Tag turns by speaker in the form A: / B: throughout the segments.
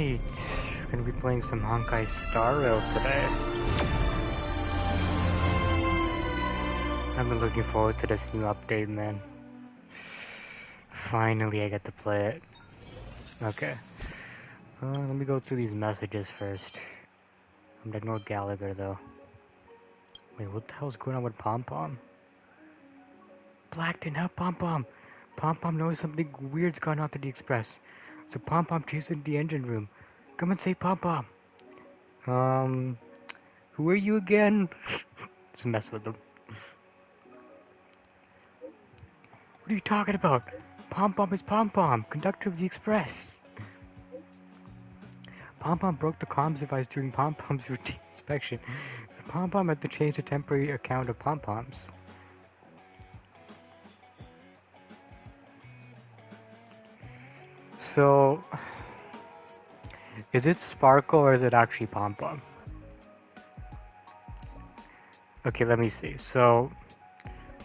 A: Alright, we're gonna be playing some Honkai Star Rail today. I've been looking forward to this new update, man. Finally, I get to play it. Okay. Let me go through these messages first. I'm gonna ignore Gallagher, though. Wait, what the hell's going on with Pom Pom? Blackton, help Pom Pom! Pom Pom knows something weird's gone on to the Express. So Pom Pom chasing the engine room. Come and save Pom Pom! Who are you again? Just mess with them. What are you talking about? Pom Pom is Pom Pom, conductor of the Express. Pom Pom broke the comms device during Pom Pom's routine inspection, so Pom Pom had to change the temporary account of Pom Poms. So, is it Sparkle or is it actually Pom Pom? Okay, let me see. So,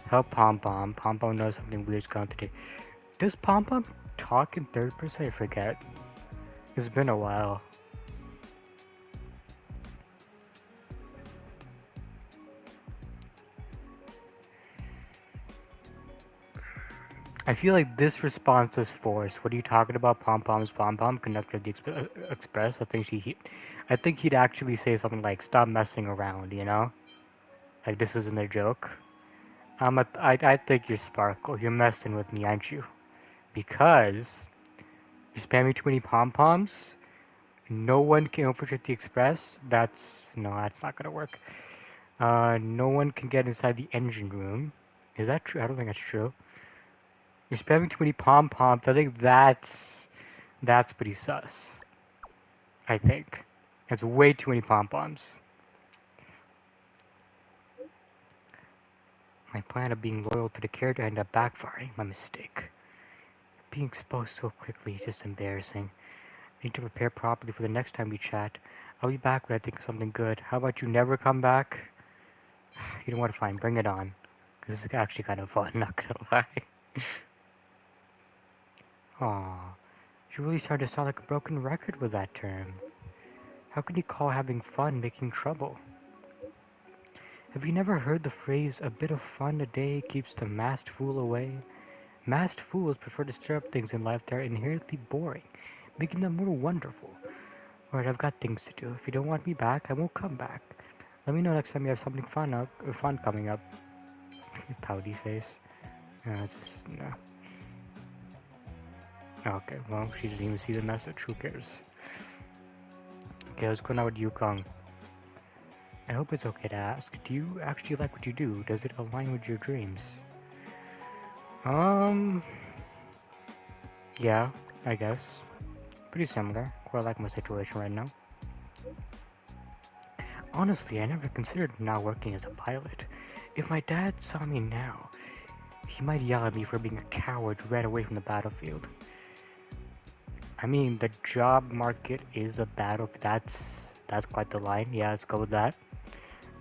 A: help Pom Pom. Pom Pom knows something weird's going to do. Does Pom Pom talk in third person? I forget. It's been a while. I feel like this response is forced. What are you talking about? Pom Pom's Pom Pom, conductor of the Express. I think he'd actually say something like, "Stop messing around," you know? Like this isn't a joke. I think you're Sparkle. You're messing with me, aren't you? Because you're spamming too many Pom Poms. No one can infiltrate the Express. That's not gonna work. No one can get inside the engine room. Is that true? I don't think that's true. You're spamming too many Pom Poms. I think that's pretty sus. I think. That's way too many Pom Poms. My plan of being loyal to the character ended up backfiring. My mistake. Being exposed so quickly is just embarrassing. I need to prepare properly for the next time we chat. I'll be back when I think of something good. How about you never come back? You know what? Fine, bring it on. This is actually kind of fun, not gonna lie. Aw, you really started to sound like a broken record with that term. How can you call having fun making trouble? Have you never heard the phrase, "a bit of fun a day keeps the masked fool away"? Masked fools prefer to stir up things in life that are inherently boring, making them more wonderful. Alright, I've got things to do. If you don't want me back, I won't come back. Let me know next time you have something fun coming up. Pouty face. Just, no. Okay, well, she didn't even see the message. Who cares? Okay, let's go now with Yukong. I hope it's okay to ask. Do you actually like what you do? Does it align with your dreams? Yeah, I guess. Pretty similar. Quite like my situation right now. Honestly, I never considered now working as a pilot. If my dad saw me now, he might yell at me for being a coward who ran away from the battlefield. I mean, the job market is a battle. That's quite the line. Yeah, let's go with that.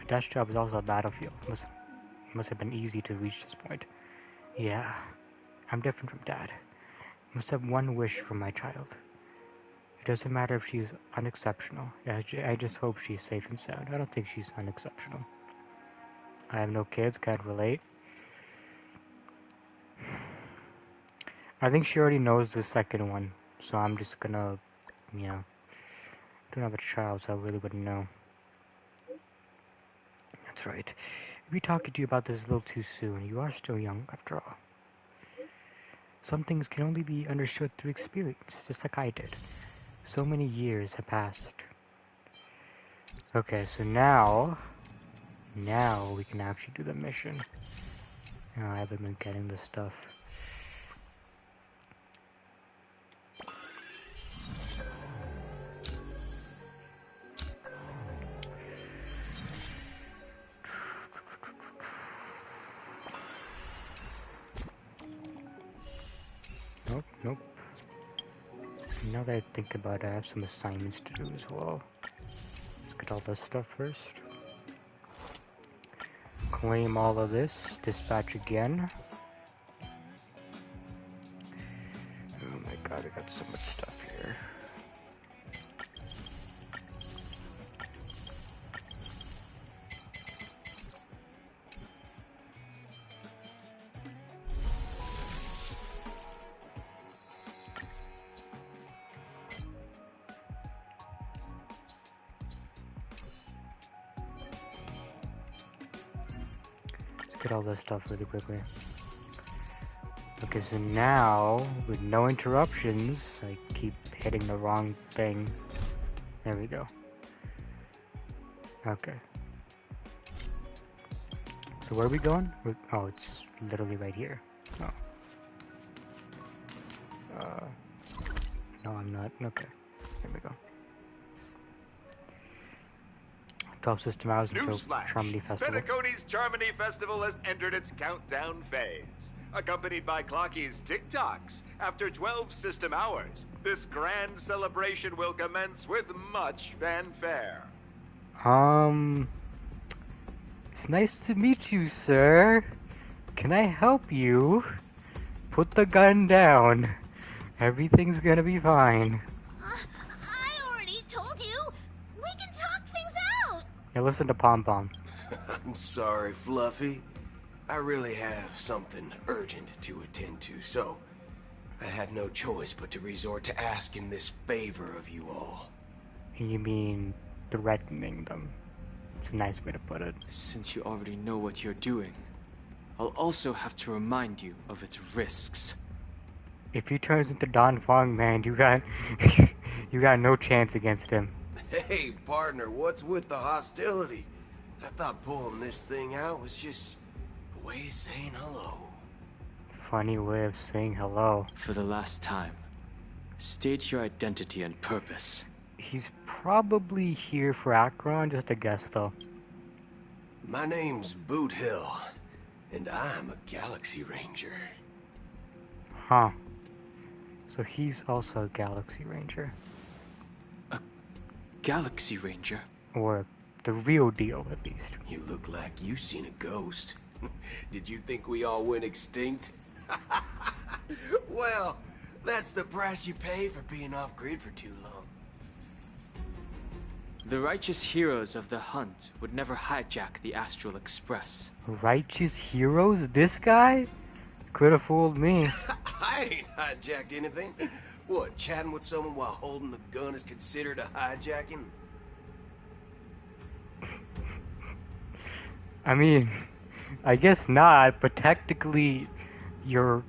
A: A desk job is also a battlefield. Must have been easy to reach this point. Yeah, I'm different from Dad. Must have one wish for my child. It doesn't matter if she's unexceptional. I just hope she's safe and sound. I don't think she's unexceptional. I have no kids, can't relate. I think she already knows the second one, so I'm just gonna, yeah. I don't have a child, so I really wouldn't know. That's right. I'll be talking to you about this a little too soon. You are still young, after all. Some things can only be understood through experience, just like I did. So many years have passed. Okay, so now we can actually do the mission. Oh, I haven't been getting this stuff. Nope. Now that I think about it, I have some assignments to do as well. Let's get all this stuff first. Claim all of this. Dispatch again. Oh my god, I got so much stuff here. get all this stuff really quickly. Okay, so now, with no interruptions, I keep hitting the wrong thing. There we go. Okay. So where are we going? Oh, it's literally right here. Oh. No, I'm not. Okay. There we go. 12 system hours until Charmony Festival.
B: Penacony's Charmony Festival has entered its countdown phase. Accompanied by Clocky's TikToks. After 12 system hours, this grand celebration will commence with much fanfare.
A: It's nice to meet you, sir. Can I help you? Put the gun down. Everything's gonna be fine.
C: I already told you. We can talk things out.
A: Now listen to Pom Pom.
D: I'm sorry, Fluffy. I really have something urgent to attend to, so I had no choice but to resort to asking this favor of you all.
A: You mean threatening them? It's a nice way to put it.
E: Since you already know what you're doing, I'll also have to remind you of its risks.
A: If he turns into Don Fong, man, you got you got no chance against him.
D: Hey, partner, what's with the hostility? I thought pulling this thing out was just a way of saying hello.
A: Funny way of saying hello.
E: For the last time, state your identity and purpose.
A: He's probably here for Akron, just a guess though.
D: My name's Boot Hill, and I'm a Galaxy Ranger.
A: Huh. So he's also a Galaxy Ranger.
E: A Galaxy Ranger?
A: Or the real deal, at least.
D: You look like you seen a ghost. Did you think we all went extinct? Well, that's the price you pay for being off-grid for too long.
E: The righteous heroes of the hunt would never hijack the Astral Express.
A: Righteous heroes? This guy? Could have fooled me.
D: I ain't hijacked anything. What, chatting with someone while holding the gun is considered a hijacking?
A: I mean, I guess not, but technically, you're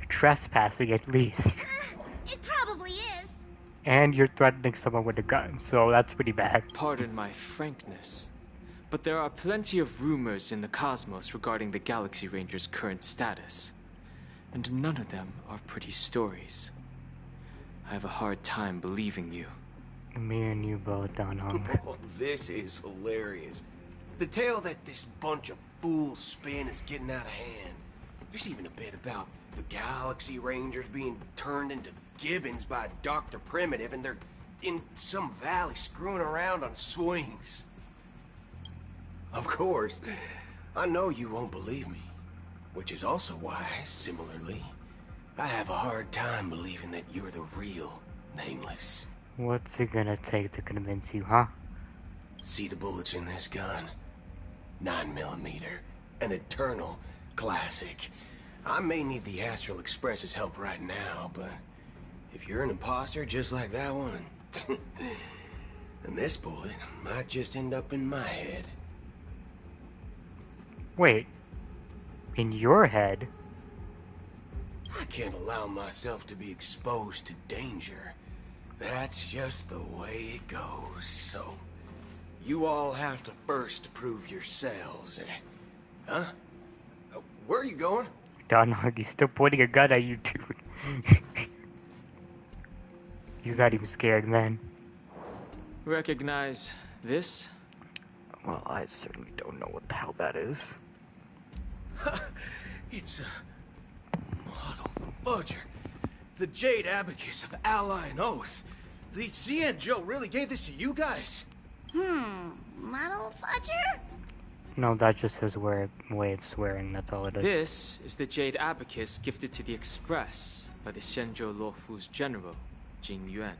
A: trespassing at least.
C: It probably is.
A: And you're threatening someone with a gun, so that's pretty bad.
E: Pardon my frankness, but there are plenty of rumors in the cosmos regarding the Galaxy Ranger's current status, and none of them are pretty stories. I have a hard time believing you.
A: Me and you both, Don Hung.
D: Oh, this is hilarious. The tale that this bunch of fools spin is getting out of hand. There's even a bit about the Galaxy Rangers being turned into gibbons by Dr. Primitive, and they're in some valley screwing around on swings. Of course, I know you won't believe me, which is also why, similarly, I have a hard time believing that you're the real Nameless.
A: What's it gonna take to convince you, huh?
D: See the bullets in this gun? 9mm, an eternal classic. I may need the Astral Express's help right now, but if you're an imposter just like that one, then this bullet might just end up in my head.
A: Wait. In your head?
D: I can't allow myself to be exposed to danger. That's just the way it goes, so... You all have to first prove yourselves, Huh? Where are you going?
A: Don Hug, he's still pointing a gun at you, dude. He's not even scared, man.
E: Recognize this?
A: Well, I certainly don't know what the hell that is.
D: It's a model fudger. The Jade Abacus of Ally and Oath. The Xianzhou really gave this to you guys?
C: Model fudger?
A: No, that's just his way of swearing, that's all it is.
E: This is the Jade Abacus gifted to the Express by the Xianzhou Luofu's general, Jing Yuan.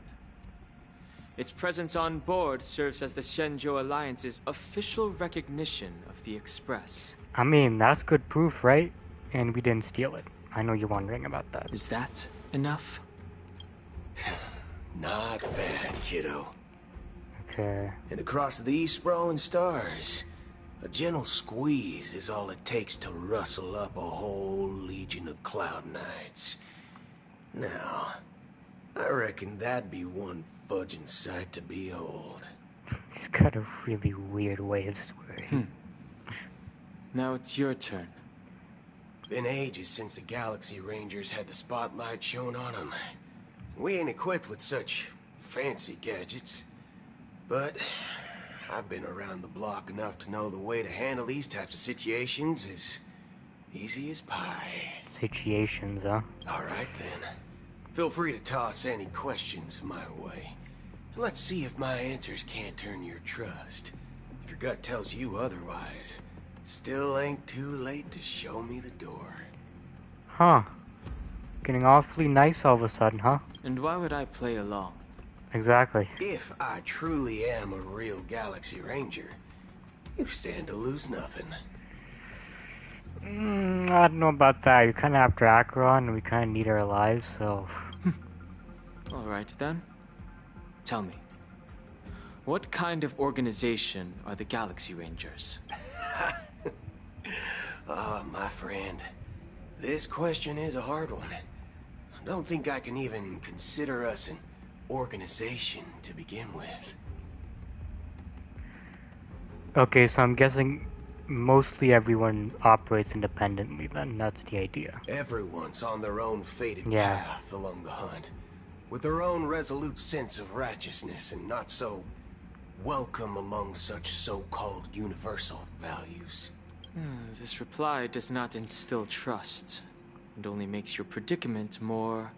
E: Its presence on board serves as the Xianzhou Alliance's official recognition of the Express.
A: I mean, that's good proof, right? And we didn't steal it. I know you're wondering about that.
E: Is that enough?
D: Not bad, kiddo.
A: Okay.
D: And across these sprawling stars, A gentle squeeze is all it takes to rustle up a whole legion of Cloud Knights. Now, I reckon that'd be one fudging sight to behold.
A: He's got a really weird way of swearing.
E: Now it's your turn.
D: Been ages since the Galaxy Rangers had the spotlight shown on them. We ain't equipped with such fancy gadgets. But I've been around the block enough to know the way to handle these types of situations is easy as pie.
A: Situations, huh?
D: Alright then. Feel free to toss any questions my way. Let's see if my answers can't turn your trust. If your gut tells you otherwise, still ain't too late to show me the door.
A: Huh. Getting awfully nice all of a sudden, huh?
E: And why would I play along?
A: Exactly.
D: If I truly am a real Galaxy Ranger, you stand to lose nothing.
A: I don't know about that. You're kind of after Acheron, and we kind of need our lives, so...
E: Alright then. Tell me, what kind of organization are the Galaxy Rangers?
D: Oh, my friend. This question is a hard one. I don't think I can even consider us an organization to begin with.
A: Okay, so I'm guessing mostly everyone operates independently then. That's the idea.
D: Everyone's on their own fated
A: Yeah.
D: path along the hunt, with their own resolute sense of righteousness and not so welcome among such so-called universal values.
E: This reply does not instill trust. It only makes your predicament more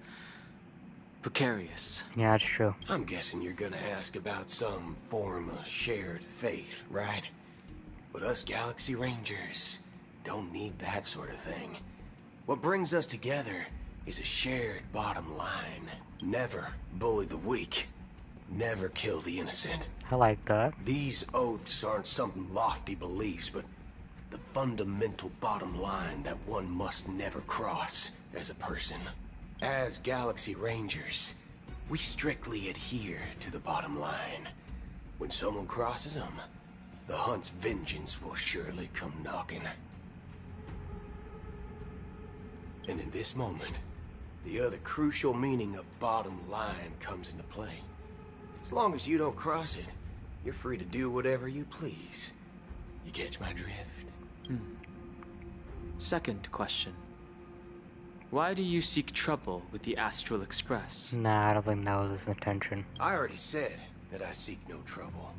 E: precarious.
A: Yeah, that's true.
D: I'm guessing you're gonna ask about some form of shared faith, right? But us Galaxy Rangers don't need that sort of thing. What brings us together is a shared bottom line. Never bully the weak. Never kill the innocent.
A: I like that.
D: These oaths aren't some lofty beliefs, but the fundamental bottom line that one must never cross as a person. As Galaxy Rangers, we strictly adhere to the bottom line. When someone crosses them, the hunt's vengeance will surely come knocking. And in this moment, the other crucial meaning of bottom line comes into play. As long as you don't cross it, you're free to do whatever you please. You catch my drift?
E: Second question. Why do you seek trouble with the Astral Express?
A: Nah, I don't think that was his intention.
D: I already said that I seek no trouble.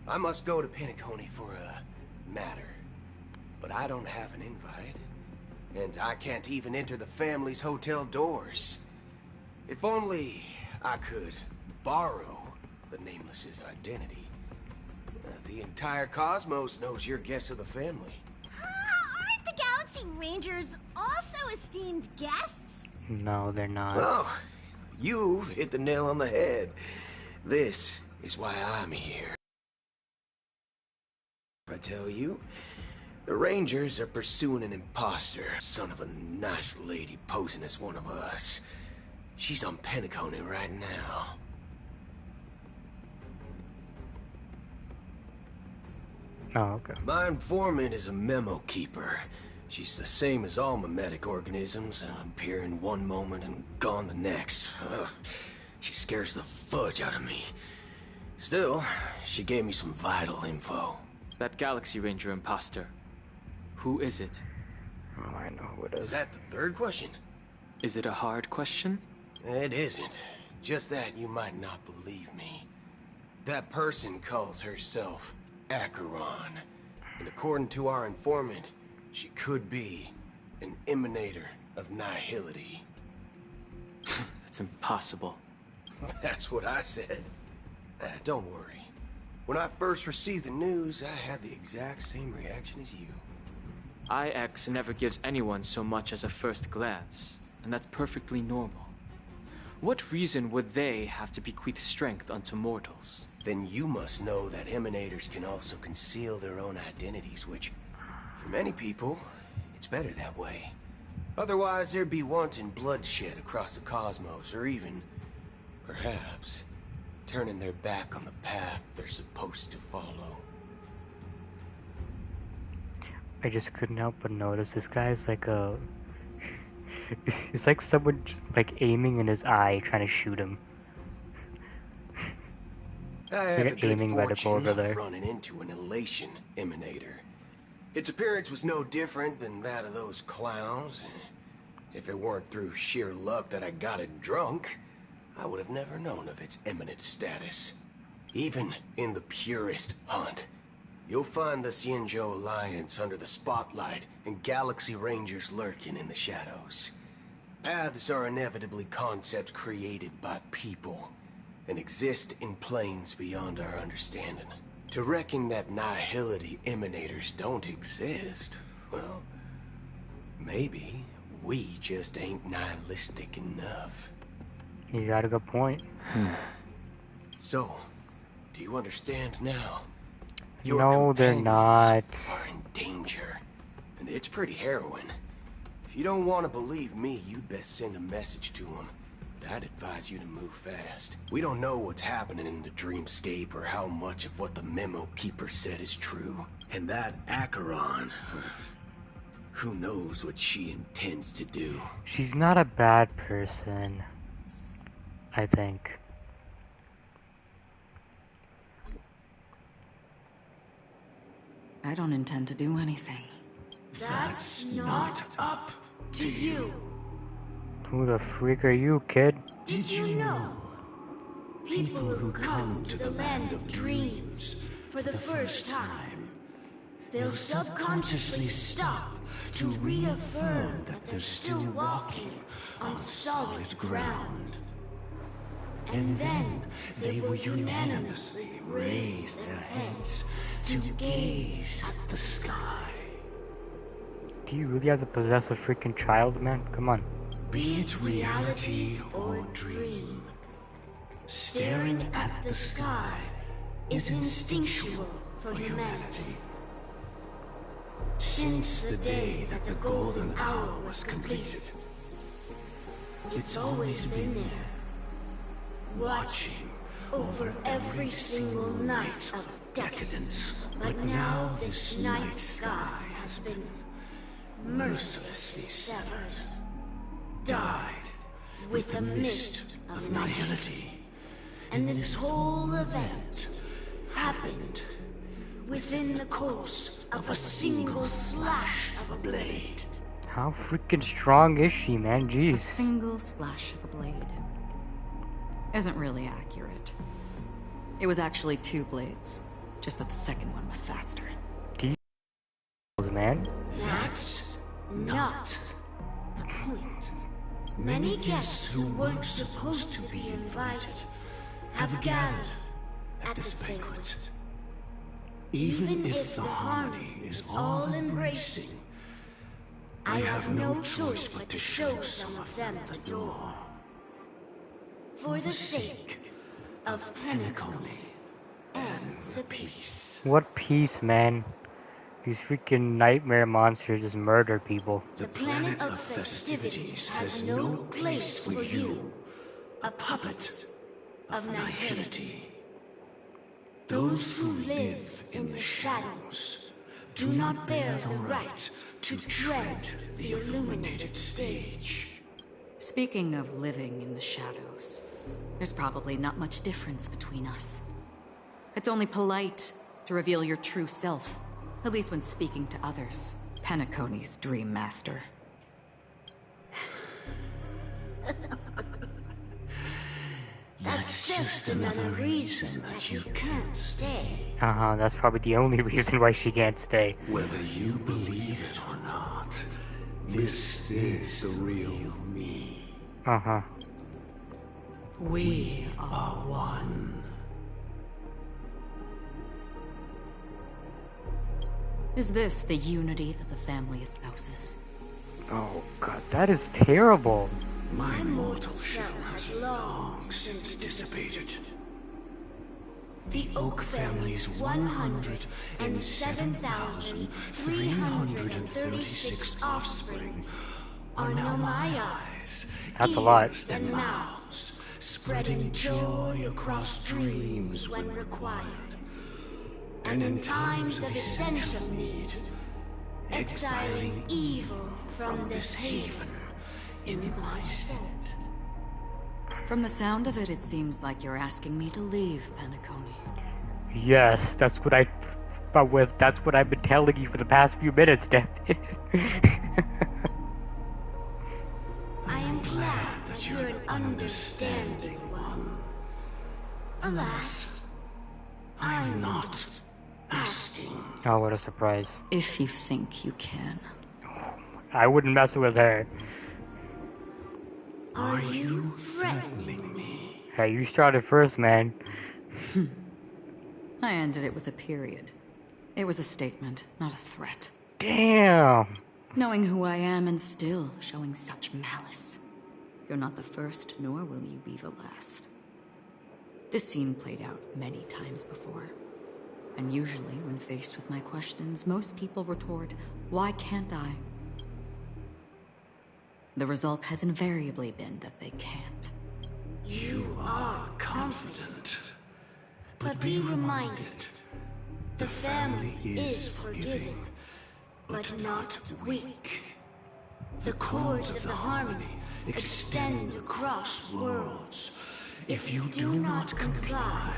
D: I must go to Penacony for a matter. But I don't have an invite. And I can't even enter the family's hotel doors. If only I could borrow the Nameless's identity. The entire cosmos knows you're guests of the family.
C: Aren't the Galaxy Rangers also esteemed guests?
A: No, they're not.
D: Oh, you've hit the nail on the head. This is why I'm here. If I tell you, the Rangers are pursuing an imposter. Son of a nice lady posing as one of us. She's on Penacony right now.
A: Oh, okay.
D: My informant is a memo keeper. She's the same as all mimetic organisms, appearing one moment and gone the next. Ugh, she scares the fudge out of me. Still, she gave me some vital info.
E: That Galaxy Ranger imposter. Who is it?
A: Oh, I know who it
D: Is
A: is.
D: that the third question?
E: Is it a hard question?
D: It isn't. Just that you might not believe me. That person calls herself Acheron. And according to our informant, she could be an emanator of nihility.
E: That's impossible.
D: That's what I said. Don't worry. When I first received the news, I had the exact same reaction as you.
E: IX never gives anyone so much as a first glance, and that's perfectly normal. What reason would they have to bequeath strength unto mortals?
D: Then you must know that emanators can also conceal their own identities, which, for many people, it's better that way. Otherwise, there'd be wanton bloodshed across the cosmos, or even, perhaps, turning their back on the path they're supposed to follow.
A: I just couldn't help but notice this guy's like a. It's like someone just like aiming in his eye, trying to shoot him.
D: I had the good
A: aiming reticle
D: fortune
A: over
D: of
A: there.
D: running into an elation emanator. Its appearance was no different than that of those clowns. If it weren't through sheer luck that I got it drunk, I would have never known of its eminent status. Even in the purest hunt, you'll find the Xianzhou Alliance under the spotlight and Galaxy Rangers lurking in the shadows. Paths are inevitably concepts created by people and exist in planes beyond our understanding. To reckon that nihility emanators don't exist, well, maybe we just ain't nihilistic enough.
A: You got a good point.
D: So, do you understand now?
A: No, they're
D: companions
A: not.
D: are in danger, and it's pretty harrowing. If you don't want to believe me, you'd best send a message to them. But I'd advise you to move fast. We don't know what's happening in the dreamscape or how much of what the memo keeper said is true. And that Acheron, who knows what she intends to do.
A: She's not a bad person, I think.
F: I don't intend to do anything.
C: That's not up to you.
A: Who the freak are you, kid?
C: Did you know? People who come to the land of dreams for the first time, they'll subconsciously stop to reaffirm that they're still walking on solid ground. And then they will unanimously raise their heads to gaze at the sky.
A: Do you really have to possess a freaking child, man? Come on.
C: Be it reality or dream, staring at the sky is instinctual for humanity. Since the day that the golden hour was completed, it's always been there, watching over every single night of decadence. But now this night sky has been mercilessly severed, dyed with the mist of nihility. And this whole event happened within the course of a single slash of a blade.
A: How freaking strong is she, man?
F: A
A: Jeez.
F: single slash of a blade isn't really accurate. It was actually 2 blades, just that the second one was faster.
A: Man.
C: That's not the point. Many guests who weren't supposed to be invited have gathered at this banquet. Even if the harmony is all-embracing, I have no choice but to show some of them the door. For the sake of Penacony and the peace.
A: What peace, man? These freaking nightmare monsters just murder people.
C: The planet of festivities has no place for you, a puppet of nihility. Those who live in the shadows do not bear the right to tread the illuminated stage.
F: Speaking of living in the shadows, there's probably not much difference between us. It's only polite to reveal your true self, at least when speaking to others. Penacony's Dream Master.
C: That's just another reason that you can't stay.
A: That's probably the only reason why she can't stay.
G: Whether you believe it or not, this is the real me.
C: We are one.
F: Is this the unity that the family espouses?
A: Oh god, that is terrible.
G: My mortal shell has long since dissipated.
C: The Oak family's 107,336 offspring are now my eyes,
A: That's a lot.
C: ears, and mouths, spreading joy across dreams when required. And in times of essential need, exiling evil from this haven in my stead.
F: From the sound of it, it seems like you're asking me to leave, Penacony.
A: Yes, that's what that's what I've been telling you for the past few minutes, Devin.
C: I am glad that you're an understanding one. Alas, I'm not asking.
A: Oh, what a surprise.
F: If you think you can.
A: I wouldn't mess with her.
C: Are you threatening me?
A: Hey, you started first, man.
F: I ended it with a period. It was a statement, not a threat.
A: Damn.
F: Knowing who I am and still showing such malice. You're not the first, nor will you be the last. This scene played out many times before. And usually, when faced with my questions, most people retort, "Why can't I?" The result has invariably been that they can't.
C: You are confident. But be reminded, the family is forgiving, but not weak. The cords of the harmony extend across worlds. If you do not comply,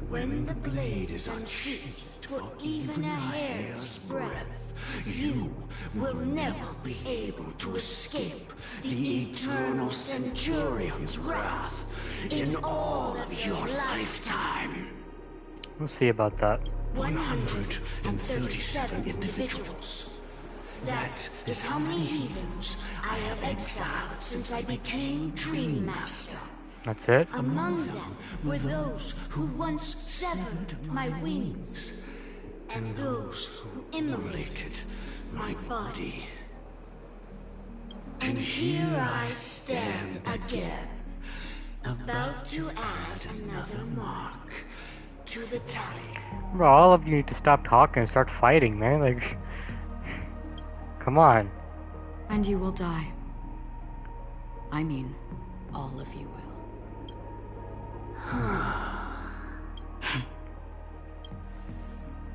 C: when the blade is unsheathed for even a hair's breadth, you will never be able to escape the eternal Centurion's wrath in all of your lifetime.
A: We'll see about that.
C: 137 individuals. That is how many heathens I have exiled since I became Dream Master.
A: That's it?
C: Among them were those who once severed my wings, and those who immolated my body. And here I stand again, about to add another mark to the tally.
A: Bro, all of you need to stop talking and start fighting, man. Like, come on.
F: And you will die. I mean, all of you will.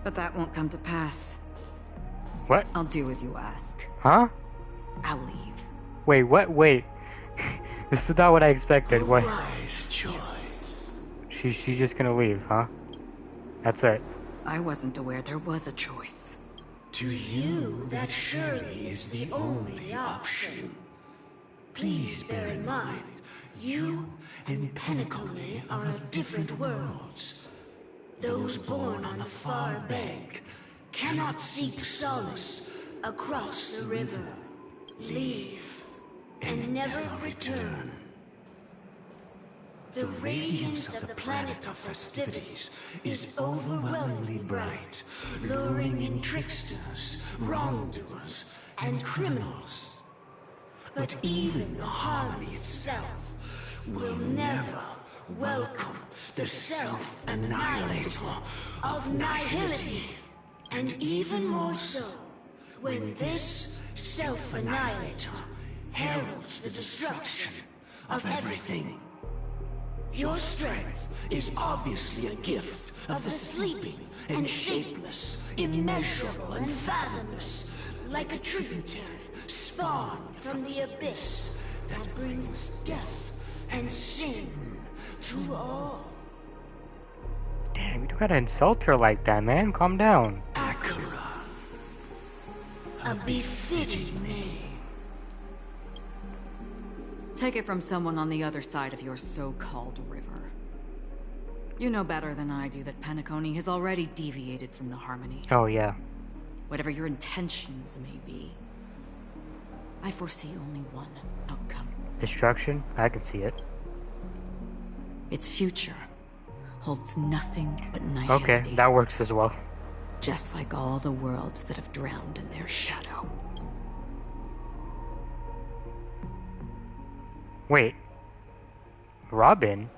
F: But that won't come to pass.
A: What?
F: I'll do as you ask.
A: Huh?
F: I'll leave.
A: Wait, what? Wait. This is not what I expected. What?
C: Wise choice.
A: She's just gonna leave, huh? That's it.
F: I wasn't aware there was a choice.
C: To you, that surely is the only option. Please bear in mind, you and Penacony are of different worlds. Those born on the far bank cannot seek solace across the river. Leave and never return. The radiance of the planet of festivities is overwhelmingly bright, luring in tricksters, wrongdoers, and criminals. But even the harmony itself will never welcome the self-annihilator of nihility. And even more so, when this self-annihilator heralds the destruction of everything. Your strength is obviously a gift of the sleeping and shapeless, immeasurable and fathomless, like a tributary spawned from the abyss that brings death and sin to all.
A: Damn, you don't gotta insult her like that, man. Calm down.
C: Akira, a befitting name.
F: Take it from someone on the other side of your so-called river. You know better than I do that Penacony has already deviated from the harmony.
A: Oh, yeah.
F: Whatever your intentions may be, I foresee only one outcome.
A: Destruction? I can see it.
F: Its future holds nothing but nihility.
A: Okay, that works as well.
F: Just like all the worlds that have drowned in their shadow.
A: Wait. Robin?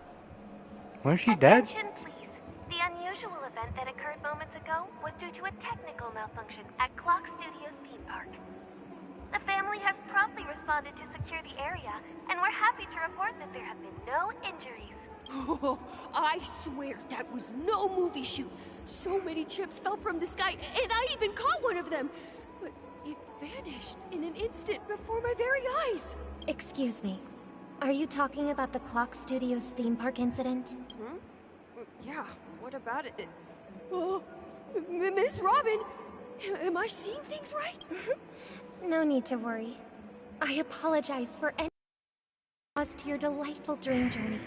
A: Wasn't she dead?
H: Attention, please. The unusual event that occurred moments ago was due to a technical malfunction at Clock Studios theme park. The family has promptly responded to secure the area, and we're happy to report that there have been no injuries.
I: Oh, I swear that was no movie shoot. So many chips fell from the sky, and I even caught one of them. But vanished in an instant before my very eyes.
H: Excuse me. Are you talking about the Clock Studios theme park incident?
I: Yeah, what about it? Oh, Miss Robin, am I seeing things right?
H: No need to worry. I apologize for any loss to your delightful dream journey.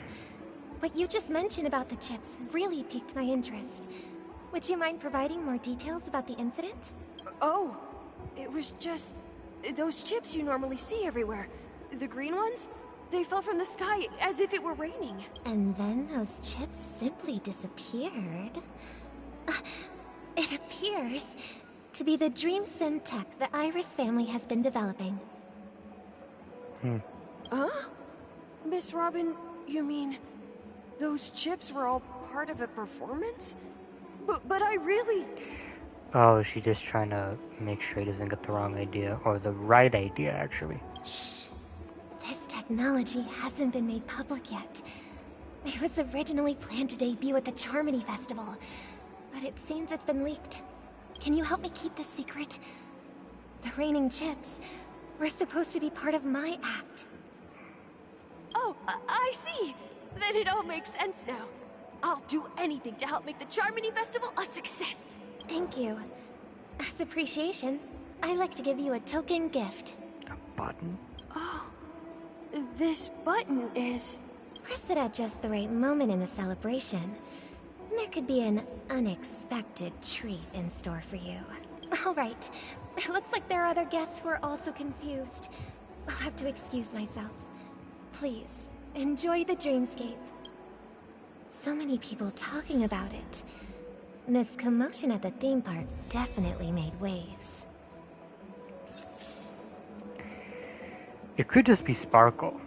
H: What you just mentioned about the chips really piqued my interest. Would you mind providing more details about the incident?
I: Oh, it was just those chips you normally see everywhere. The green ones? They fell from the sky as if it were raining.
H: And then those chips simply disappeared. It appears to be the Dream Sim tech the Iris family has been developing.
I: Huh? Miss Robin, you mean those chips were all part of a performance? But I really...
A: Oh, she's just trying to make sure he doesn't get the wrong idea, or the right idea, actually.
H: Shh. This technology hasn't been made public yet. It was originally planned to debut at the Charmony Festival, but it seems it's been leaked. Can you help me keep this secret? The raining chips were supposed to be part of my act.
I: Oh, I see. Then it all makes sense now. I'll do anything to help make the Charmony Festival a success.
H: Thank you. As appreciation, I'd like to give you a token gift.
A: A button?
I: Oh, this button is...
H: Press it at just the right moment in the celebration. And there could be an unexpected treat in store for you. Alright, it looks like there are other guests who are also confused. I'll have to excuse myself. Please, enjoy the dreamscape. So many people talking about it. This commotion at the theme park definitely made waves.
A: It could just be Sparkle,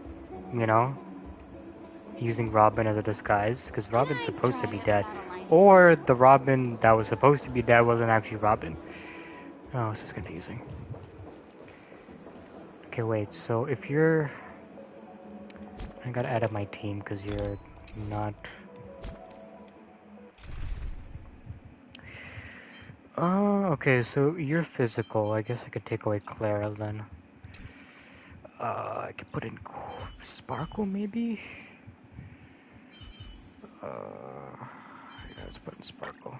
A: you know? Using Robin as a disguise, because Robin's supposed to be dead. Or the Robin that was supposed to be dead wasn't actually Robin. Oh, this is confusing. Okay, wait, so if you're... I gotta add up my team, because you're not... Oh, okay, so you're physical. I guess I could take away Clara then. I could put in Sparkle, maybe? Yeah, let's put in Sparkle.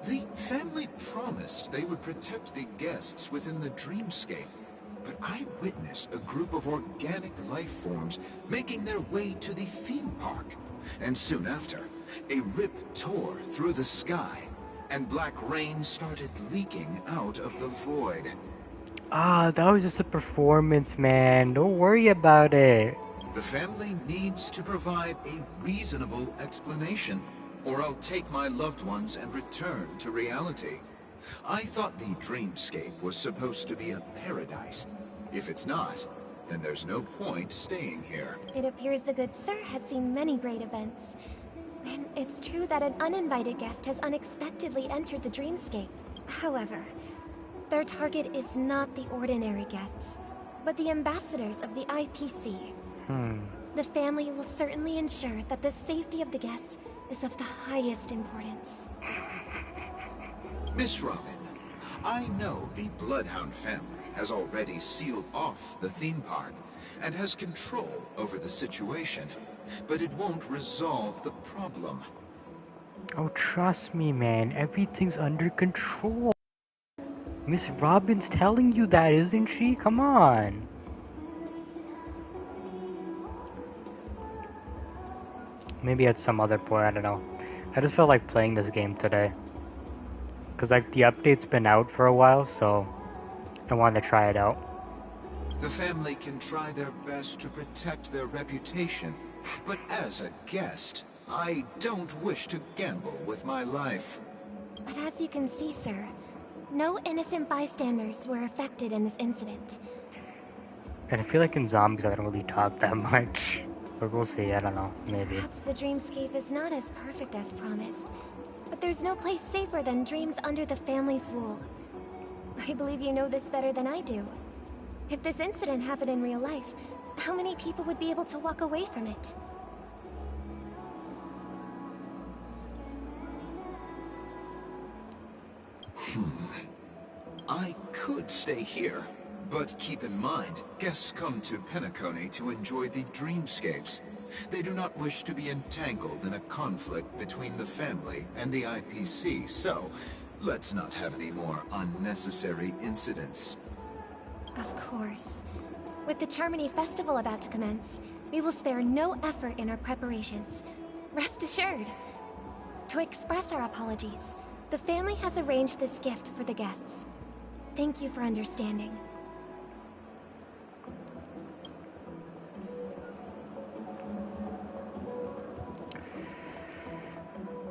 J: The family promised they would protect the guests within the dreamscape, but I witnessed a group of organic life forms making their way to the theme park. And soon after, a rip tore through the sky, and black rain started leaking out of the void.
A: Ah, that was just a performance, man. Don't worry about it.
J: The family needs to provide a reasonable explanation, or I'll take my loved ones and return to reality. I thought the dreamscape was supposed to be a paradise. If it's not, then there's no point staying here.
H: It appears the good sir has seen many great events. And it's true that an uninvited guest has unexpectedly entered the dreamscape. However, their target is not the ordinary guests, but the ambassadors of the IPC. The family will certainly ensure that the safety of the guests is of the highest importance.
J: Miss Robin, I know the Bloodhound family has already sealed off the theme park and has control over the situation, but it won't resolve the problem.
A: Oh, trust me, man. Everything's under control. Miss Robin's telling you that, isn't she? Come on. Maybe at some other point, I don't know. I just felt like playing this game today. Because, like, the update's been out for a while, so I wanted to try it out.
J: The family can try their best to protect their reputation, but as a guest, I don't wish to gamble with my life.
H: But as you can see, sir, no innocent bystanders were affected in this incident.
A: And I feel like in zombies I don't really talk that much. But we'll see, I don't know, maybe.
H: Perhaps the dreamscape is not as perfect as promised, but there's no place safer than dreams under the family's rule. I believe you know this better than I do.
K: If this incident happened in real life, how many people would be able to walk away from it?
J: I could stay here, but keep in mind, guests come to Penacony to enjoy the dreamscapes. They do not wish to be entangled in a conflict between the family and the IPC, so let's not have any more unnecessary incidents.
K: Of course. With the Charmony Festival about to commence, we will spare no effort in our preparations. Rest assured. To express our apologies, the family has arranged this gift for the guests. Thank you for understanding.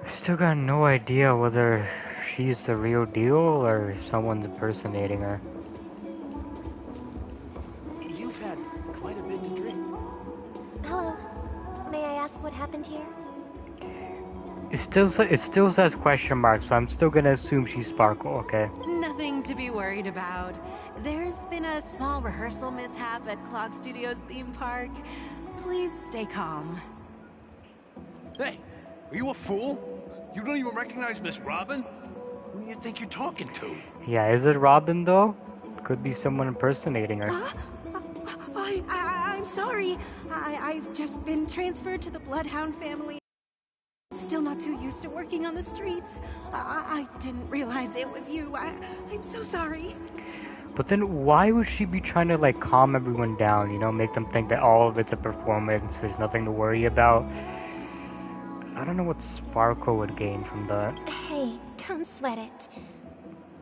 A: Still got no idea whether she's the real deal or if someone's impersonating her.
C: You've had quite a bit to drink.
K: Hello. May I ask what happened here?
A: It still says question mark, so I'm still gonna assume she's Sparkle, okay?
L: Nothing to be worried about. There's been a small rehearsal mishap at Clock Studios theme park. Please stay calm.
M: Hey, are you a fool? You don't even recognize Miss Robin? Who do you think you're talking to?
A: Yeah, is it Robin though? Could be someone impersonating her.
L: I'm sorry. I've just been transferred to the Bloodhound family. Still not too used to working on the streets. I didn't realize it was you. I'm so sorry.
A: But then why would she be trying to like calm everyone down, you know, make them think that all of it's a performance, there's nothing to worry about? I don't know what Sparkle would gain from that.
K: Hey, don't sweat it.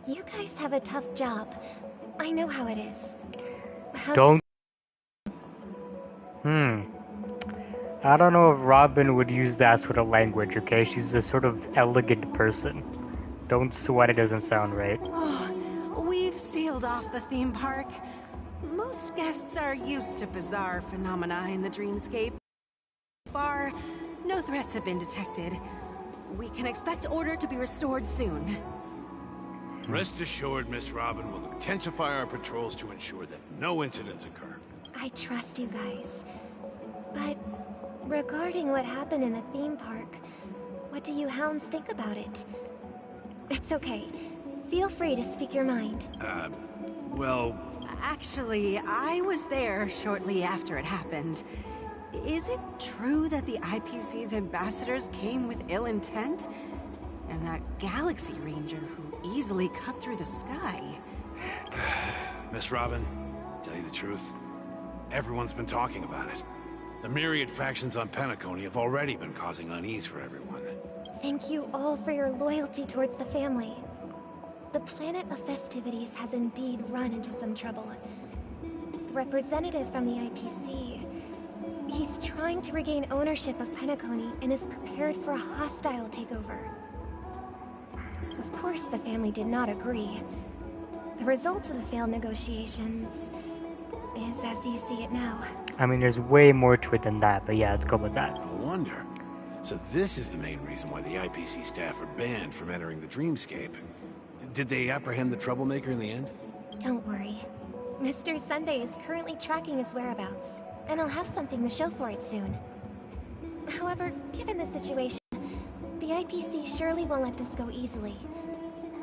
K: You guys have a tough job. I know how it is.
A: Don't. I don't know if Robin would use that sort of language, okay? She's a sort of elegant person. Don't sweat, it doesn't sound right.
L: Oh, we've sealed off the theme park. Most guests are used to bizarre phenomena in the dreamscape. So far, no threats have been detected. We can expect order to be restored soon.
M: Rest assured, Miss Robin will intensify our patrols to ensure that no incidents occur.
K: I trust you guys. But regarding what happened in the theme park, what do you hounds think about it? It's okay. Feel free to speak your mind.
M: Well...
L: Actually, I was there shortly after it happened. Is it true that the IPC's ambassadors came with ill intent? And that Galaxy Ranger who easily cut through the sky?
M: Miss Robin, tell you the truth, everyone's been talking about it. The myriad factions on Penacony have already been causing unease for everyone.
K: Thank you all for your loyalty towards the family. The planet of festivities has indeed run into some trouble. The representative from the IPC, he's trying to regain ownership of Penacony and is prepared for a hostile takeover. Of course, the family did not agree. The result of the failed negotiations is as you see it now.
A: I mean, there's way more to it than that, but yeah, let's go with that.
M: No wonder. So this is the main reason why the IPC staff are banned from entering the dreamscape. Did they apprehend the troublemaker in the end?
K: Don't worry. Mr. Sunday is currently tracking his whereabouts, and I'll have something to show for it soon. However, given the situation, the IPC surely won't let this go easily.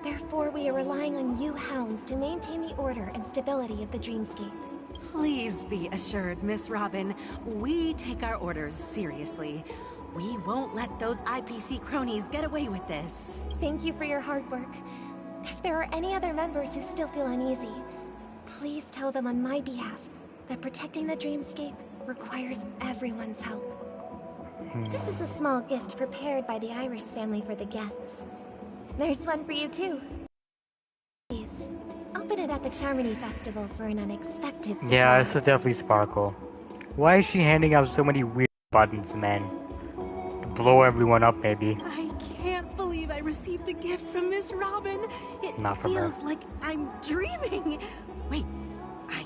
K: Therefore, we are relying on you hounds to maintain the order and stability of the dreamscape.
L: Please be assured, Miss Robin, we take our orders seriously. We won't let those IPC cronies get away with this.
K: Thank you for your hard work. If there are any other members who still feel uneasy, please tell them on my behalf that protecting the dreamscape requires everyone's help. This is a small gift prepared by the Iris family for the guests. There's one for you too. Please, open it at the Charmony Festival for an unexpected surprise.
A: Yeah, this is definitely Sparkle. Why is she handing out so many weird buttons, man? To blow everyone up, maybe.
L: I can't believe I received a gift from Miss Robin. It
A: Not from
L: feels
A: her.
L: like I'm dreaming. Wait, I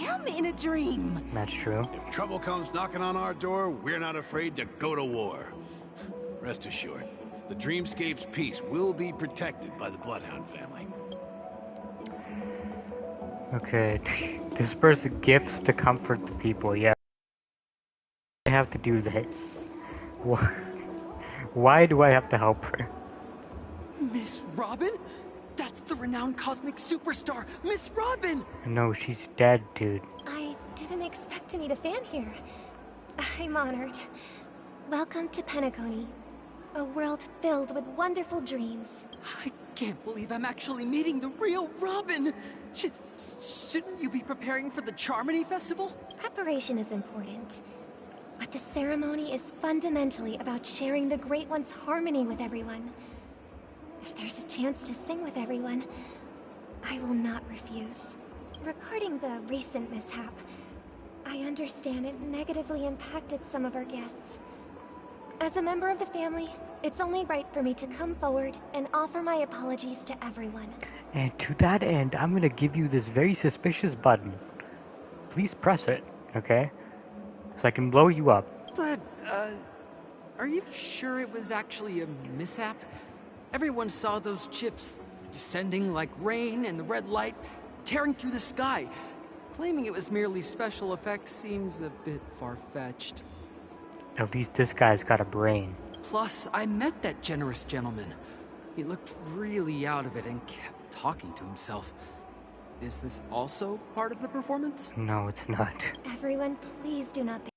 L: am in a dream.
A: That's true.
M: If trouble comes knocking on our door, we're not afraid to go to war. Rest assured, the dreamscape's peace will be protected by the Bloodhound family.
A: Okay, Disperse gifts to comfort the people. Yeah. I have to do this. Why do I have to help her?
N: Miss Robin? That's the renowned cosmic superstar, Miss Robin!
A: No, she's dead, dude.
K: I didn't expect to meet a fan here. I'm honored. Welcome to Penacony, a world filled with wonderful dreams.
N: I can't believe I'm actually meeting the real Robin! Shouldn't you be preparing for the Charmony Festival?
K: Preparation is important, but the ceremony is fundamentally about sharing the Great One's harmony with everyone. If there's a chance to sing with everyone, I will not refuse. Regarding the recent mishap, I understand it negatively impacted some of our guests. As a member of the family, it's only right for me to come forward and offer my apologies to everyone.
A: And to that end, I'm gonna give you this very suspicious button. Please press it, okay? So I can blow you up.
N: But, are you sure it was actually a mishap? Everyone saw those chips descending like rain and the red light tearing through the sky. Claiming it was merely special effects seems a bit far-fetched.
A: At least this guy's got a brain.
N: Plus, I met that generous gentleman. He looked really out of it and kept talking to himself. Is this also part of the performance?
A: No, it's not.
K: Everyone, please do not be.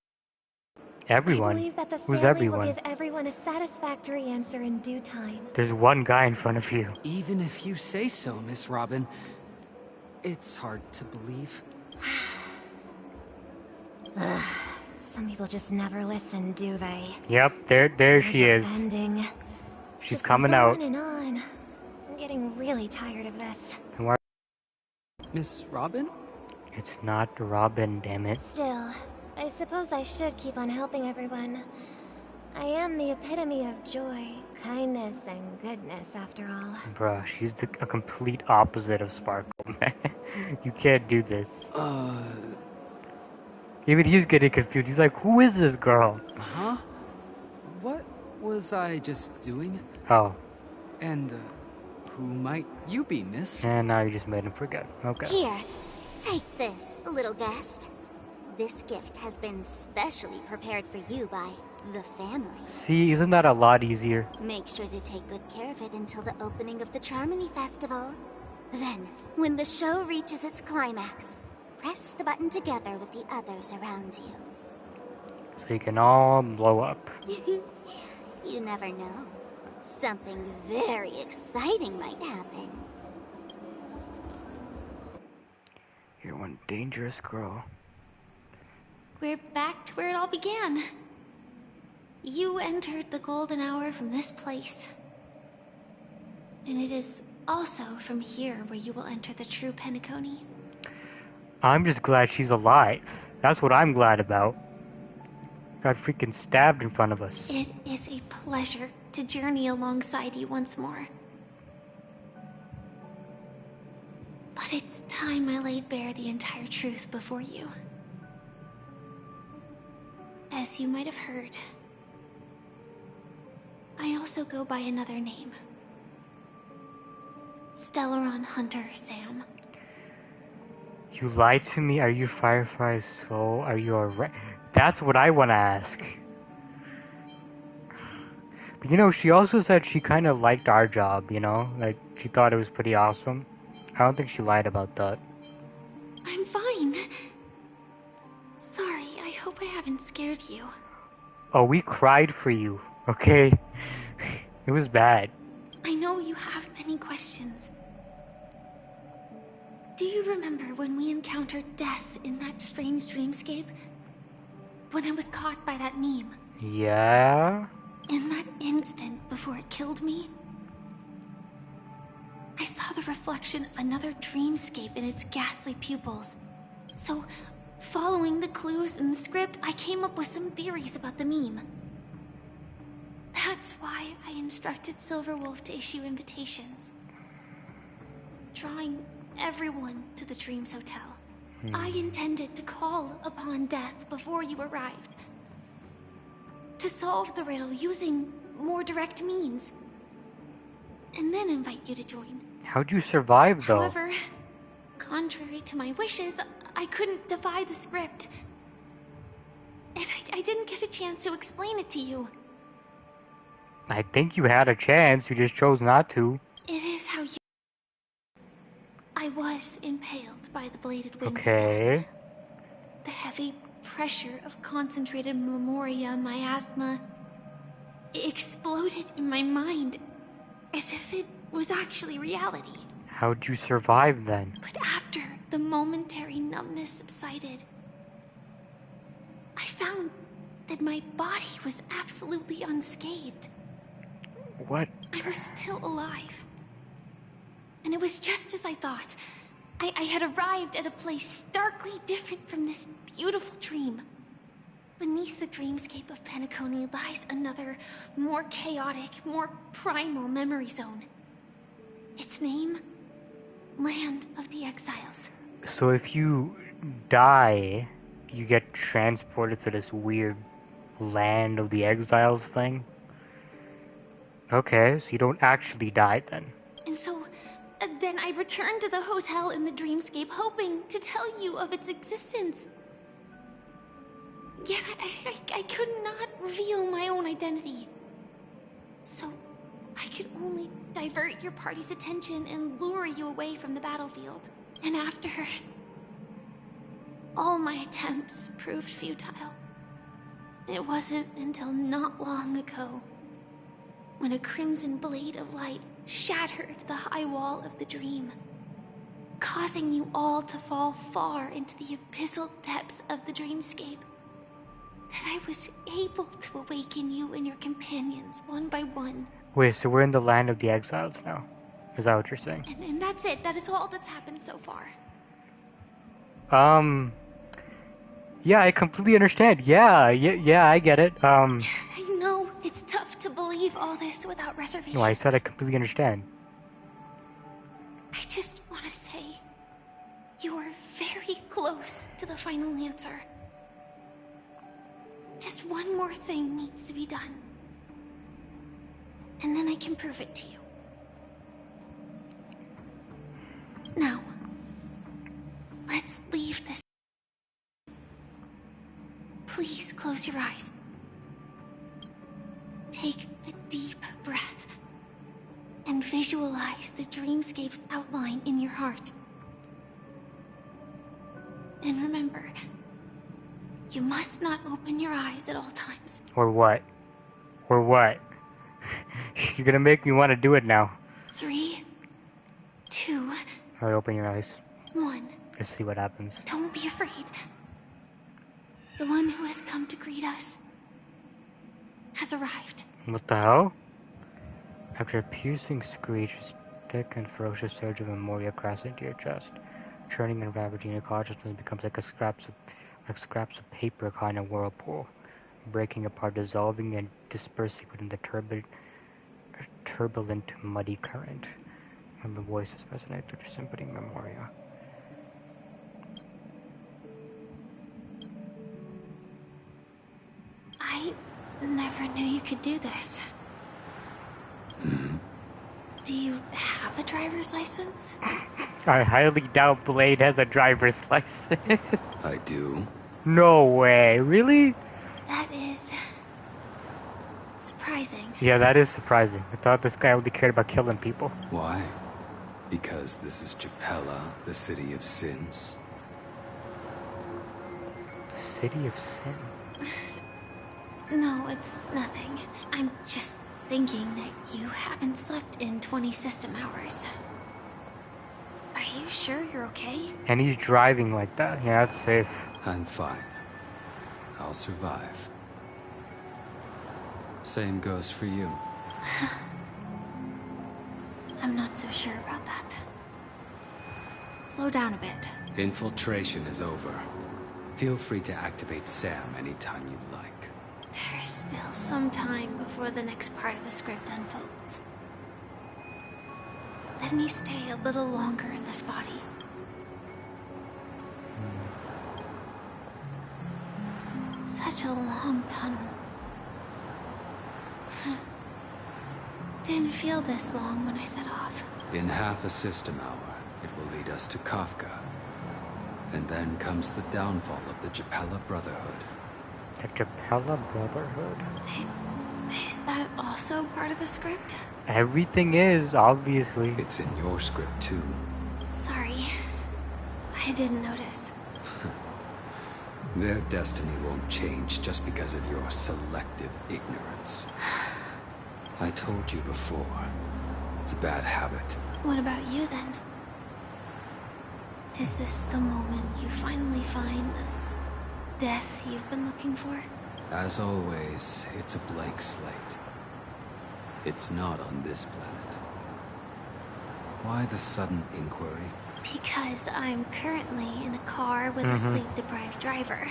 A: Everyone?
K: I believe that the
A: Who's
K: family
A: everyone?
K: will give everyone a satisfactory answer in due time.
A: There's one guy in front of you.
N: Even if you say so, Miss Robin, it's hard to believe.
K: Some people just never listen, do they?
A: Yep, there she is.
K: Ending.
A: She's
K: Just
A: coming
K: goes
A: out.
K: on and on. I'm getting really tired of this.
A: And why-
N: Miss Robin?
A: It's not Robin, damn it.
K: Still, I suppose I should keep on helping everyone. I am the epitome of joy, kindness, and goodness, after all.
A: Bruh, she's a complete opposite of Sparkle, man. You can't do this. Even he's getting confused. He's like, who is this girl?
N: Huh? What was I just doing?
A: Oh.
N: And, who might you be, miss?
A: And now you just made him forget. Okay.
O: Here, take this, little guest. This gift has been specially prepared for you by the family.
A: See, isn't that a lot easier?
O: Make sure to take good care of it until the opening of the Charmony Festival. Then, when the show reaches its climax, press the button together with the others around you.
A: So you can all blow up.
O: You never know. Something very exciting might happen.
A: You're one dangerous girl.
P: We're back to where it all began. You entered the golden hour from this place. And it is also from here where you will enter the true Penacony.
A: I'm just glad she's alive. That's what I'm glad about. Got freaking stabbed in front of us.
P: It is a pleasure to journey alongside you once more. But it's time I laid bare the entire truth before you. As you might have heard, I also go by another name. Stellaron Hunter Sam.
A: You lied to me? Are you Firefly's soul? Are you a That's what I want to ask. But you know, she also said she kind of liked our job, you know? Like, she thought it was pretty awesome. I don't think she lied about that.
P: I'm fine. Sorry, I hope I haven't scared you.
A: Oh, we cried for you, okay? It was bad.
P: I know you have many questions. Do you remember when we encountered death in that strange dreamscape? When I was caught by that meme?
A: Yeah?
P: In that instant before it killed me, I saw the reflection of another dreamscape in its ghastly pupils. So, following the clues in the script, I came up with some theories about the meme. That's why I instructed Silverwolf to issue invitations, drawing everyone to the Dreams Hotel. I intended to call upon death before you arrived, to solve the riddle using more direct means, and then invite you to join.
A: How'd you survive, though?
P: However, contrary to my wishes, I couldn't defy the script. And I didn't get a chance to explain it to you.
A: I think you had a chance, you just chose not to.
P: It is how you... I was impaled by the bladed wings of
A: Okay.
P: death. The heavy pressure of concentrated memoria miasma exploded in my mind as if it was actually reality.
A: How'd you survive then?
P: But after the momentary numbness subsided, I found that my body was absolutely unscathed.
A: What?
P: I was still alive. And it was just as I thought. I had arrived at a place starkly different from this beautiful dream. Beneath the dreamscape of Penacony lies another, more chaotic, more primal memory zone. Its name? Land of the Exiles.
A: So if you die, you get transported to this weird Land of the Exiles thing? Okay, so you don't actually die then.
P: And so, then I returned to the hotel in the dreamscape, hoping to tell you of its existence. Yet I could not reveal my own identity. So, I could only divert your party's attention and lure you away from the battlefield. And after... all my attempts proved futile. It wasn't until not long ago when a crimson blade of light shattered the high wall of the dream, causing you all to fall far into the abyssal depths of the dreamscape, that I was able to awaken you and your companions one by one.
A: Wait, so we're in the Land of the Exiles now? Is that what you're saying?
P: And that's it. That is all that's happened so far.
A: Yeah, I completely understand. Yeah, I get it.
P: I know it's tough to believe all this without reservations.
A: No, I said I completely understand.
P: I just want to say, you are very close to the final answer. Just one more thing needs to be done. And then I can prove it to you. Now, let's leave this. Please close your eyes. Take a deep breath and visualize the dreamscape's outline in your heart. And remember, you must not open your eyes at all times.
A: Or what? Or what? You're gonna make me want to do it now.
P: 3, 2,
A: Alright, open your eyes.
P: 1.
A: Let's see what happens.
P: Don't be afraid. The one who has come to greet us has arrived.
A: What the hell? After a piercing screech, a thick and ferocious surge of memoria crashes into your chest. Churning and ravaging your consciousness becomes like scraps of paper caught in a whirlpool, breaking apart, dissolving and dispersing within the turbulent, muddy current. And the voices resonate through the symphony memoria.
P: I never knew you could do this. Do you have a driver's license?
A: I highly doubt Blade has a driver's license.
G: I do.
A: No way, really?
P: That is... surprising.
A: Yeah, that is surprising. I thought this guy only cared about killing people.
G: Why? Because this is Japella, the city of sins?
A: The city of sin?
P: No, it's nothing. I'm just thinking that you haven't slept in 20 system hours. Are you sure you're okay?
A: And he's driving like that. Yeah, that's safe.
G: I'm fine. I'll survive. Same goes for you.
P: I'm not so sure about that. Slow down a bit.
G: Infiltration is over. Feel free to activate Sam anytime you like.
P: There's still some time before the next part of the script unfolds. Let me stay a little longer in this body. Such a long tunnel. Didn't feel this long when I set off.
G: In half a system hour, it will lead us to Kafka.
Q: And then comes the downfall of the Japella Brotherhood.
A: The Japella Brotherhood?
P: Is that also part of the script?
A: Everything is, obviously.
Q: It's in your script, too.
P: Sorry. I didn't notice.
Q: Their destiny won't change just because of your selective ignorance. I told you before. It's a bad habit.
P: What about you, then? Is this the moment you finally find the death you've been looking for?
Q: As always, it's a blank slate. It's not on this planet. Why the sudden inquiry?
P: Because I'm currently in a car with a sleep-deprived driver.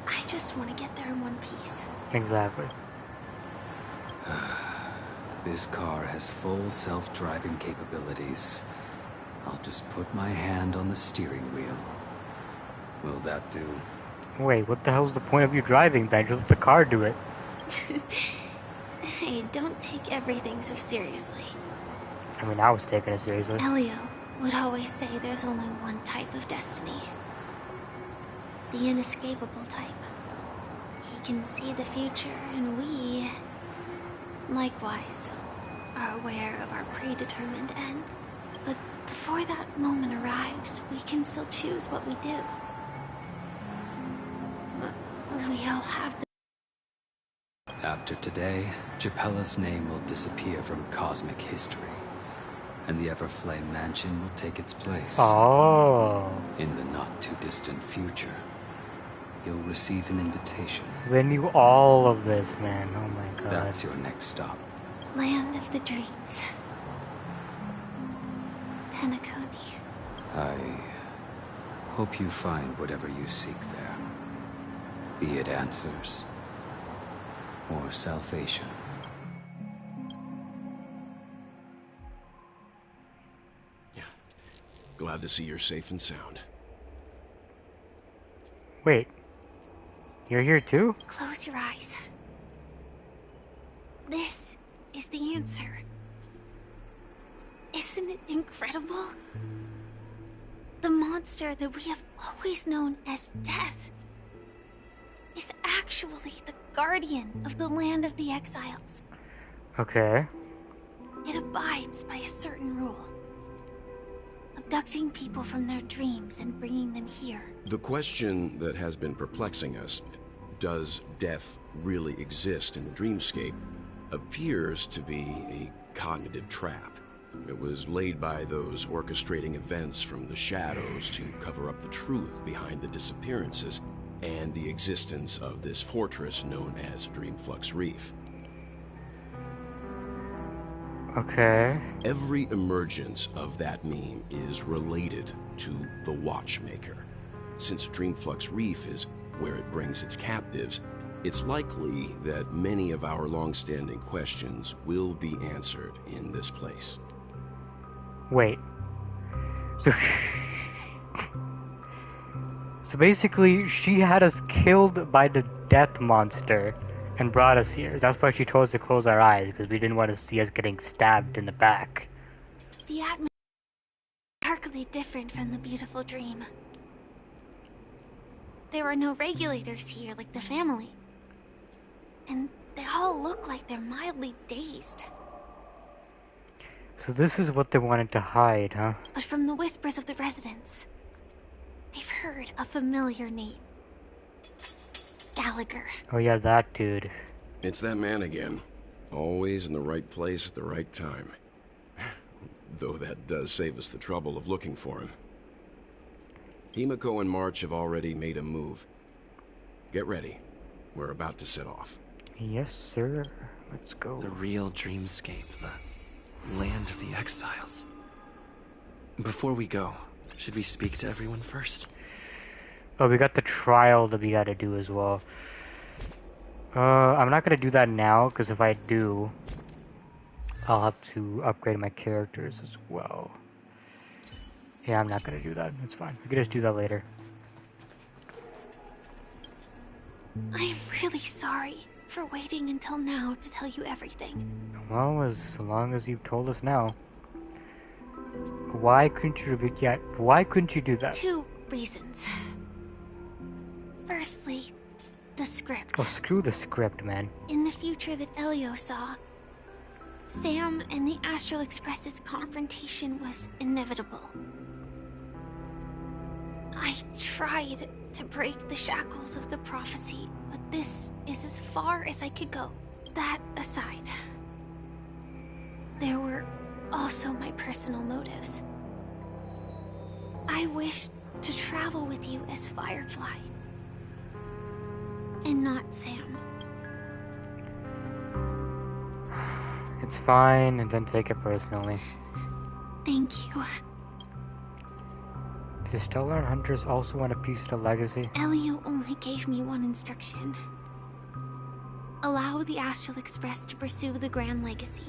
P: I just want to get there in one piece.
A: Exactly.
Q: This car has full self-driving capabilities. I'll just put my hand on the steering wheel. Will that do?
A: Wait, what the hell's the point of you driving, Ben? Just let the car do it.
P: Hey, don't take everything so seriously.
A: I mean, I was taking it seriously.
P: Elio would always say there's only one type of destiny. The inescapable type. He can see the future, and we, likewise, are aware of our predetermined end. But before that moment arrives, we can still choose what we do. We all have the...
Q: After today, Japella's name will disappear from cosmic history. And the Everflame Mansion will take its place.
A: Oh.
Q: In the not-too-distant future, you'll receive an invitation.
A: They knew all of this, man. Oh my god.
Q: That's your next stop.
P: Land of the Dreams. Penacony.
Q: I hope you find whatever you seek there. Be it answers or salvation.
R: Glad to see you're safe and sound.
A: Wait. You're here too?
P: Close your eyes. This is the answer. Isn't it incredible? The monster that we have always known as Death is actually the guardian of the land of the exiles.
A: Okay.
P: It abides by a certain rule. Abducting people from their dreams and bringing them here.
R: The question that has been perplexing us, does death really exist in the dreamscape, appears to be a cognitive trap. It was laid by those orchestrating events from the shadows to cover up the truth behind the disappearances and the existence of this fortress known as Dreamflux Reef.
A: Okay.
R: Every emergence of that meme is related to the Watchmaker. Since Dreamflux Reef is where it brings its captives, it's likely that many of our long-standing questions will be answered in this place.
A: Wait. So basically, she had us killed by the death monster and brought us here. That's why she told us to close our eyes, because we didn't want to see us getting stabbed in the back.
P: The atmosphere is starkly different from the beautiful dream. There are no regulators here like the family. And they all look like they're mildly dazed.
A: So this is what they wanted to hide, huh?
P: But from the whispers of the residents, they've heard a familiar name. Gallagher.
A: Oh yeah, that dude.
R: It's that man again. Always in the right place at the right time. Though that does save us the trouble of looking for him. Himiko and March have already made a move. Get ready. We're about to set off.
A: Yes, sir. Let's go.
S: The real dreamscape, the land of the exiles. Before we go, should we speak to everyone first?
A: Oh, we got the trial that we gotta do as well. I'm not gonna do that now, because if I do, I'll have to upgrade my characters as well. Yeah, I'm not gonna do that. It's fine. We can just do that later.
P: I'm really sorry for waiting until now to tell you everything.
A: Well, as long as you've told us now. Why couldn't you reveal? Yeah, why couldn't you do that?
P: 2 reasons. Firstly, the script.
A: Oh, screw the script, man.
P: In the future that Elio saw, Sam and the Astral Express's confrontation was inevitable. I tried to break the shackles of the prophecy, but this is as far as I could go. That aside, there were also my personal motives. I wished to travel with you as Firefly, and not Sam.
A: It's fine, and don't take it personally.
P: Thank you.
A: Do Stellar Hunters also want a piece of the legacy?
P: Elio only gave me one instruction. Allow the Astral Express to pursue the Grand Legacy.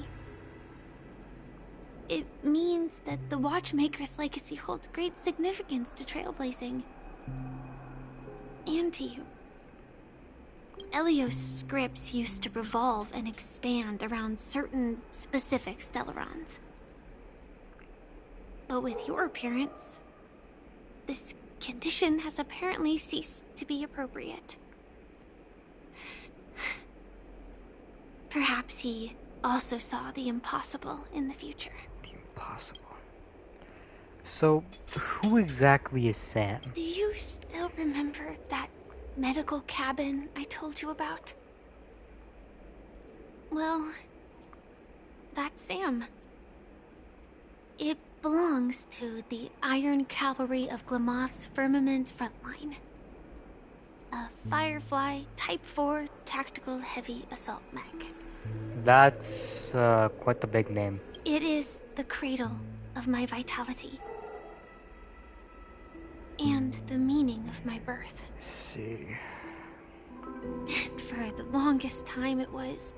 P: It means that the Watchmaker's legacy holds great significance to trailblazing. And to you. Elio's scripts used to revolve and expand around certain specific Stellarons. But with your appearance, this condition has apparently ceased to be appropriate. Perhaps he also saw the impossible in the future.
A: The impossible. So, who exactly is Sam?
P: Do you still remember that medical cabin I told you about? Well, that's Sam. It belongs to the Iron Cavalry of Glamoth's Firmament Frontline. A Firefly Type 4 Tactical Heavy Assault Mech.
A: That's quite the big name.
P: It is the cradle of my vitality. And the meaning of my birth.
A: Let's see.
P: And for the longest time it was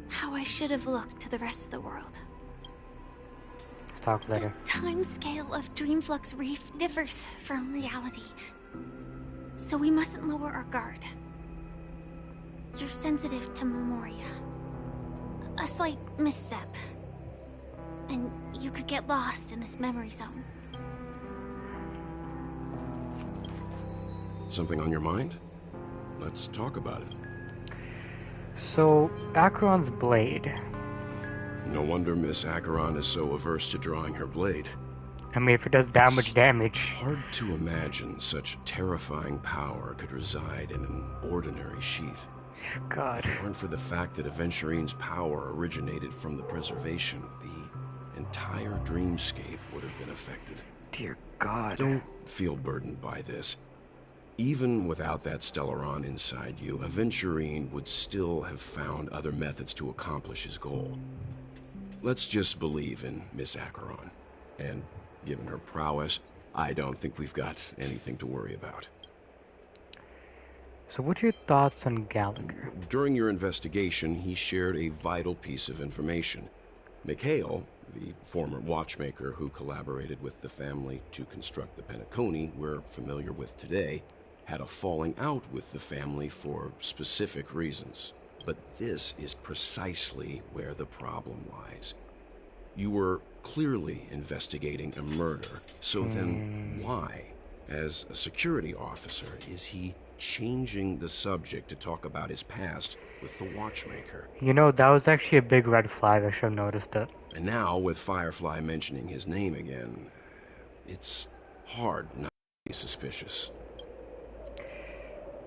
P: how I should have looked to the rest of the world.
A: Let's talk later.
P: The time scale of Dreamflux Reef differs from reality, so we mustn't lower our guard. You're sensitive to Memoria. A slight misstep, and you could get lost in this memory zone.
R: Something on your mind? Let's talk about it.
A: So, Acheron's blade.
R: No wonder Miss Acheron is so averse to drawing her blade.
A: I mean, if it does that much damage.
R: Hard to imagine such terrifying power could reside in an ordinary sheath.
A: God.
R: If it weren't for the fact that Aventurine's power originated from the preservation, the entire dreamscape would have been affected.
A: Dear God.
R: Don't feel burdened by this. Even without that Stellaron inside you, Aventurine would still have found other methods to accomplish his goal. Let's just believe in Miss Acheron. And given her prowess, I don't think we've got anything to worry about.
A: So what's your thoughts on Gallagher?
R: During your investigation, he shared a vital piece of information. Mikhail, the former watchmaker who collaborated with the family to construct the Penacony we're familiar with today, had a falling out with the family for specific reasons. But this is precisely where the problem lies. You were clearly investigating a murder, so then why, as a security officer, is he changing the subject to talk about his past with the watchmaker?
A: You know, that was actually a big red flag. I should have noticed it.
R: And now, with Firefly mentioning his name again, it's hard not to be suspicious.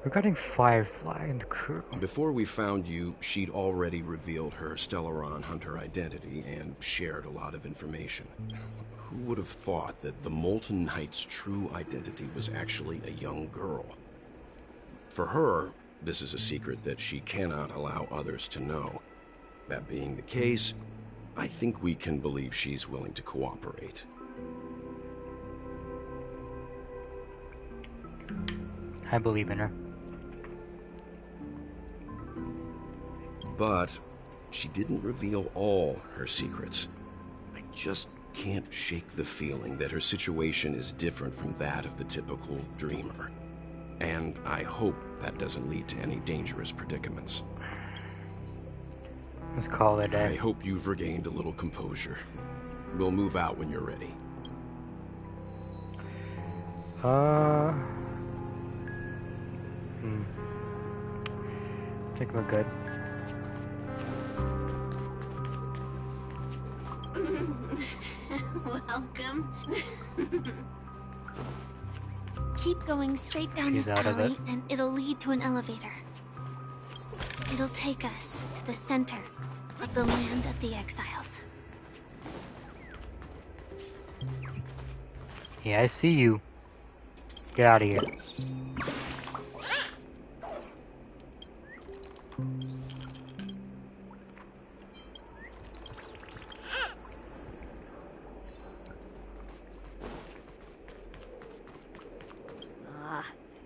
A: Regarding Firefly and the crew.
R: Before we found you, she'd already revealed her Stellaron Hunter identity and shared a lot of information. Who would have thought that the Molten Knight's true identity was actually a young girl? For her, this is a secret that she cannot allow others to know. That being the case, I think we can believe she's willing to cooperate.
A: I believe in her.
R: But she didn't reveal all her secrets. I just can't shake the feeling that her situation is different from that of the typical dreamer. And I hope that doesn't lead to any dangerous predicaments.
A: Let's call it a day.
R: I hope you've regained a little composure. We'll move out when you're ready.
A: I think we're good.
P: Welcome. Keep going straight down
A: She's
P: this
A: out of
P: alley,
A: it.
P: and it'll lead to an elevator. It'll take us to the center of the land of the exiles.
A: Yeah, I see you. Get out of here.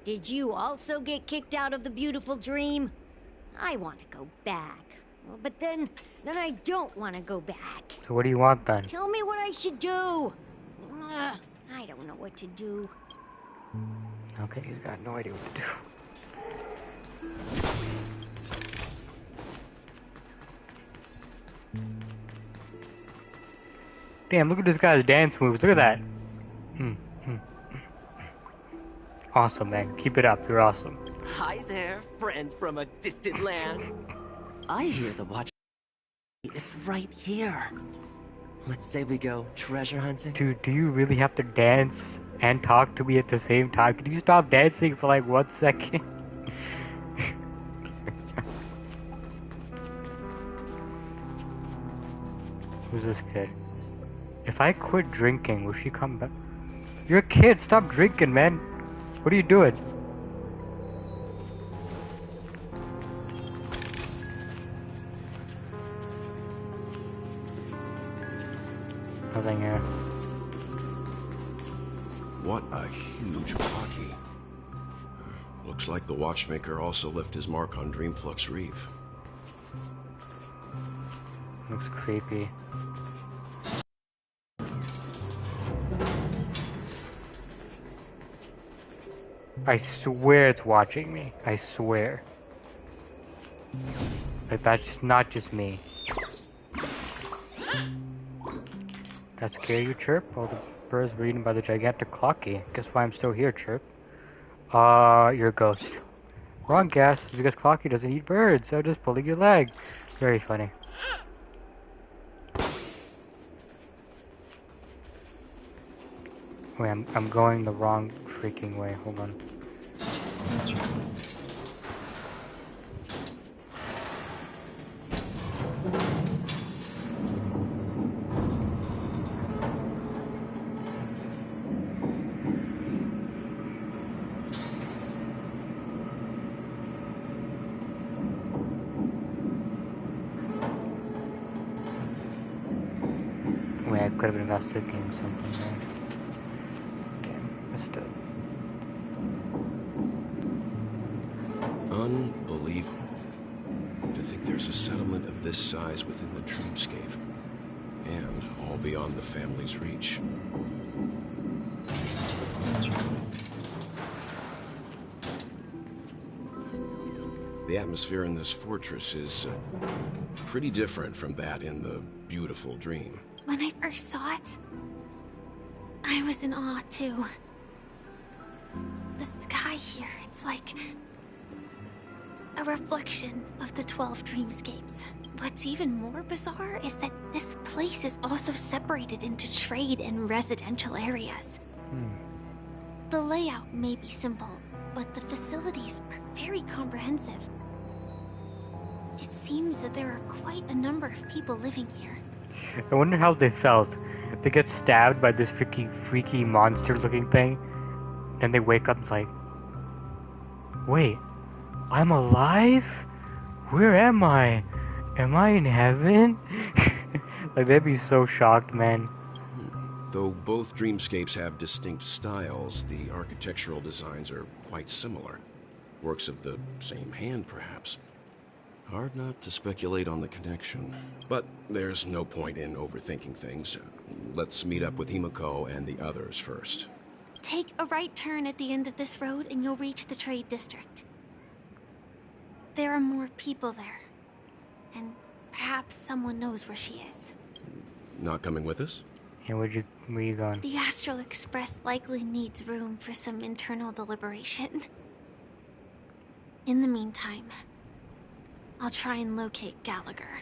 T: Did you also get kicked out of the beautiful dream? I want to go back. But then I don't want to go back.
A: So what do you want then?
T: Tell me what I should do. I don't know what to do.
A: Okay, he's got no idea what to do. Damn, look at this guy's dance moves. Look at that. Awesome, man. Keep it up. You're awesome.
U: Hi there, friend from a distant land. I hear the watch is right here. Let's say we go treasure hunting.
A: Dude, do you really have to dance and talk to me at the same time? Can you stop dancing for like 1 second? Who's this kid? If I quit drinking, will she come back? You're a kid. Stop drinking, man. What are you doing? Nothing here.
R: What a huge Clocky. Looks like the watchmaker also left his mark on Dreamflux Reef.
A: Looks creepy. I swear it's watching me. I swear. Like, that's not just me. That scare you, Chirp? All the birds were eaten by the gigantic Clocky. Guess why I'm still here, Chirp? You're a ghost. Wrong guess, it's because Clocky doesn't eat birds, so just pulling your leg. Very funny. Wait, I'm going the wrong freaking way. Hold on. Wait, I could have been investigating something there. Damn, missed it.
R: Unbelievable. To think there's a settlement of this size within the Dreamscape. And all beyond the family's reach. The atmosphere in this fortress is pretty different from that in the beautiful dream.
P: When I first saw it, I was in awe too. The sky here, it's like a reflection of the 12 dreamscapes. What's even more bizarre is that this place is also separated into trade and residential areas. The layout may be simple, but the facilities are very comprehensive. It seems that there are quite a number of people living here.
A: I wonder how they felt. They get stabbed by this freaky monster-looking thing, and they wake up like, wait, I'm alive? Where am I? Am I in heaven? Like, they'd be so shocked, man.
R: Though both dreamscapes have distinct styles, the architectural designs are quite similar. Works of the same hand, perhaps. Hard not to speculate on the connection. But there's no point in overthinking things. Let's meet up with Himiko and the others first.
P: Take a right turn at the end of this road and you'll reach the trade district. There are more people there. And Perhaps someone knows where she is.
R: Not coming with us?
A: Yeah, where you going?
P: The Astral Express likely needs room for some internal deliberation. In the meantime, I'll try and locate Gallagher.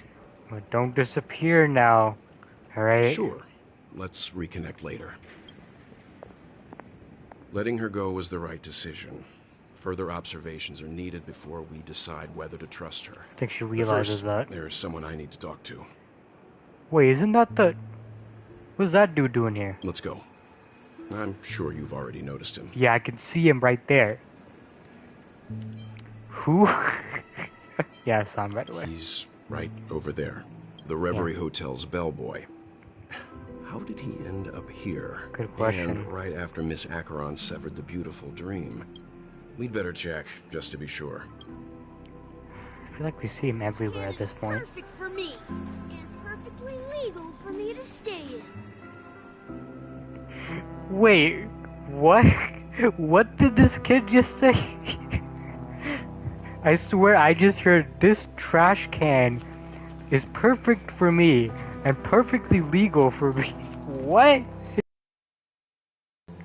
A: Well, don't disappear now, alright?
R: Sure. Let's reconnect later. Letting her go was the right decision. Further observations are needed before we decide whether to trust her.
A: I think she realizes
R: First,
A: that.
R: There's someone I need to talk to.
A: Wait, isn't that the... What's that dude doing here?
R: Let's go. I'm sure you've already noticed him.
A: Yeah, I can see him right there. Who? Yeah, I saw him right away.
R: He's right over there. The Reverie Hotel's bellboy. How did he end up here?
A: Good question.
R: And right after Miss Acheron severed the beautiful dream. We'd better check, just to be sure.
A: I feel like we see him everywhere at this point.
C: Perfect for me, and perfectly legal for me to stay in.
A: Wait, what? What did this kid just say? I swear I just heard this trash can is perfect for me and perfectly legal for me. What?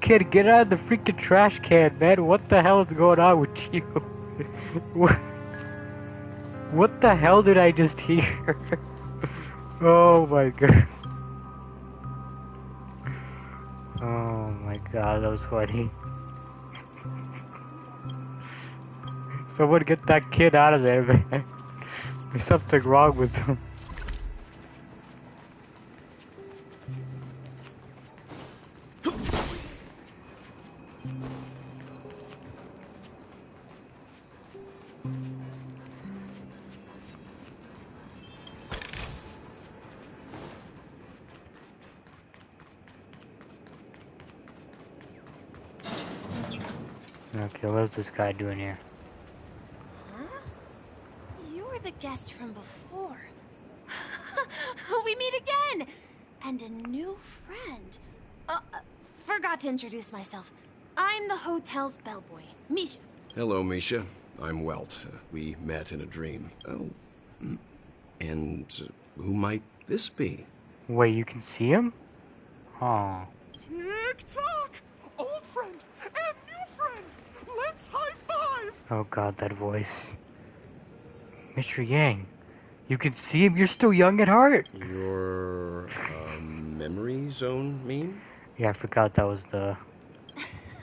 A: Kid, get out of the freaking trash can, man. What the hell is going on with you? What the hell did I just hear? Oh my god. Oh my god, that was funny. Someone get that kid out of there, man. There's something wrong with him. Okay, what's this guy doing here?
I: Huh? You were the guest from before. We meet again! And a new friend. Forgot to introduce myself. I'm the hotel's bellboy, Misha.
R: Hello, Misha. I'm Welt. We met in a dream. Oh. And who might this be?
A: Wait, you can see him? Oh.
B: Tick-tock! Old friend and new friend! Let's high-five!
A: Oh god, that voice. Mr. Yang, you can see him? You're still young at heart!
R: Your, memory zone, mean?
A: Yeah, I forgot that was the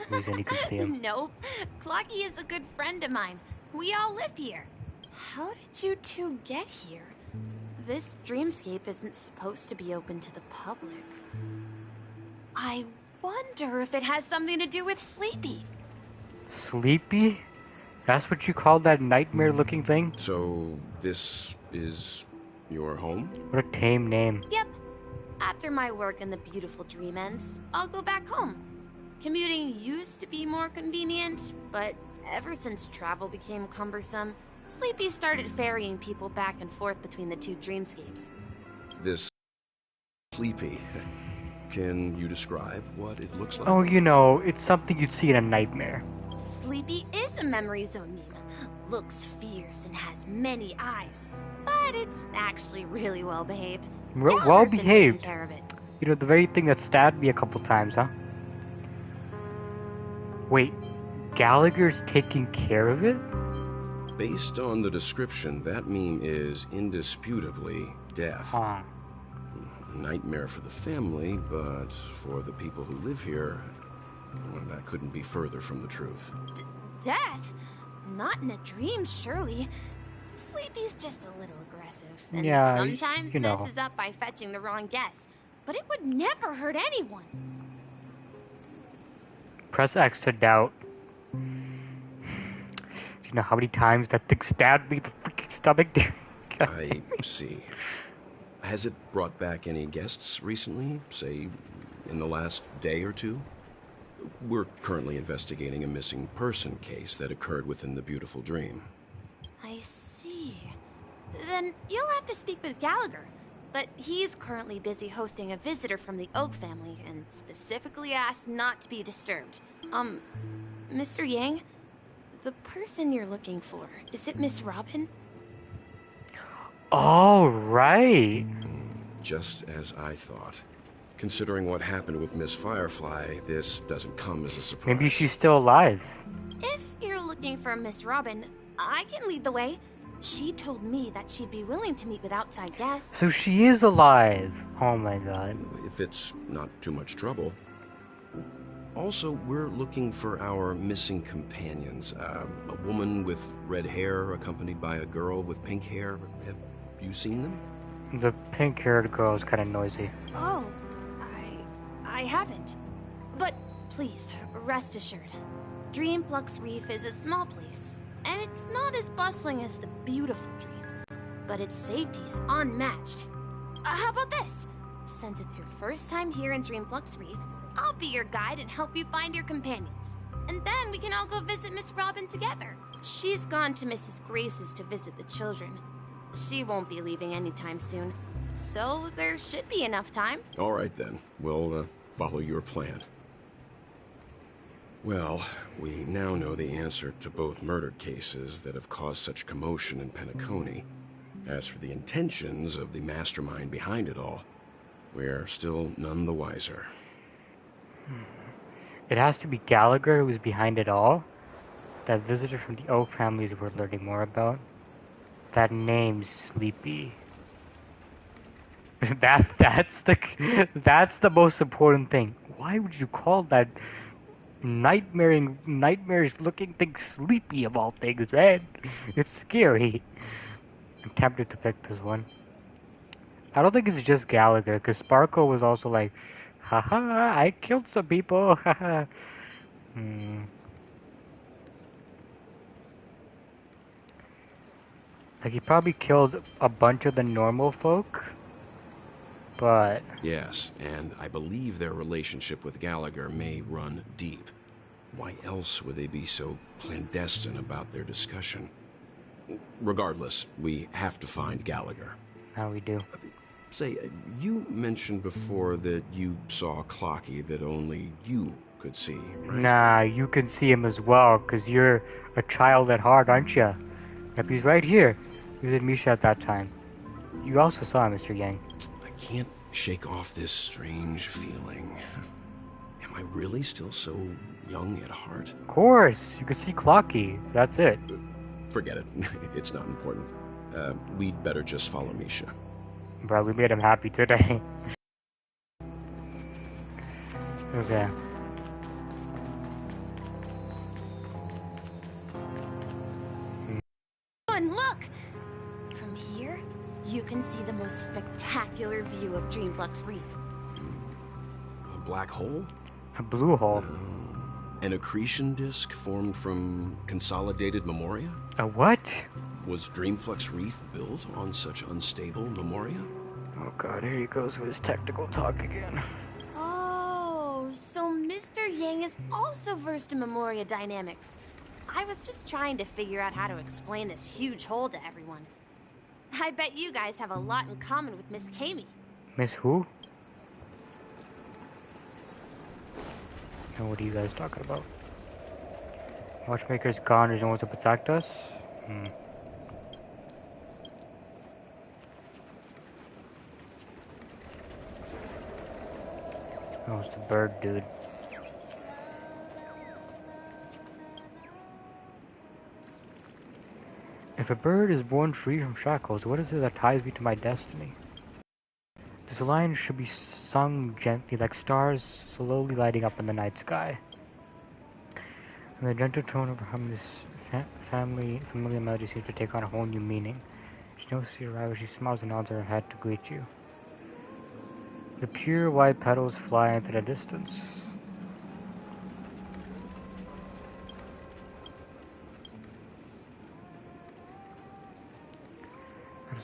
A: reason you could see him.
I: Nope. Clocky is a good friend of mine. We all live here. How did you two get here? This dreamscape isn't supposed to be open to the public. I wonder if it has something to do with Sleepy.
A: Sleepy? That's what you call that nightmare-looking thing?
R: So, this is your home?
A: What a tame name.
I: Yep. After my work in the beautiful dream ends, I'll go back home. Commuting used to be more convenient, but ever since travel became cumbersome, Sleepy started ferrying people back and forth between the two dreamscapes.
R: This Sleepy. Can you describe what it looks like?
A: Oh, you know, it's something you'd see in a nightmare.
I: Sleepy is a memory zone meme. Looks fierce and has many eyes. But it's actually really well behaved.
A: Well behaved.
I: Care of it.
A: You know, the very thing that stabbed me a couple times, huh? Wait, Gallagher's taking care of it?
R: Based on the description, that meme is indisputably death.
A: Huh.
R: A nightmare for the family, but for the people who live here, well, that couldn't be further from the truth.
I: Death? Not in a dream, surely. Sleepy's just a little aggressive, and
A: yeah,
I: sometimes
A: you know.
I: messes up by fetching the wrong guess. But it would never hurt anyone.
A: Press X to doubt. Do you know how many times that thing stabbed me in the freaking stomach?
R: I see. Has it brought back any guests recently? Say, in the last day or two? We're currently investigating a missing person case that occurred within the beautiful dream.
I: I see. Then you'll have to speak with Gallagher. But he's currently busy hosting a visitor from the Oak family and specifically asked not to be disturbed. Mr. Yang, the person you're looking for, is it Miss Robin?
A: Oh, right.
R: Just as I thought. Considering what happened with Miss Firefly, this doesn't come as a surprise.
A: Maybe she's still alive.
I: If you're looking for Miss Robin, I can lead the way. She told me that she'd be willing to meet with outside guests.
A: So she is alive. Oh my god.
R: If it's not too much trouble. Also, we're looking for our missing companions. A woman with red hair accompanied by a girl with pink hair. Have you seen them?
A: The pink-haired girl is kind of noisy.
I: Oh, I haven't. But please, rest assured. Dreamflux Reef is a small place, and it's not as bustling as the beautiful Dream. But its safety is unmatched. How about this? Since it's your first time here in Dreamflux Reef, I'll be your guide and help you find your companions. And then we can all go visit Miss Robin together. She's gone to Mrs. Grace's to visit the children. She won't be leaving anytime soon. So there should be enough time.
R: All right then. We'll follow your plan. Well, we now know the answer to both murder cases that have caused such commotion in Penacony. As for the intentions of the mastermind behind it all, we're still none the wiser.
A: It has to be Gallagher who is behind it all. That visitor from the Oak family is worth learning more about. That name's Sleepy. That's the most important thing. Why would you call that nightmarish looking thing Sleepy of all things, man? It's scary. I'm tempted to pick this one. I don't think it's just Gallagher, because Sparkle was also like, haha, I killed some people, haha. Like, he probably killed a bunch of the normal folk, but...
R: Yes, and I believe their relationship with Gallagher may run deep. Why else would they be so clandestine about their discussion? Regardless, we have to find Gallagher.
A: Now we do.
R: Say, you mentioned before that you saw Clocky that only you could see, right?
A: Nah, you can see him as well, because you're a child at heart, aren't you? Yep, he's right here. He was at Misha at that time. You also saw him, Mr. Yang.
R: I can't shake off this strange feeling. Am I really still so young at heart?
A: Of course! You can see Clocky, so that's it.
R: Forget it. It's not important. We'd better just follow Misha.
A: Bro, we made him happy today. Okay.
I: And look! From here, you can see the most spectacular view of Dreamflux Reef.
R: A black hole?
A: A blue hole.
R: An accretion disk formed from consolidated memoria?
A: A what?
R: Was Dreamflux Reef built on such unstable memoria?
A: Oh god, here he goes with his technical talk again.
I: Oh, so Mr. Yang is also versed in memoria dynamics. I was just trying to figure out how to explain this huge hole to everyone. I bet you guys have a lot in common with Miss Kami.
A: Miss who? And what are you guys talking about? Watchmaker's gone, there's no one to protect us? That was the bird dude. If a bird is born free from shackles, what is it that ties me to my destiny? This line should be sung gently like stars slowly lighting up in the night sky. And the gentle tone of Harmony's familiar melody seems to take on a whole new meaning. She notices your arrival, she smiles and nods her head to greet you. The pure white petals fly into the distance.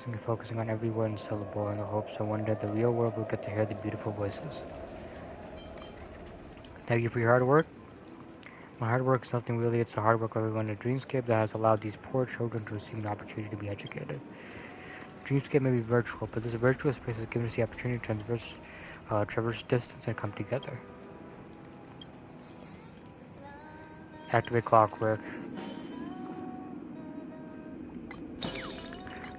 A: I'm focusing on every word and syllable in the hopes that one day the real world will get to hear the beautiful voices. Thank you for your hard work. My hard work is nothing really, it's the hard work of everyone in Dreamscape that has allowed these poor children to receive an opportunity to be educated. Dreamscape may be virtual, but this virtual space has given us the opportunity to traverse distance and come together. Activate clockwork.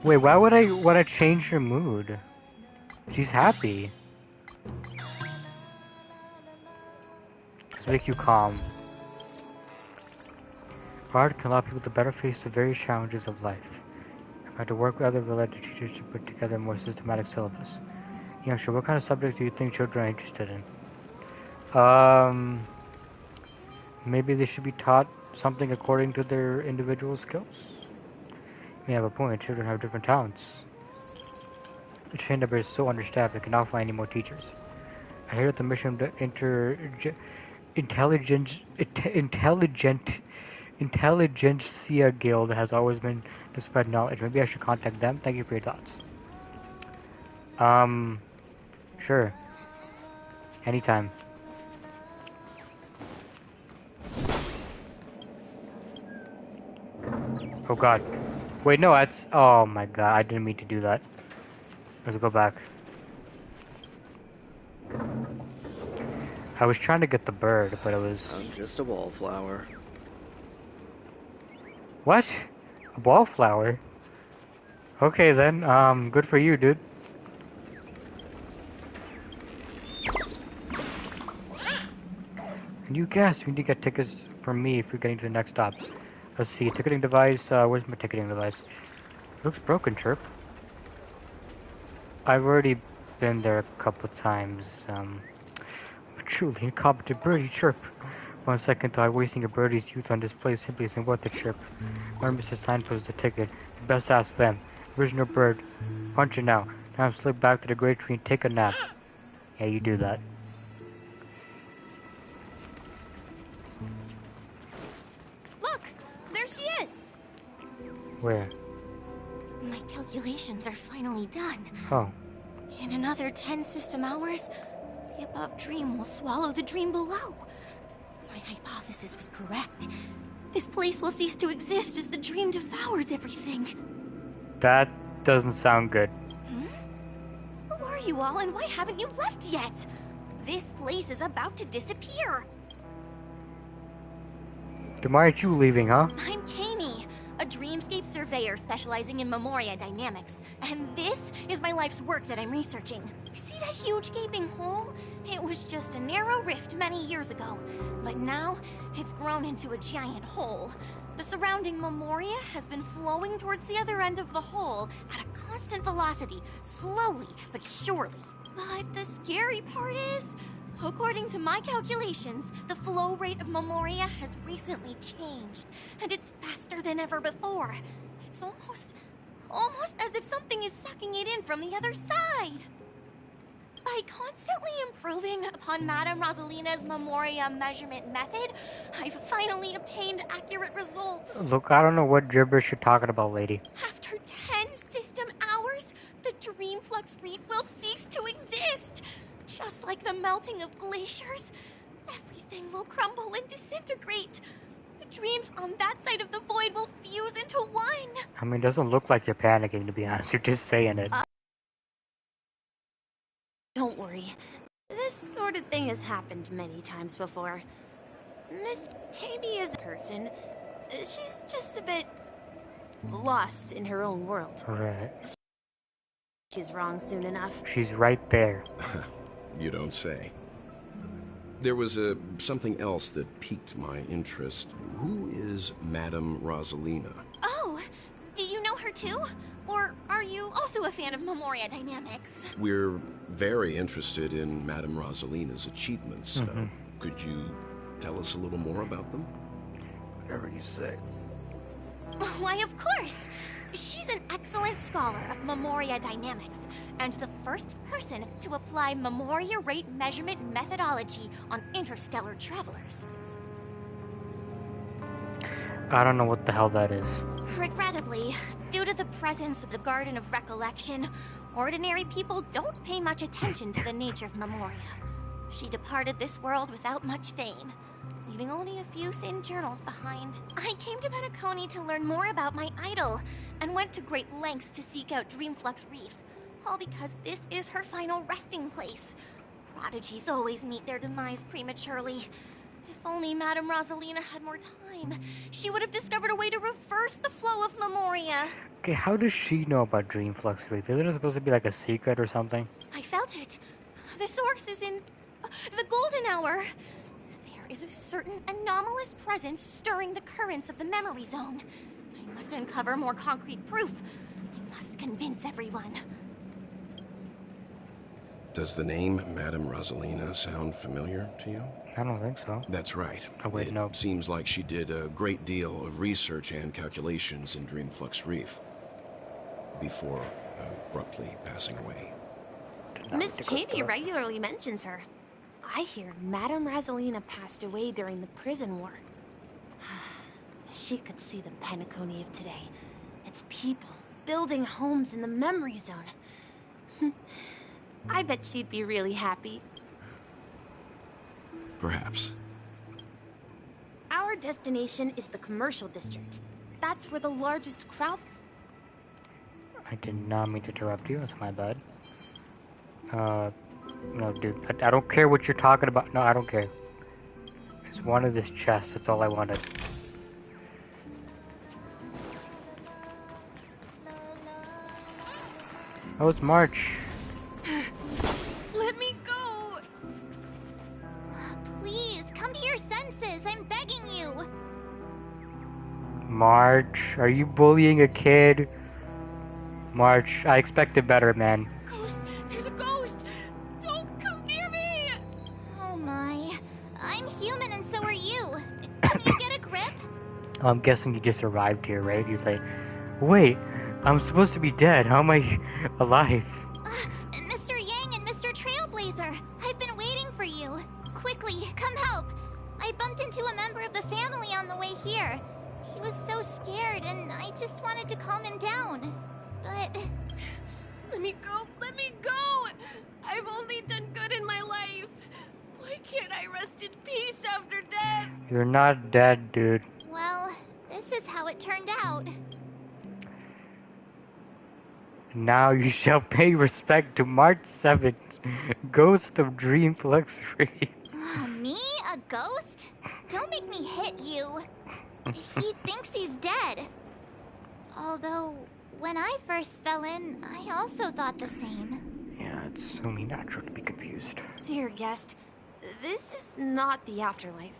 A: Wait, why would I want to change her mood? She's happy. Just make you calm. Art can allow people to better face the various challenges of life. I've had to work with other related teachers to put together a more systematic syllabus. Youngster, what kind of subjects do you think children are interested in? Maybe they should be taught something according to their individual skills. You may have a point. Children have different talents. The train number is so understaffed it cannot find any more teachers. I hear that the mission of the Intelligentsia Guild has always been to spread knowledge. Maybe I should contact them. Thank you for your thoughts. Sure. Anytime. Oh god. Wait, no, that's... Oh my god, I didn't mean to do that. Let's go back. I was trying to get the bird, but it was...
S: I'm just a wallflower.
A: What? A wallflower? Okay then, good for you, dude. And you guessed, we need to get tickets from me if you're getting to the next stop. Let's see, ticketing device, where's my ticketing device? Looks broken, Chirp. I've already been there a couple times, truly incompetent birdie, Chirp. 1 second thought wasting a birdie's youth on this place simply isn't worth it, Chirp. Remember Mr. Signpost the ticket. You best ask them. Original bird. Punch it now. Now slip back to the great tree and take a nap. Yeah, you do that.
I: Look! There she is!
A: Where?
I: My calculations are finally done.
A: Oh.
I: In another 10 system hours, the above dream will swallow the dream below. My hypothesis was correct. This place will cease to exist as the dream devours everything.
A: That doesn't sound good.
I: Who are you all, and why haven't you left yet? This place is about to disappear.
A: Then why aren't you leaving, huh?
I: I'm Kami, a dreamscape surveyor specializing in Memoria dynamics. And this is my life's work that I'm researching. See that huge gaping hole? It was just a narrow rift many years ago, but now it's grown into a giant hole. The surrounding Memoria has been flowing towards the other end of the hole at a constant velocity, slowly but surely. But the scary part is, according to my calculations, the flow rate of Memoria has recently changed, and it's faster than ever before. It's almost as if something is sucking it in from the other side. By constantly improving upon Madame Rosalina's Memoria measurement method, I've finally obtained accurate results.
A: Look, I don't know what gibberish you're talking about, lady.
I: After 10 system hours, the Dreamflux Reef will cease to exist. Just like the melting of glaciers, everything will crumble and disintegrate. The dreams on that side of the void will fuse into one.
A: I mean, it doesn't look like you're panicking, to be honest. You're just saying it.
I: Don't worry. This sort of thing has happened many times before. Miss Kami is a person. She's just a bit lost in her own world.
A: Right.
I: She's wrong soon enough.
A: She's right there.
R: You don't say. There was something else that piqued my interest. Who is Madame Rosalina?
I: Oh, do you know her too? Or are you also a fan of Memoria dynamics?
R: We're very interested in Madame Rosalina's achievements. Could you tell us a little more about them?
A: Whatever you say.
I: Why, of course! She's an excellent scholar of Memoria dynamics, and the first person to apply Memoria rate measurement methodology on interstellar travelers.
A: I don't know what the hell that is.
I: Regrettably, due to the presence of the Garden of Recollection, ordinary people don't pay much attention to the nature of Memoria. She departed this world without much fame, leaving only a few thin journals behind. I came to Penacony to learn more about my idol, and went to great lengths to seek out Dreamflux Reef, all because this is her final resting place. Prodigies always meet their demise prematurely. If only Madame Rosalina had more time, she would have discovered a way to reverse the flow of Memoria.
A: Okay, how does she know about Dreamflux Reef? Isn't it supposed to be like a secret or something?
I: I felt it. The source is in the Golden Hour. There is a certain anomalous presence stirring the currents of the memory zone. I must uncover more concrete proof. I must convince everyone.
R: Does the name Madame Rosalina sound familiar to you?
A: I don't think so.
R: That's right.
A: Oh, wait,
R: it
A: no.
R: seems like she did a great deal of research and calculations in Dreamflux Reef before abruptly passing away.
I: Miss Katie regularly mentions her. I hear Madame Rosalina passed away during the prison war. She could see the Penacony of today. Its people building homes in the memory zone. I bet she'd be really happy.
R: Perhaps.
I: Our destination is the commercial district. That's where the largest crowd...
A: I did not mean to interrupt you, that's my bad. No, dude, I don't care what you're talking about. No, I don't care. I just wanted this chest, that's all I wanted. Oh, it's March.
I: Let me go!
O: Please, come to your senses. I'm begging you.
A: March, are you bullying a kid? March, I expected better, man.
I: Ghost! There's a ghost! Don't come near me!
O: Oh my. I'm human and so are you. Can you get a grip?
A: I'm guessing he just arrived here, right? He's like, wait, I'm supposed to be dead. How am I alive?
O: Mr. Yang and Mr. Trailblazer, I've been waiting for you. Quickly, come help. I bumped into a member of the family on the way here. He was so scared and I just wanted to calm him down. But...
I: Let me go! Let me go! I've only done good in my life. Why can't I rest in peace after death?
A: You're not dead, dude.
O: Well, this is how it turned out.
A: Now you shall pay respect to March 7th, Ghost of Dreamflux Reef.
O: Me? A ghost? Don't make me hit you. He thinks he's dead. Although, when I first fell in, I also thought the same.
A: Yeah, it's only natural to be confused.
I: Dear guest, this is not the afterlife.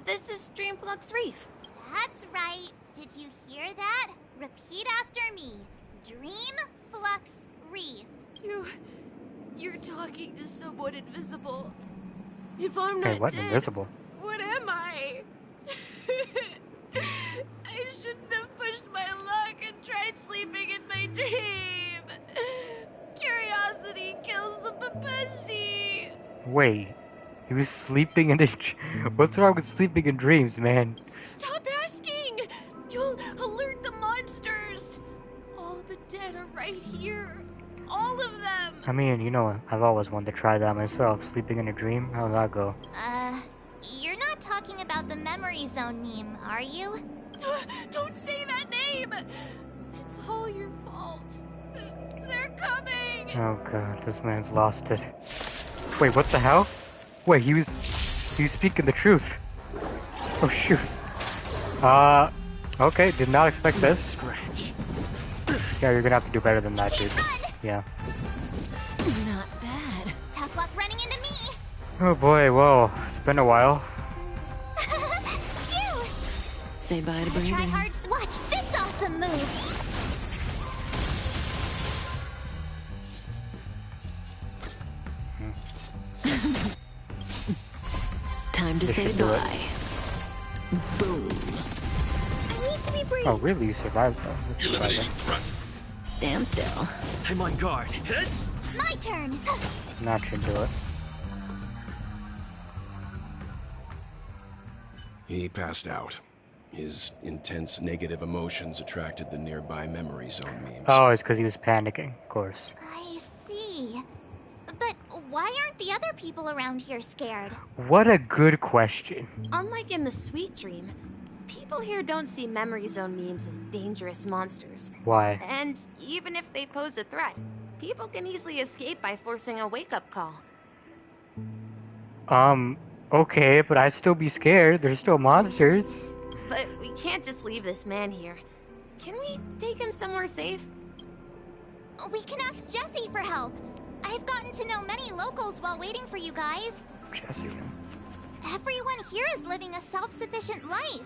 I: This is Dreamflux Reef.
O: That's right. Did you hear that? Repeat after me. Dreamflux Reef.
I: You're talking to someone invisible. If I'm
A: Hey,
I: not
A: what?
I: dead,
A: Invisible?
I: what am I? I shouldn't have pushed my luck and tried sleeping in my dream. Curiosity kills the Papeshi.
A: Wait, he was sleeping in his... What's wrong with sleeping in dreams, man?
I: Stop asking! You'll alert the monsters. All the dead are right here. All of them.
A: I mean, you know, I've always wanted to try that myself. Sleeping in a dream? How'd that go?
O: You're not talking about the memory zone meme, are you?
I: Don't say that name! It's all your fault. They're coming!
A: Oh god, this man's lost it. Wait, what the hell? Wait, he was speaking the truth. Oh shoot. Okay, did not expect this.
U: Scratch.
A: Yeah, you're gonna have to do better than that, dude. Yeah.
I: Not bad.
O: Tough luck running into me.
A: Oh boy, whoa. It's been a while.
O: Phew!
F: Say bye to
O: Try
F: breathing.
O: hard. Watch this awesome move.
F: Time to
A: This
F: say
A: should do it.
F: bye. Boom.
O: I need to be brave.
A: Oh really? You survived though.
G: Eliminating front.
F: Stand still.
U: I'm on guard.
O: My turn.
A: That should do it.
R: He passed out. His intense negative emotions attracted the nearby memory zone memes.
A: Oh, it's because he was panicking, of course.
O: I see. But why aren't the other people around here scared?
A: What a good question.
I: Unlike in the Sweet Dream, people here don't see memory zone memes as dangerous monsters.
A: Why?
I: And even if they pose a threat, people can easily escape by forcing a wake-up call.
A: Okay, but I'd still be scared. There's still monsters.
I: But we can't just leave this man here. Can we take him somewhere safe?
O: We can ask Jesse for help. I've gotten to know many locals while waiting for you guys.
A: Jesse.
O: Everyone here is living a self-sufficient life.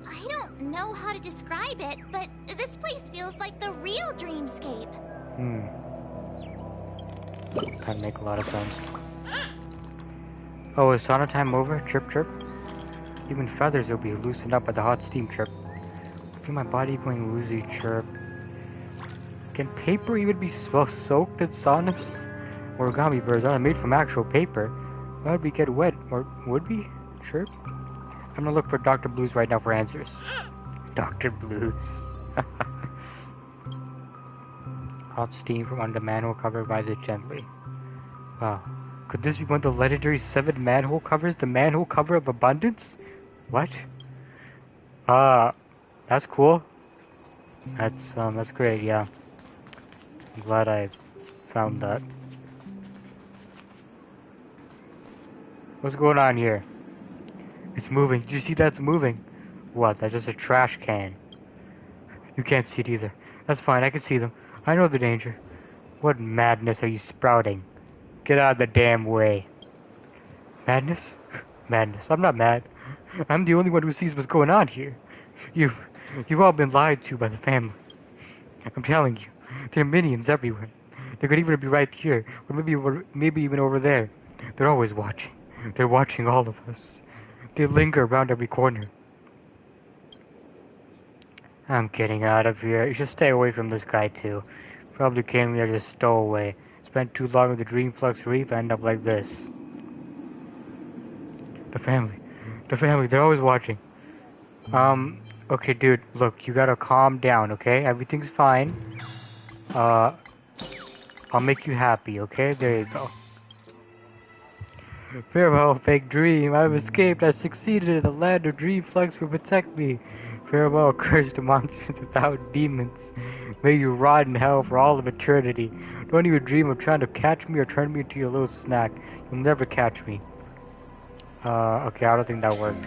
O: I don't know how to describe it, but this place feels like the real dreamscape.
A: Kind of make a lot of sense. Oh, is sauna time over? Chirp chirp. Even feathers will be loosened up by the hot steam chirp. I feel my body going woozy chirp. Can paper even be soaked in saunas? Origami birds aren't made from actual paper. Why would we get wet? Or would we? Chirp. I'm gonna look for Dr. Blues right now for answers. Dr. Blues. Hot steam from under manhole cover rises gently. Wow. Could this be one of the legendary 7 manhole covers? The manhole cover of abundance? What? That's cool. That's great, yeah. I'm glad I found that. What's going on here? It's moving. Did you see that's moving? What? That's just a trash can. You can't see it either. That's fine, I can see them. I know the danger. What madness are you sprouting? Get out of the damn way. Madness? Madness. I'm not mad. I'm the only one who sees what's going on here. You've all been lied to by the family. I'm telling you, there are minions everywhere. They could even be right here, or maybe even over there. They're always watching. They're watching all of us. They linger around every corner. I'm getting out of here. You should stay away from this guy too. Probably came here just stowaway. Spent too long with the Dreamflux Reef and end up like this. The family, they're always watching. Okay dude, look, you gotta calm down, okay? Everything's fine. I'll make you happy, okay? There you go. Farewell, fake dream. I've escaped. I succeeded. The land of Dreamflux will protect me. Farewell, cursed monsters without demons. May you rot in hell for all of eternity. Don't even dream of trying to catch me or turn me into your little snack. You'll never catch me. Okay, I don't think that worked.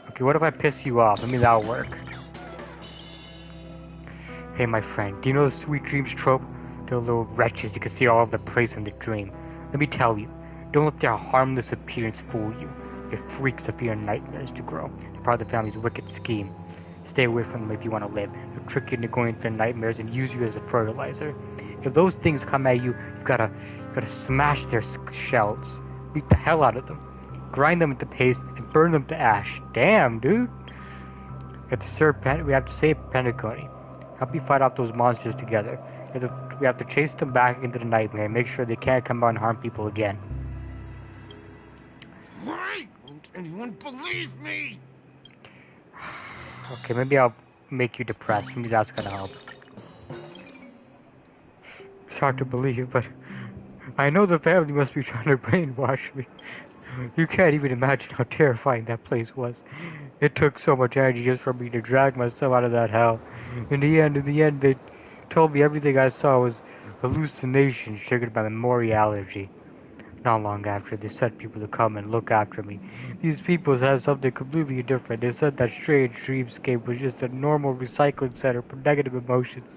A: Okay, what if I piss you off? Maybe that'll work. Hey, my friend, do you know the sweet dreams trope? They're little wretches. You can see all of the praise in the dream. Let me tell you, don't let their harmless appearance fool you. They're freaks that fear nightmares to grow. They're part of the family's wicked scheme. Stay away from them if you want to live. They'll trick you into going into their nightmares and use you as a fertilizer. If those things come at you, you gotta smash their shells. Beat the hell out of them. Grind them into paste and burn them to ash. Damn, dude. We have to save Penacony. Help me fight off those monsters together. We have to chase them back into the nightmare and make sure they can't come out and harm people again.
B: Why won't anyone believe me?
A: Okay, maybe I'll make you depressed. Maybe that's gonna help. It's hard to believe, but I know the family must be trying to brainwash me. You can't even imagine how terrifying that place was. It took so much energy just for me to drag myself out of that hell. In the end, they told me everything I saw was hallucination triggered by the Mori allergy. Not long after, they sent people to come and look after me. These people said something completely different. They said that strange dreamscape was just a normal recycling center for negative emotions.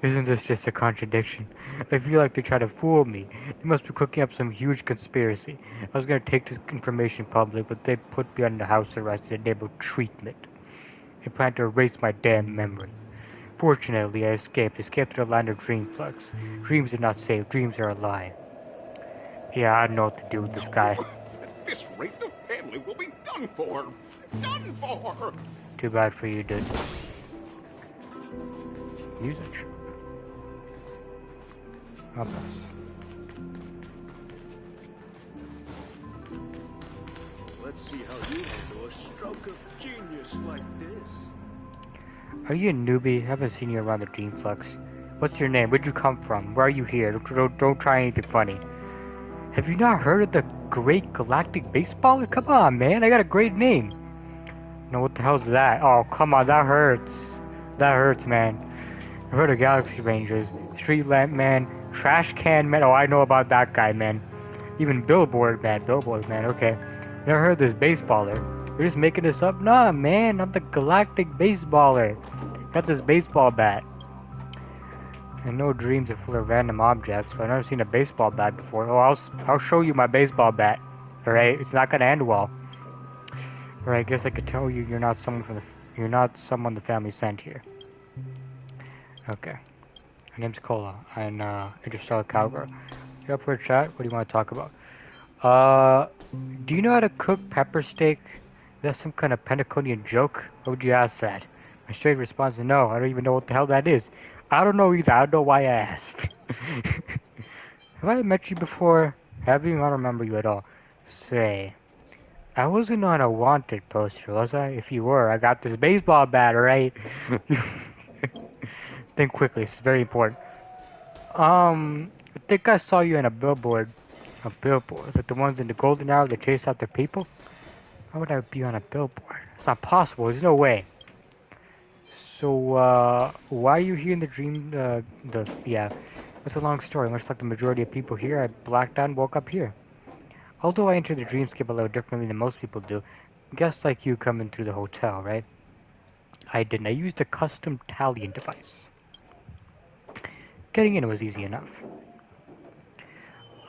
A: Isn't this just a contradiction? I feel like they try to fool me. They must be cooking up some huge conspiracy. I was gonna take this information public, but they put me under house arrest and enabled treatment. They plan to erase my damn memory. Fortunately, I escaped to the land of Dreamflux. Dreams are not safe, dreams are a lie. Yeah, I don't know what to do with this guy.
B: At this rate, the family will be done for. Done for!
A: Too bad for you, dude. Music. I'll pass.
D: Let's see how you handle a stroke of genius like this.
A: Are you a newbie? I haven't seen you around the Dreamflux. What's your name? Where'd you come from? Why are you here? Don't try anything funny. Have you not heard of the Great Galactic Baseballer? Come on, man. I got a great name. No, what the hell's that? Oh, come on. That hurts. That hurts, man. I've heard of Galaxy Rangers, Street Lamp Man, Trash Can Man. Oh, I know about that guy, man. Even Billboard Man. Okay. Never heard of this baseballer. You're just making this up? Nah, man, I'm the galactic baseballer. Got this baseball bat. I know dreams are full of random objects, but I've never seen a baseball bat before. Oh, I'll show you my baseball bat. Alright, it's not gonna end well. Alright, I guess I could tell you you're not someone the family sent here. Okay. My name's Cola. I'm Interstellar Cowgirl. You up for a chat? What do you want to talk about? Do you know how to cook pepper steak? That's some kind of Pentaconian joke? Why would you ask that? My straight response is no. I don't even know what the hell that is. I don't know either. I don't know why I asked. Have I met you before? Have you? I don't remember you at all. Say, I wasn't on a wanted poster, was I? If you were, I got this baseball bat, right? Think quickly. It's very important. I think I saw you in a billboard. A billboard? Like the ones in the Golden Hour that chase after people? How would I be on a billboard? It's not possible. There's no way. So, why are you here in the dream? Yeah. It's a long story. Much like the majority of people here, I blacked out and woke up here. Although I entered the dreamscape a little differently than most people do, guests like you come in through the hotel, right? I didn't. I used a custom tallying device. Getting in was easy enough.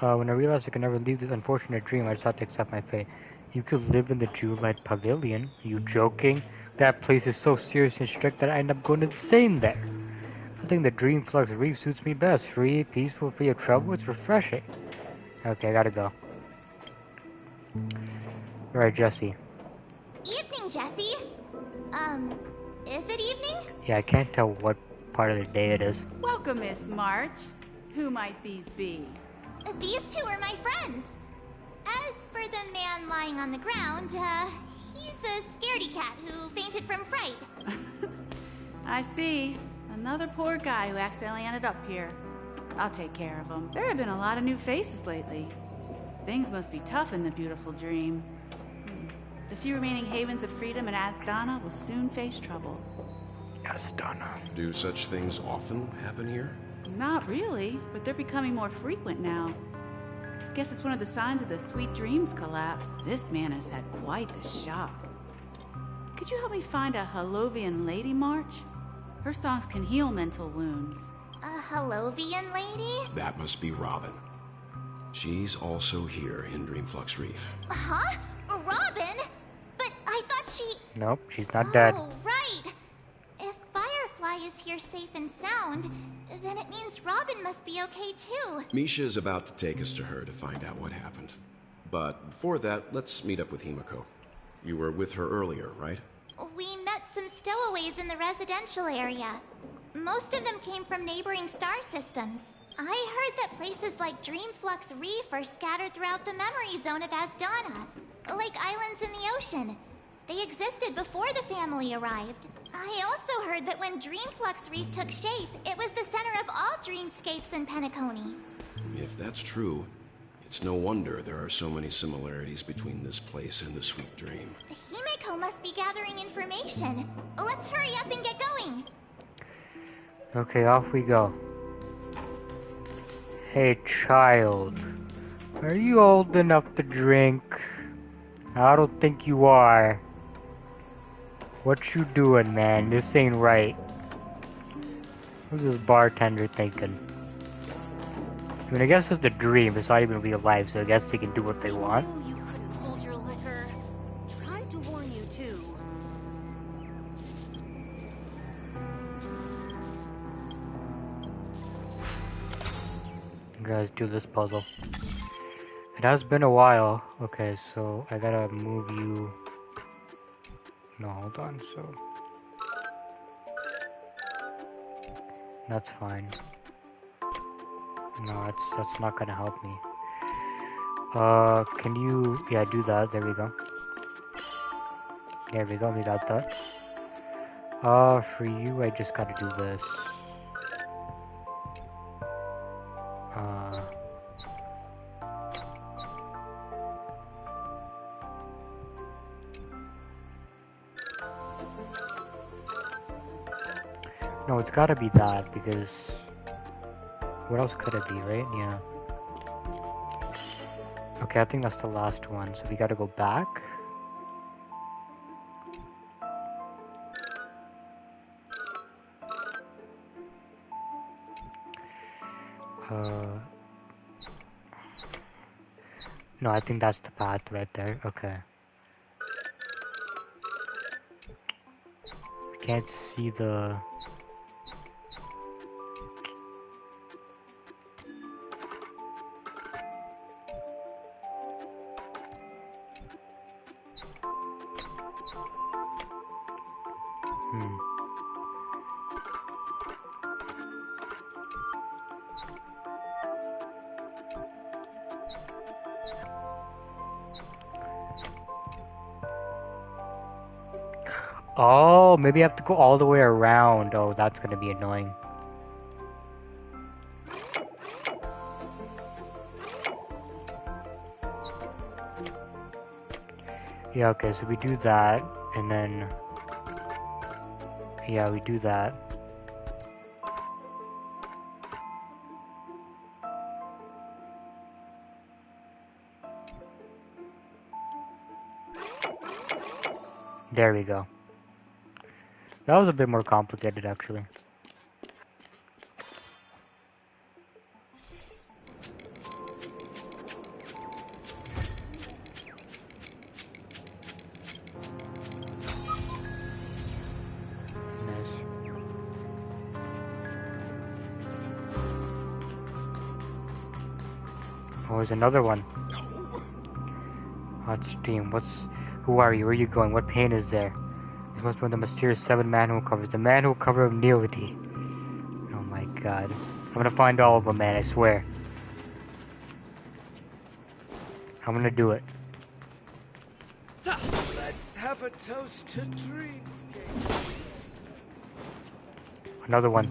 A: When I realized I could never leave this unfortunate dream, I just had to accept my fate. You could live in the Jewelite Pavilion. Are you joking? That place is so serious and strict that I end up going insane there. I think the Dreamflux Reef suits me best. Free, peaceful, free of trouble. It's refreshing. Okay, I gotta go. Alright, Jesse.
O: Evening, Jesse. Is it evening?
A: Yeah, I can't tell what part of the day it is.
E: Welcome, Miss March. Who might these be?
O: These two are my friends. As for the man lying on the ground, he's a scaredy cat who fainted from fright.
E: I see. Another poor guy who accidentally ended up here. I'll take care of him. There have been a lot of new faces lately. Things must be tough in the beautiful dream. The few remaining havens of freedom in Asdana will soon face trouble.
A: Asdana.
R: Do such things often happen here?
E: Not really, but they're becoming more frequent now. Guess it's one of the signs of the Sweet Dreams collapse. This man has had quite the shock. Could you help me find a Halovian lady, March? Her songs can heal mental wounds.
O: A Halovian lady?
R: That must be Robin. She's also here in Dreamflux Reef.
O: Huh? Robin? But I thought she...
A: Nope, she's not dead.
O: Oh, right. If Firefly is here safe and sound, then it means Robin must be okay too.
R: Misha is about to take us to her to find out what happened. But before that, let's meet up with Himiko. You were with her earlier, right?
O: We met some stowaways in the residential area. Most of them came from neighboring star systems. I heard that places like Dreamflux Reef are scattered throughout the memory zone of Asdana, like islands in the ocean. They existed before the family arrived. I also heard that when Dreamflux Reef took shape, it was the center of all dreamscapes in Penacony.
R: If that's true, it's no wonder there are so many similarities between this place and the Sweet Dream.
O: Himiko must be gathering information. Let's hurry up and get going.
A: Okay, off we go. Hey, child. Are you old enough to drink? I don't think you are. What you doing, man? This ain't right. What's this bartender thinking? I mean, I guess it's the dream. It's not even real life, so I guess they can do what they want.
L: You couldn't hold your liquor. Tried to warn you, too.
A: Guys, do this puzzle. It has been a while. Okay, so I gotta move you. No, hold on. So that's fine. No, that's not gonna help me. Can you? Yeah, do that. There we go. There we go. We got that. For you, I just gotta do this. No, it's gotta be that, because what else could it be, right? Yeah. Okay, I think that's the last one, so we gotta go back. No, I think that's the path right there. Okay. I can't see the... Oh, maybe I have to go all the way around. Oh, that's gonna be annoying. Yeah, okay, so we do that, and then... Yeah, we do that. There we go. That was a bit more complicated, actually. Oh, there's another one. Hot steam. Who are you? Where are you going? What pain is there? This must be the mysterious seven manhole covers. The manhole cover of Neelity. Oh my god. I'm gonna find all of them, man, I swear. I'm gonna do it.
D: Let's have a toast to Dreamscape.
A: Another one.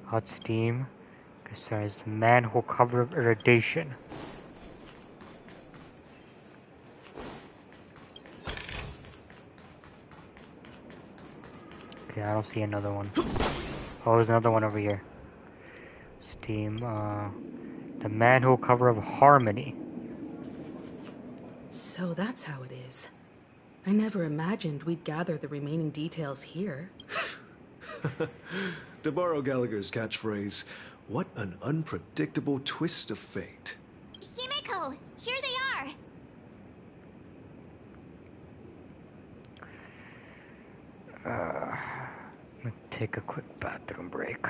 A: Hot steam. Concerns the manhole cover of irradiation. Okay, I don't see another one. Oh, there's another one over here. Steam, the manhole cover of Harmony.
H: So that's how it is. I never imagined we'd gather the remaining details here.
G: To borrow Gallagher's catchphrase, what an unpredictable twist of fate.
O: Himeko, here they are.
A: I'm gonna take a quick bathroom break.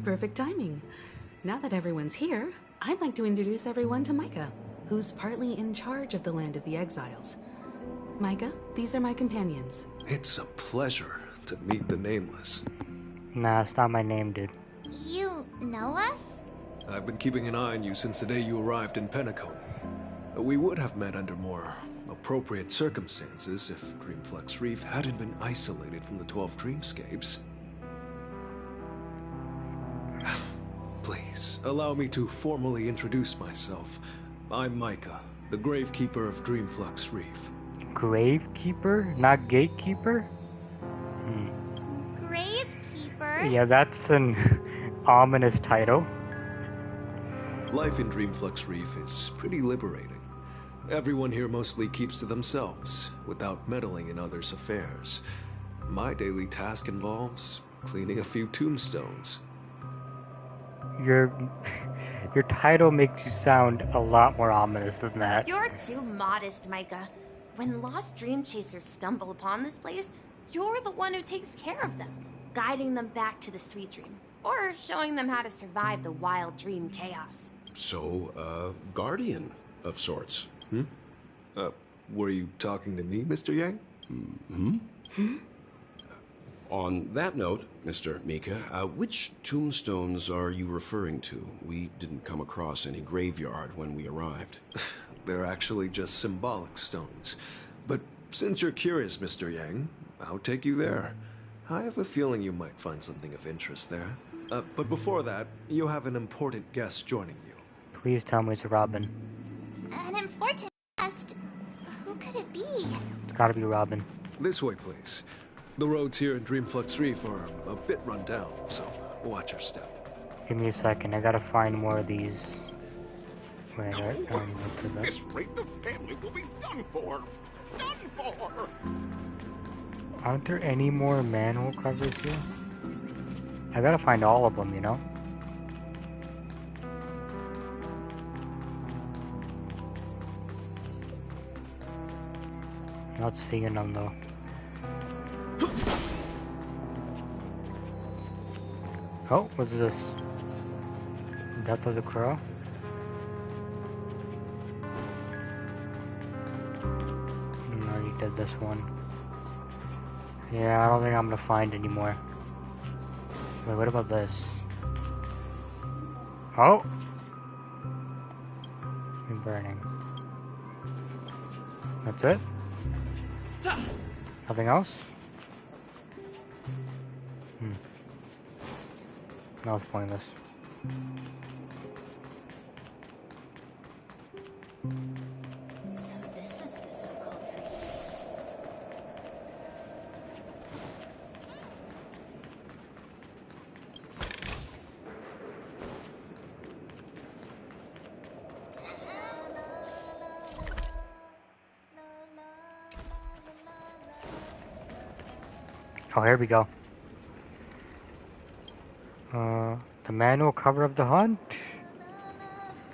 H: Perfect timing. Now that everyone's here, I'd like to introduce everyone to Micah, who's partly in charge of the Land of the Exiles. Micah, these are my companions.
G: It's a pleasure to meet the Nameless.
A: Nah, it's not my name, dude.
O: You know us?
G: I've been keeping an eye on you since the day you arrived in Penacony. We would have met under more appropriate circumstances if Dreamflex Reef hadn't been isolated from the 12 Dreamscapes. Please, allow me to formally introduce myself. I'm Micah, the Gravekeeper of Dreamflex Reef.
A: Gravekeeper? Not Gatekeeper?
O: Gravekeeper?
A: Yeah, that's an ominous title.
G: Life in Dreamflex Reef is pretty liberating. Everyone here mostly keeps to themselves, without meddling in others' affairs. My daily task involves cleaning a few tombstones.
A: Your title makes you sound a lot more ominous than that.
I: You're too modest, Micah. When lost dream chasers stumble upon this place, you're the one who takes care of them, guiding them back to the sweet dream, or showing them how to survive the wild dream chaos.
R: So, guardian of sorts.
G: Were you talking to me, Mr. Yang?
R: On that note, Mr. Mika, which tombstones are you referring to? We didn't come across any graveyard when we arrived.
G: They're actually just symbolic stones. But since you're curious, Mr. Yang, I'll take you there. I have a feeling you might find something of interest there. But before that, you have an important guest joining you.
A: Please tell me it's Robin.
O: An important guest? Who could it be?
A: It's gotta be Robin.
G: This way, please. The roads here in Dreamflex Reef are a bit run down, so watch your step.
A: Give me a second, I gotta find more of these. Wait,
B: At this rate, the family will be done for. Done for!
A: Aren't there any more manhole covers here? I gotta find all of them, you know? Not seeing them though. Oh, what's this? Death of the Crow? I already did this one. Yeah, I don't think I'm gonna find anymore. Wait, what about this? Oh! It's been burning. That's it? Nothing else? That was pointless.
I: So this is the so-called
A: Oh, here we go. The manual cover of the hunt.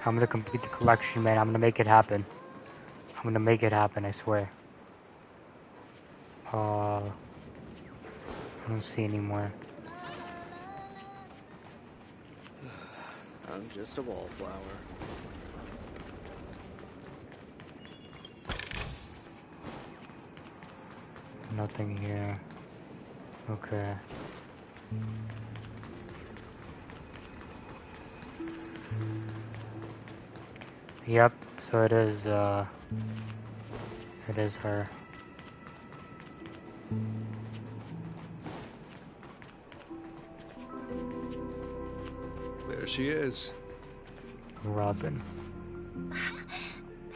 A: I'm gonna complete the collection, man. I'm gonna make it happen. I'm gonna make it happen, I swear. I don't see any more.
J: I'm just a wallflower.
A: Nothing here. Okay. Yep, so it is her.
G: There she is.
A: Robin.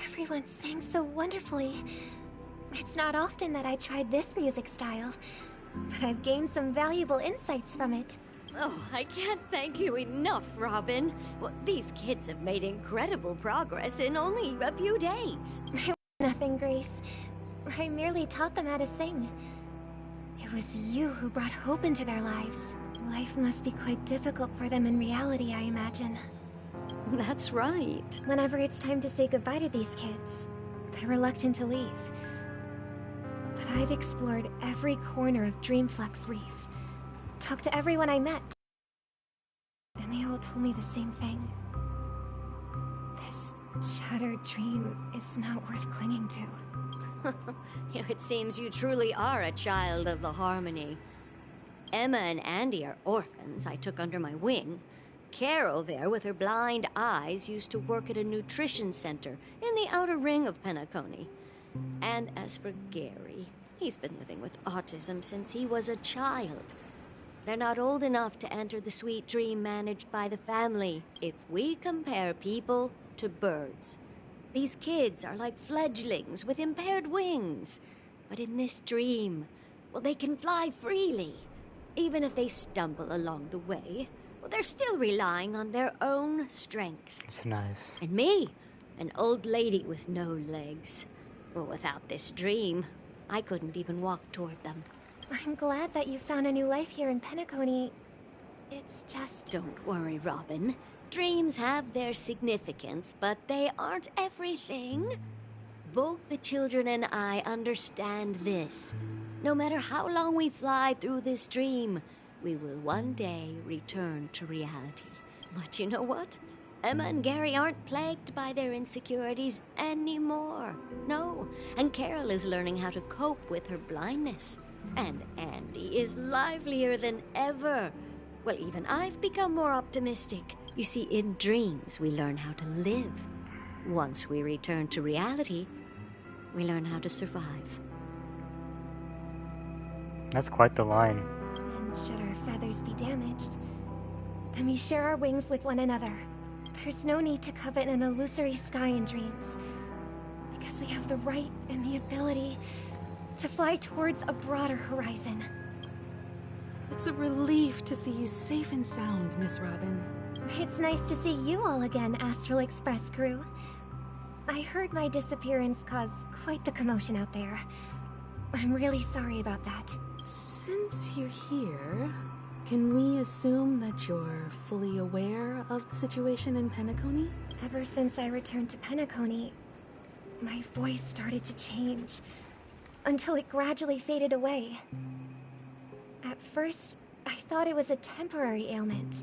K: Everyone sang so wonderfully. It's not often that I tried this music style, but I've gained some valuable insights from it.
T: Oh, I can't thank you enough, Robin. Well, these kids have made incredible progress in only a few days.
K: Nothing, Grace. I merely taught them how to sing. It was you who brought hope into their lives. Life must be quite difficult for them in reality, I imagine.
T: That's right.
K: Whenever it's time to say goodbye to these kids, they're reluctant to leave. But I've explored every corner of Dreamflex Reef. Talked to everyone I met. And they all told me the same thing. This shattered dream is not worth clinging to.
T: It seems you truly are a child of the Harmony. Emma and Andy are orphans I took under my wing. Carol there, with her blind eyes, used to work at a nutrition center in the outer ring of Penacony. And as for Gary, he's been living with autism since he was a child. They're not old enough to enter the sweet dream managed by the family. If we compare people to birds, these kids are like fledglings with impaired wings. But in this dream, well, they can fly freely. Even if they stumble along the way, well, they're still relying on their own strength.
A: It's nice.
T: And me, an old lady with no legs. Well, without this dream, I couldn't even walk toward them.
K: I'm glad that you found a new life here in Penacony. It's just...
T: Don't worry, Robin. Dreams have their significance, but they aren't everything. Both the children and I understand this. No matter how long we fly through this dream, we will one day return to reality. But you know what? Emma and Gary aren't plagued by their insecurities anymore. No, and Carol is learning how to cope with her blindness. And Andy is livelier than ever. Well, even I've become more optimistic. You see, in dreams, we learn how to live. Once we return to reality, we learn how to survive.
A: That's quite the line.
K: And should our feathers be damaged, then we share our wings with one another. There's no need to covet an illusory sky in dreams, because we have the right and the ability to fly towards a broader horizon.
H: It's a relief to see you safe and sound, Miss Robin.
K: It's nice to see you all again, Astral Express crew. I heard my disappearance caused quite the commotion out there. I'm really sorry about that.
H: Since you're here, can we assume that you're fully aware of the situation in Penacony?
K: Ever since I returned to Penacony, my voice started to change, until it gradually faded away. At first, I thought it was a temporary ailment,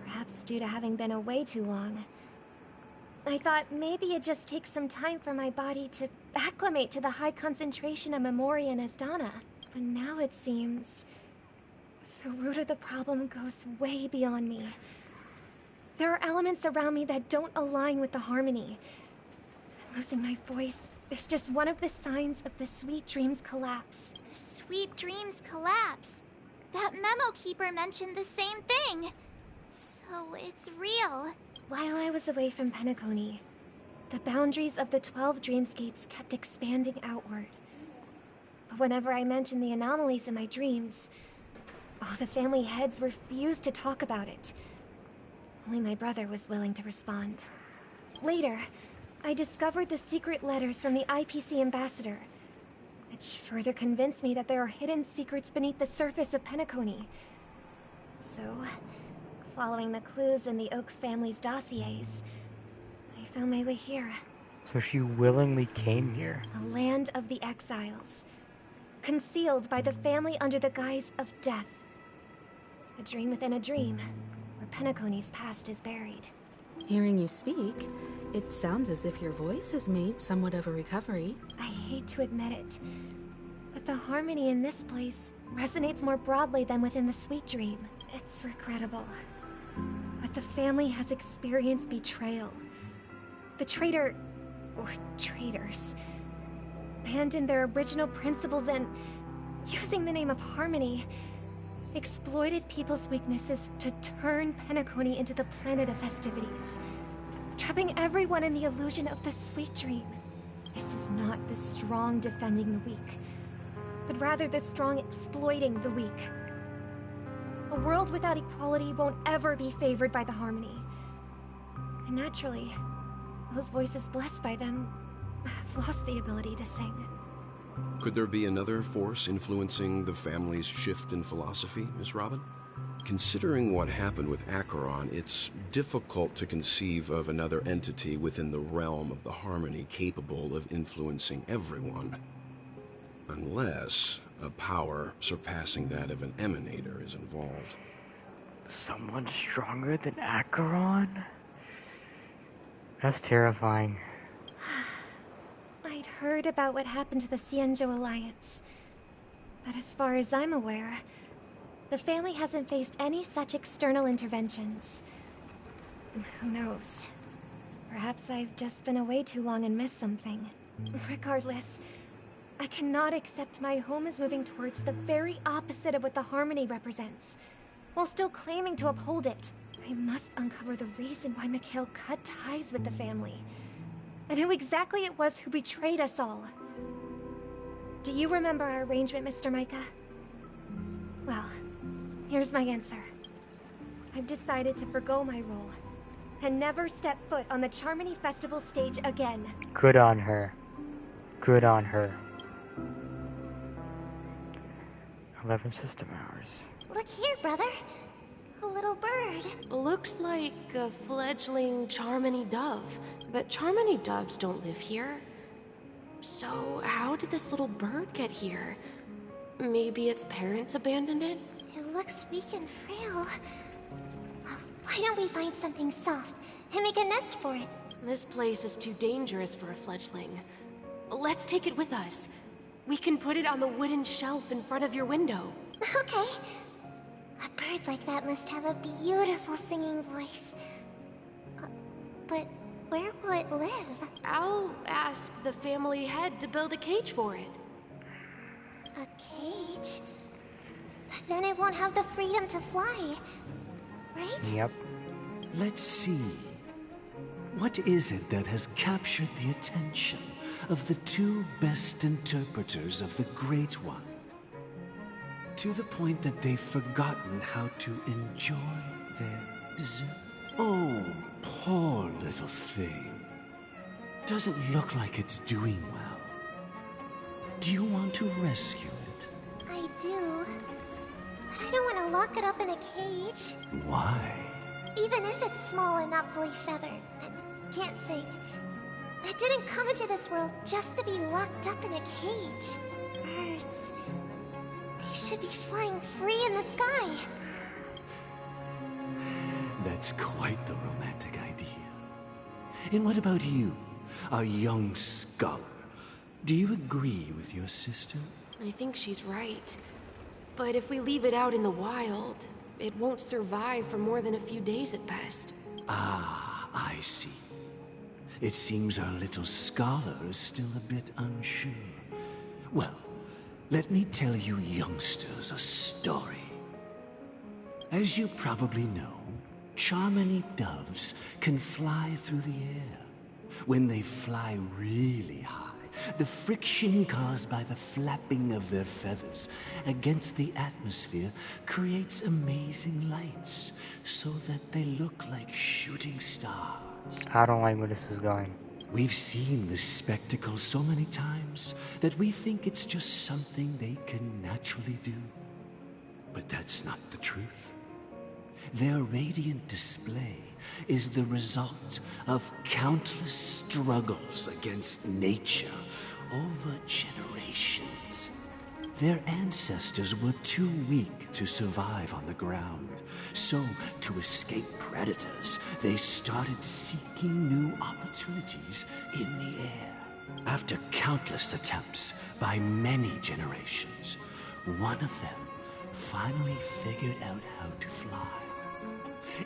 K: perhaps due to having been away too long. I thought maybe it just takes some time for my body to acclimate to the high concentration of Memoria and Asdana. But now it seems the root of the problem goes way beyond me. There are elements around me that don't align with the Harmony. And losing my voice is just one of the signs of the Sweet Dreams collapse.
O: The Sweet Dreams collapse? That memo keeper mentioned the same thing. So it's real.
K: While I was away from Penacony, the boundaries of the 12 dreamscapes kept expanding outward. But whenever I mentioned the anomalies in my dreams, all the family heads refused to talk about it. Only my brother was willing to respond. Later, I discovered the secret letters from the IPC ambassador, which further convinced me that there are hidden secrets beneath the surface of Penacony. So, following the clues in the Oak family's dossiers, I found my way here.
A: So she willingly came here.
K: The land of the exiles, concealed by the family under the guise of death. A dream within a dream, where Penacony's past is buried.
H: Hearing you speak, it sounds as if your voice has made somewhat of a recovery.
K: I hate to admit it, but the Harmony in this place resonates more broadly than within the Sweet Dream. It's regrettable, but the family has experienced betrayal. The traitor, or traitors, abandoned their original principles and, using the name of Harmony, exploited people's weaknesses to turn Penacony into the planet of festivities, trapping everyone in the illusion of the Sweet Dream. This is not the strong defending the weak, but rather the strong exploiting the weak. A world without equality won't ever be favored by the Harmony. And naturally, those voices blessed by them have lost the ability to sing.
R: Could there be another force influencing the family's shift in philosophy, Miss Robin? Considering what happened with Acheron, it's difficult to conceive of another entity within the realm of the Harmony capable of influencing everyone. Unless a power surpassing that of an Emanator is involved.
A: Someone stronger than Acheron? That's terrifying.
K: I'd heard about what happened to the Xianzhou Alliance. But as far as I'm aware, the family hasn't faced any such external interventions. Who knows? Perhaps I've just been away too long and missed something. Regardless, I cannot accept my home is moving towards the very opposite of what the Harmony represents, while still claiming to uphold it. I must uncover the reason why Mikhail cut ties with the family, and who exactly it was who betrayed us all. Do you remember our arrangement, Mr. Micah? Well, here's my answer. I've decided to forgo my role, and never step foot on the Charmony Festival stage again.
A: Good on her. Good on her. 11 system hours.
O: Look here, brother. A little bird.
J: Looks like a fledgling Charmony dove, but Charmony doves don't live here. So how did this little bird get here? Maybe its parents abandoned it?
O: It looks weak and frail. Why don't we find something soft and make a nest for it?
J: This place is too dangerous for a fledgling. Let's take it with us. We can put it on the wooden shelf in front of your window.
O: Okay. A bird like that must have a beautiful singing voice. But where will it live?
J: I'll ask the family head to build a cage for it.
O: A cage? But then it won't have the freedom to fly, right?
A: Yep.
V: Let's see. What is it that has captured the attention of the two best interpreters of the Great One? To the point that they've forgotten how to enjoy their dessert. Oh, poor little thing. Doesn't look like it's doing well. Do you want to rescue it?
O: I do. But I don't want to lock it up in a cage.
V: Why?
O: Even if it's small and not fully feathered and can't sing. It didn't come into this world just to be locked up in a cage. Birds. They should be flying free in the sky.
V: That's quite the romantic idea. And what about you, a young scholar? Do you agree with your sister?
J: I think she's right. But if we leave it out in the wild, it won't survive for more than a few days at best.
V: Ah, I see. It seems our little scholar is still a bit unsure. Well, let me tell you youngsters a story. As you probably know, Charmony doves can fly through the air. When they fly really high, the friction caused by the flapping of their feathers against the atmosphere creates amazing lights, so that they look like shooting stars.
A: I don't like where this is going.
V: We've seen this spectacle so many times that we think it's just something they can naturally do. But that's not the truth. Their radiant display is the result of countless struggles against nature over generations. Their ancestors were too weak to survive on the ground, so to escape predators, they started seeking new opportunities in the air. After countless attempts by many generations, one of them finally figured out how to fly.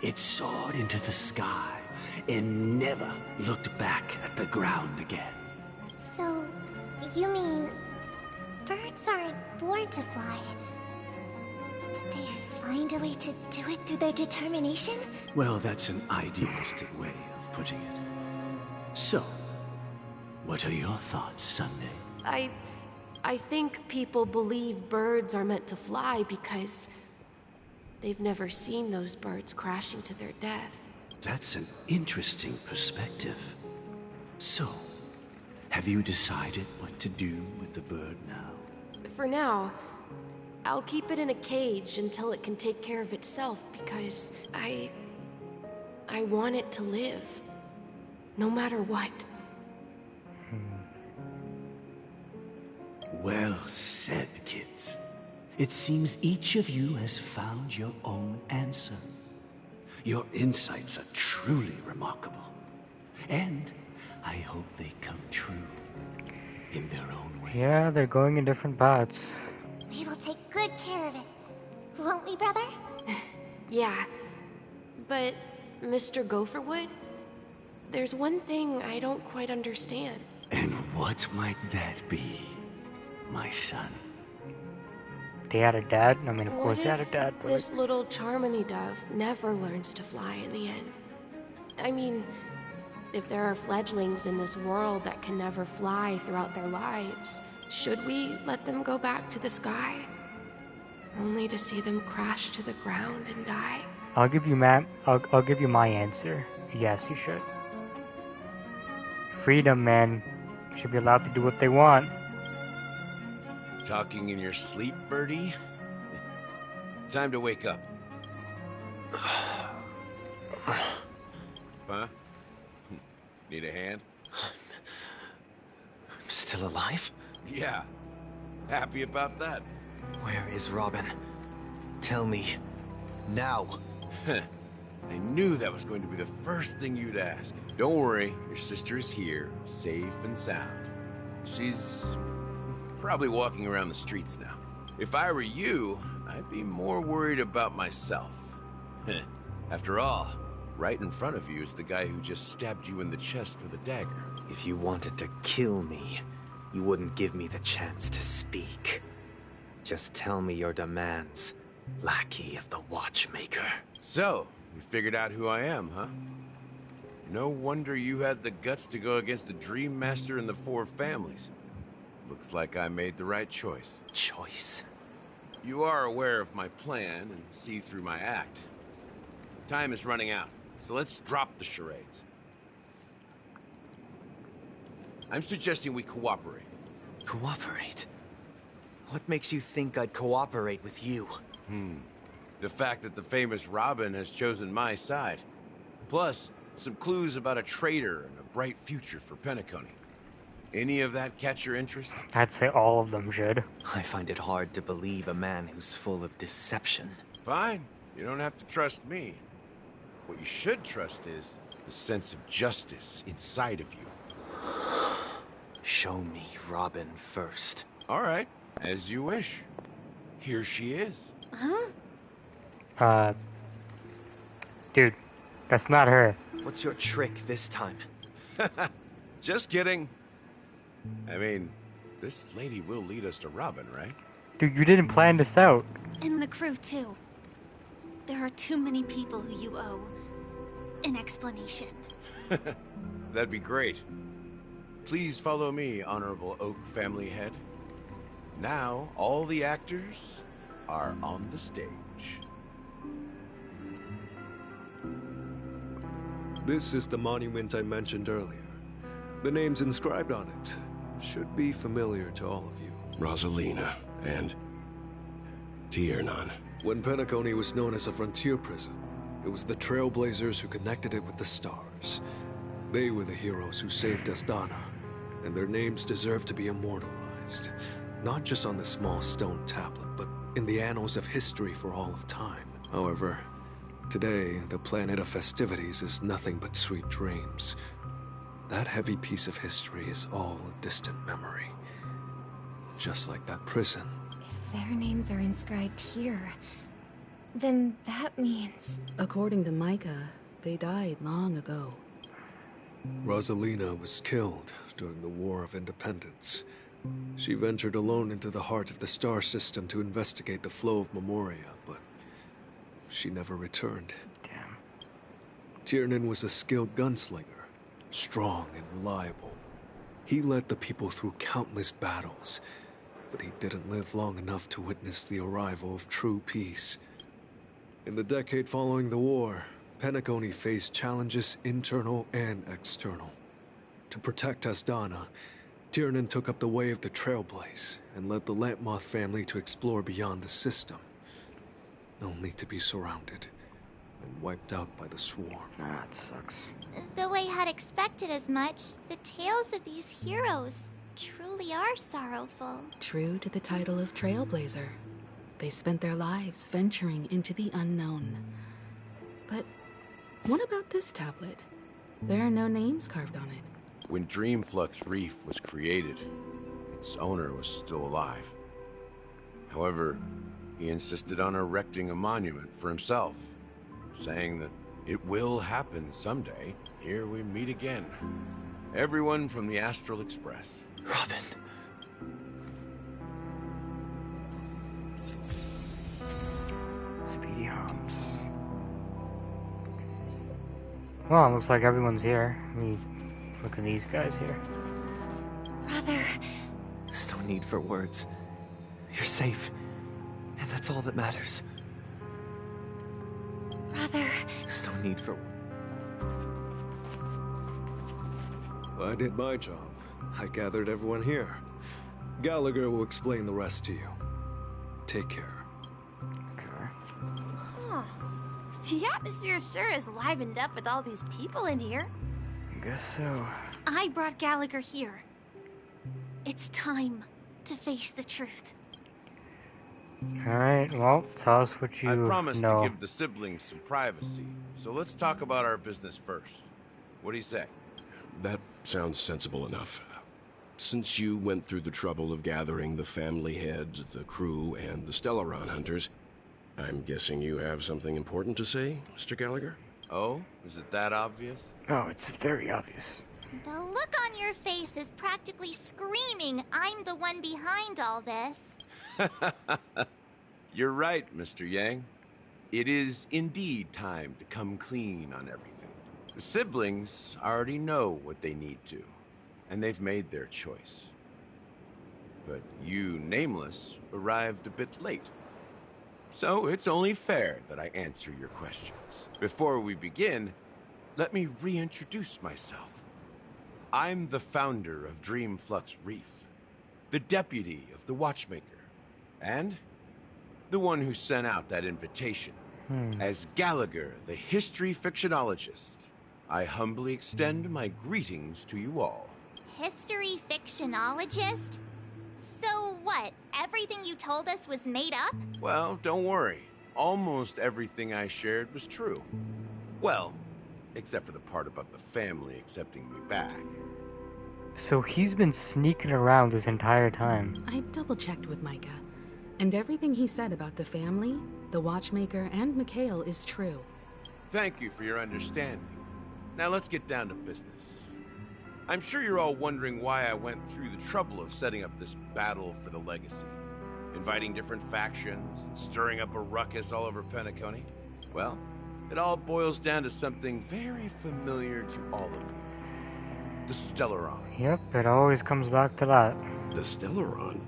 V: It soared into the sky and never looked back at the ground again.
O: So, you mean birds aren't born to fly? They find a way to do it through their determination?
V: Well, that's an idealistic way of putting it. So, what are your thoughts, Sunday?
J: I think people believe birds are meant to fly because they've never seen those birds crashing to their death.
V: That's an interesting perspective. So, have you decided what to do with the bird now?
J: For now, I'll keep it in a cage until it can take care of itself because I want it to live. No matter what.
V: Well said, kids. It seems each of you has found your own answer. Your insights are truly remarkable. And I hope they come true in their own way.
A: Yeah, they're going in different paths.
O: We will take good care of it. Won't we, brother?
J: Yeah. But, Mr. Gopherwood, there's one thing I don't quite understand.
V: And what might that be, my son?
A: They had a dad? I mean, of course
J: What
A: they had a
J: if
A: dad, but...
J: this little Charmony dove never learns to fly in the end? I mean, if there are fledglings in this world that can never fly throughout their lives, should we let them go back to the sky? Only to see them crash to the ground and die?
A: I'll give you my answer. Yes, you should. Freedom, man. Should be allowed to do what they want.
R: Talking in your sleep, Birdie? Time to wake up. Huh? Need a hand?
S: I'm still alive?
R: Yeah. Happy about that.
S: Where is Robin? Tell me. Now.
R: I knew that was going to be the first thing you'd ask. Don't worry, your sister is here, safe and sound. She's probably walking around the streets now. If I were you, I'd be more worried about myself. After all, right in front of you is the guy who just stabbed you in the chest with a dagger.
S: If you wanted to kill me, you wouldn't give me the chance to speak. Just tell me your demands, lackey of the Watchmaker.
R: So, you figured out who I am, huh? No wonder you had the guts to go against the Dream Master and the Four Families. Looks like I made the right choice.
S: Choice?
R: You are aware of my plan and see through my act. Time is running out, so let's drop the charades. I'm suggesting we cooperate.
S: Cooperate? What makes you think I'd cooperate with you?
R: The fact that the famous Robin has chosen my side. Plus, some clues about a traitor and a bright future for Penacony. Any of that catch your interest?
A: I'd say all of them should.
S: I find it hard to believe a man who's full of deception.
R: Fine. You don't have to trust me. What you should trust is the sense of justice inside of you.
S: Show me Robin first.
R: All right. As you wish. Here she is.
J: Huh?
A: Dude, that's not her.
S: What's your trick this time?
R: Just kidding. I mean, this lady will lead us to Robin, right?
A: Dude, you didn't plan this out.
P: And the crew, too. There are too many people who you owe an explanation.
R: That'd be great. Please follow me, Honorable Oak Family Head. Now, all the actors are on the stage.
G: This is the monument I mentioned earlier. The names inscribed on it should be familiar to all of you.
R: Rosalina and Tiernan.
G: When Penacony was known as a frontier prison, it was the Trailblazers who connected it with the stars. They were the heroes who saved Asdana, and their names deserve to be immortalized. Not just on the small stone tablet, but in the annals of history for all of time. However, today, the planet of festivities is nothing but sweet dreams. That heavy piece of history is all a distant memory. Just like that prison.
K: If their names are inscribed here, then that means...
H: According to Micah, they died long ago.
G: Rosalina was killed during the War of Independence. She ventured alone into the heart of the star system to investigate the flow of Memoria, but she never returned.
A: Damn.
G: Tiernan was a skilled gunslinger, strong and reliable. He led the people through countless battles, but he didn't live long enough to witness the arrival of true peace. In the decade following the war, Penacony faced challenges internal and external. To protect Asdana, Tiernan took up the way of the Trailblaze and led the Lampmoth family to explore beyond the system, only to be surrounded and wiped out by the Swarm.
A: That sucks.
O: Though I had expected as much, the tales of these heroes truly are sorrowful.
H: True to the title of Trailblazer. They spent their lives venturing into the unknown. But what about this tablet? There are no names carved on it.
R: When Dreamflux Reef was created, its owner was still alive. However, he insisted on erecting a monument for himself, saying that it will happen someday. Here we meet again. Everyone from the Astral Express.
S: Robin.
A: Speedy humps. Well, it looks like everyone's here. I mean, look at these guys here.
P: Brother.
S: There's no need for words. You're safe. And that's all that matters.
P: Brother.
S: There's no need for...
G: I did my job. I gathered everyone here. Gallagher will explain the rest to you. Take care.
I: Huh. The atmosphere sure is livened up with all these people in here.
A: Guess so.
P: I brought Gallagher here. It's time to face the truth.
A: Alright, well, tell us what you
R: I promised
A: know.
R: to give the siblings some privacy, so let's talk about our business first. What do you say? That sounds sensible enough. Since you went through the trouble of gathering the family head, the crew, and the Stellaron hunters, I'm guessing you have something important to say, Mr. Gallagher? Oh? Is it that obvious?
A: Oh, it's very obvious.
O: The look on your face is practically screaming, I'm the one behind all this.
R: You're right, Mr. Yang. It is indeed time to come clean on everything. The siblings already know what they need to, and they've made their choice. But you, Nameless, arrived a bit late. So it's only fair that I answer your questions. Before we begin, let me reintroduce myself. I'm the founder of Dreamflux Reef, the deputy of the Watchmaker, and the one who sent out that invitation. As Gallagher, the history fictionologist, I humbly extend my greetings to you all.
O: History fictionologist? So what, everything you told us was made up?
R: Well, don't worry. Almost everything I shared was true. Well, except for the part about the family accepting me back.
A: So he's been sneaking around this entire time.
H: I double-checked with Micah, and everything he said about the family, the Watchmaker, and Mikhail is true.
R: Thank you for your understanding. Now let's get down to business. I'm sure you're all wondering why I went through the trouble of setting up this battle for the legacy. Inviting different factions, stirring up a ruckus all over Penacony. Well, it all boils down to something very familiar to all of you. The Stellaron.
A: Yep, it always comes back to that.
R: The Stellaron?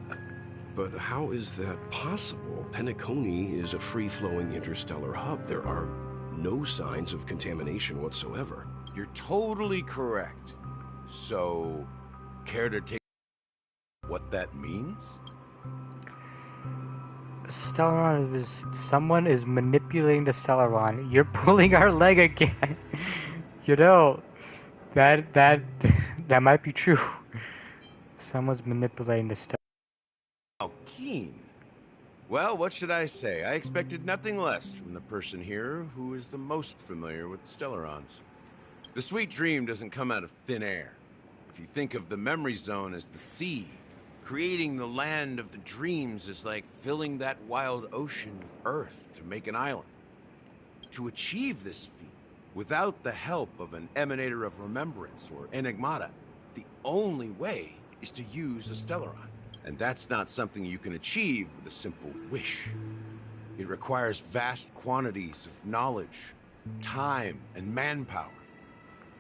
R: But how is that possible? Penacony is a free-flowing interstellar hub. There are no signs of contamination whatsoever. You're totally correct. So, care to take what that means?
A: Stellaron is... Someone is manipulating the Stellaron. You're pulling our leg again. You know, that might be true. Someone's manipulating the Stellaron.
R: How keen. Well, what should I say? I expected nothing less from the person here who is the most familiar with Stellarons. The sweet dream doesn't come out of thin air. If you think of the memory zone as the sea, creating the land of the dreams is like filling that wild ocean with earth to make an island. To achieve this feat, without the help of an Emanator of Remembrance or Enigmata, the only way is to use a Stellaron. And that's not something you can achieve with a simple wish. It requires vast quantities of knowledge, time, and manpower.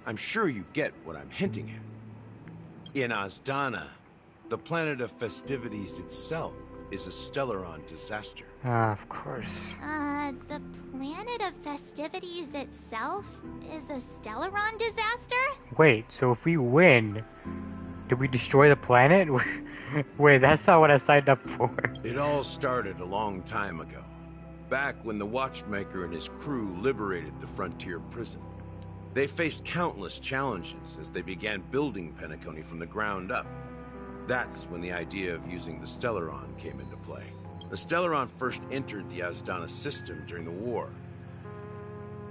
R: I'm sure you get what I'm hinting at. In Azdana, the planet of festivities itself is a Stellaron disaster.
A: Ah, of course.
O: The planet of festivities itself is a Stellaron disaster?
A: Wait, so if we win, do we destroy the planet? Wait, that's not what I signed up for.
R: It all started a long time ago, back when the Watchmaker and his crew liberated the frontier prison. They faced countless challenges as they began building Penacony from the ground up. That's when the idea of using the Stellaron came into play. The Stellaron first entered the Asdana system during the war.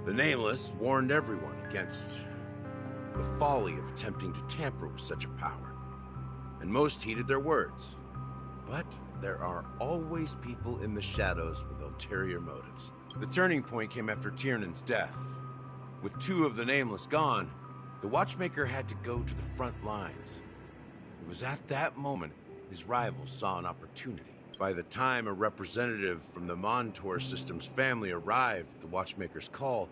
R: The Nameless warned everyone against the folly of attempting to tamper with such a power, and most heeded their words. But there are always people in the shadows with ulterior motives. The turning point came after Tiernan's death. With 2 of the Nameless gone, the Watchmaker had to go to the front lines. It was at that moment his rivals saw an opportunity. By the time a representative from the Montour Systems family arrived at the Watchmaker's call,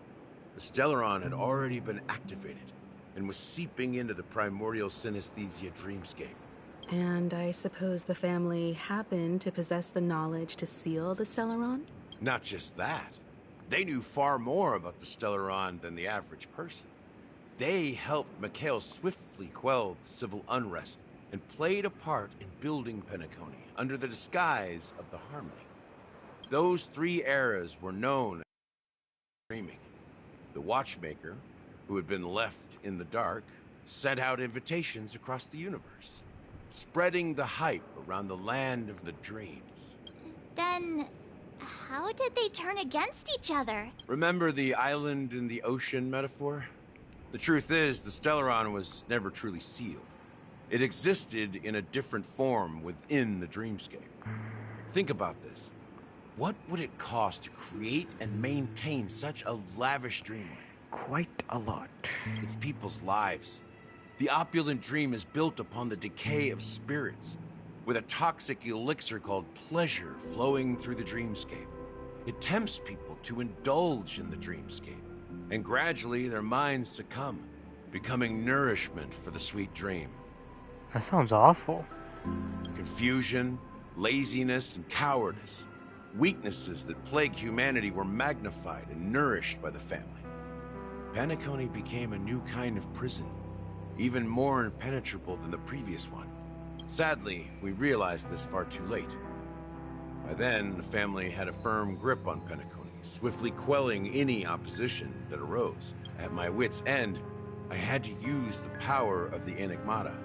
R: the Stellaron had already been activated and was seeping into the primordial synesthesia dreamscape.
H: And I suppose the family happened to possess the knowledge to seal the Stellaron?
R: Not just that. They knew far more about the Stellaron than the average person. They helped Mikhail swiftly quell the civil unrest and played a part in building Penacony under the disguise of the Harmony. Those 3 eras were known as dreaming. The Watchmaker, who had been left in the dark, sent out invitations across the universe, spreading the hype around the land of the dreams.
O: Then, how did they turn against each other?
R: Remember the island in the ocean metaphor? The truth is, the Stellaron was never truly sealed. It existed in a different form within the dreamscape. Think about this. What would it cost to create and maintain such a lavish dreamland?
A: Quite a lot.
R: It's people's lives. The opulent dream is built upon the decay of spirits, with a toxic elixir called pleasure flowing through the dreamscape. It tempts people to indulge in the dreamscape, and gradually their minds succumb, becoming nourishment for the sweet dream.
A: That sounds awful.
R: Confusion, laziness, and cowardice, weaknesses that plague humanity, were magnified and nourished by the family. Penacony became a new kind of prison, even more impenetrable than the previous one. Sadly, we realized this far too late. By then, the family had a firm grip on Penacony, swiftly quelling any opposition that arose. At my wit's end, I had to use the power of the Enigmata,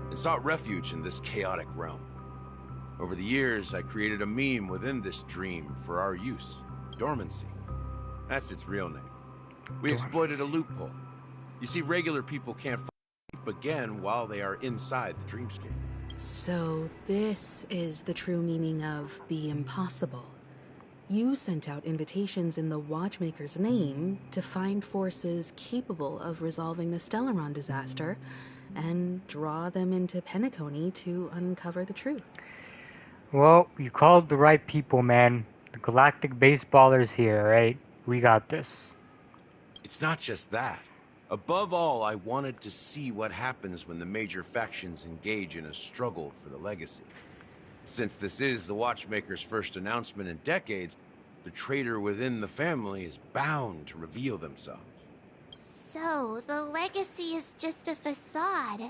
R: and sought refuge in this chaotic realm. Over the years, I created a meme within this dream for our use, Dormancy. That's its real name. We exploited a loophole. You see, regular people can't sleep again while they are inside the dreamscape.
H: So this is the true meaning of the impossible. You sent out invitations in the Watchmaker's name to find forces capable of resolving the Stellaron disaster and draw them into Penacony to uncover the truth.
A: Well, you called the right people, man. The Galactic Baseballers here, right? We got this.
R: It's not just that. Above all, I wanted to see what happens when the major factions engage in a struggle for the legacy. Since this is the Watchmaker's first announcement in decades, the traitor within the family is bound to reveal themselves.
O: So, the legacy is just a facade.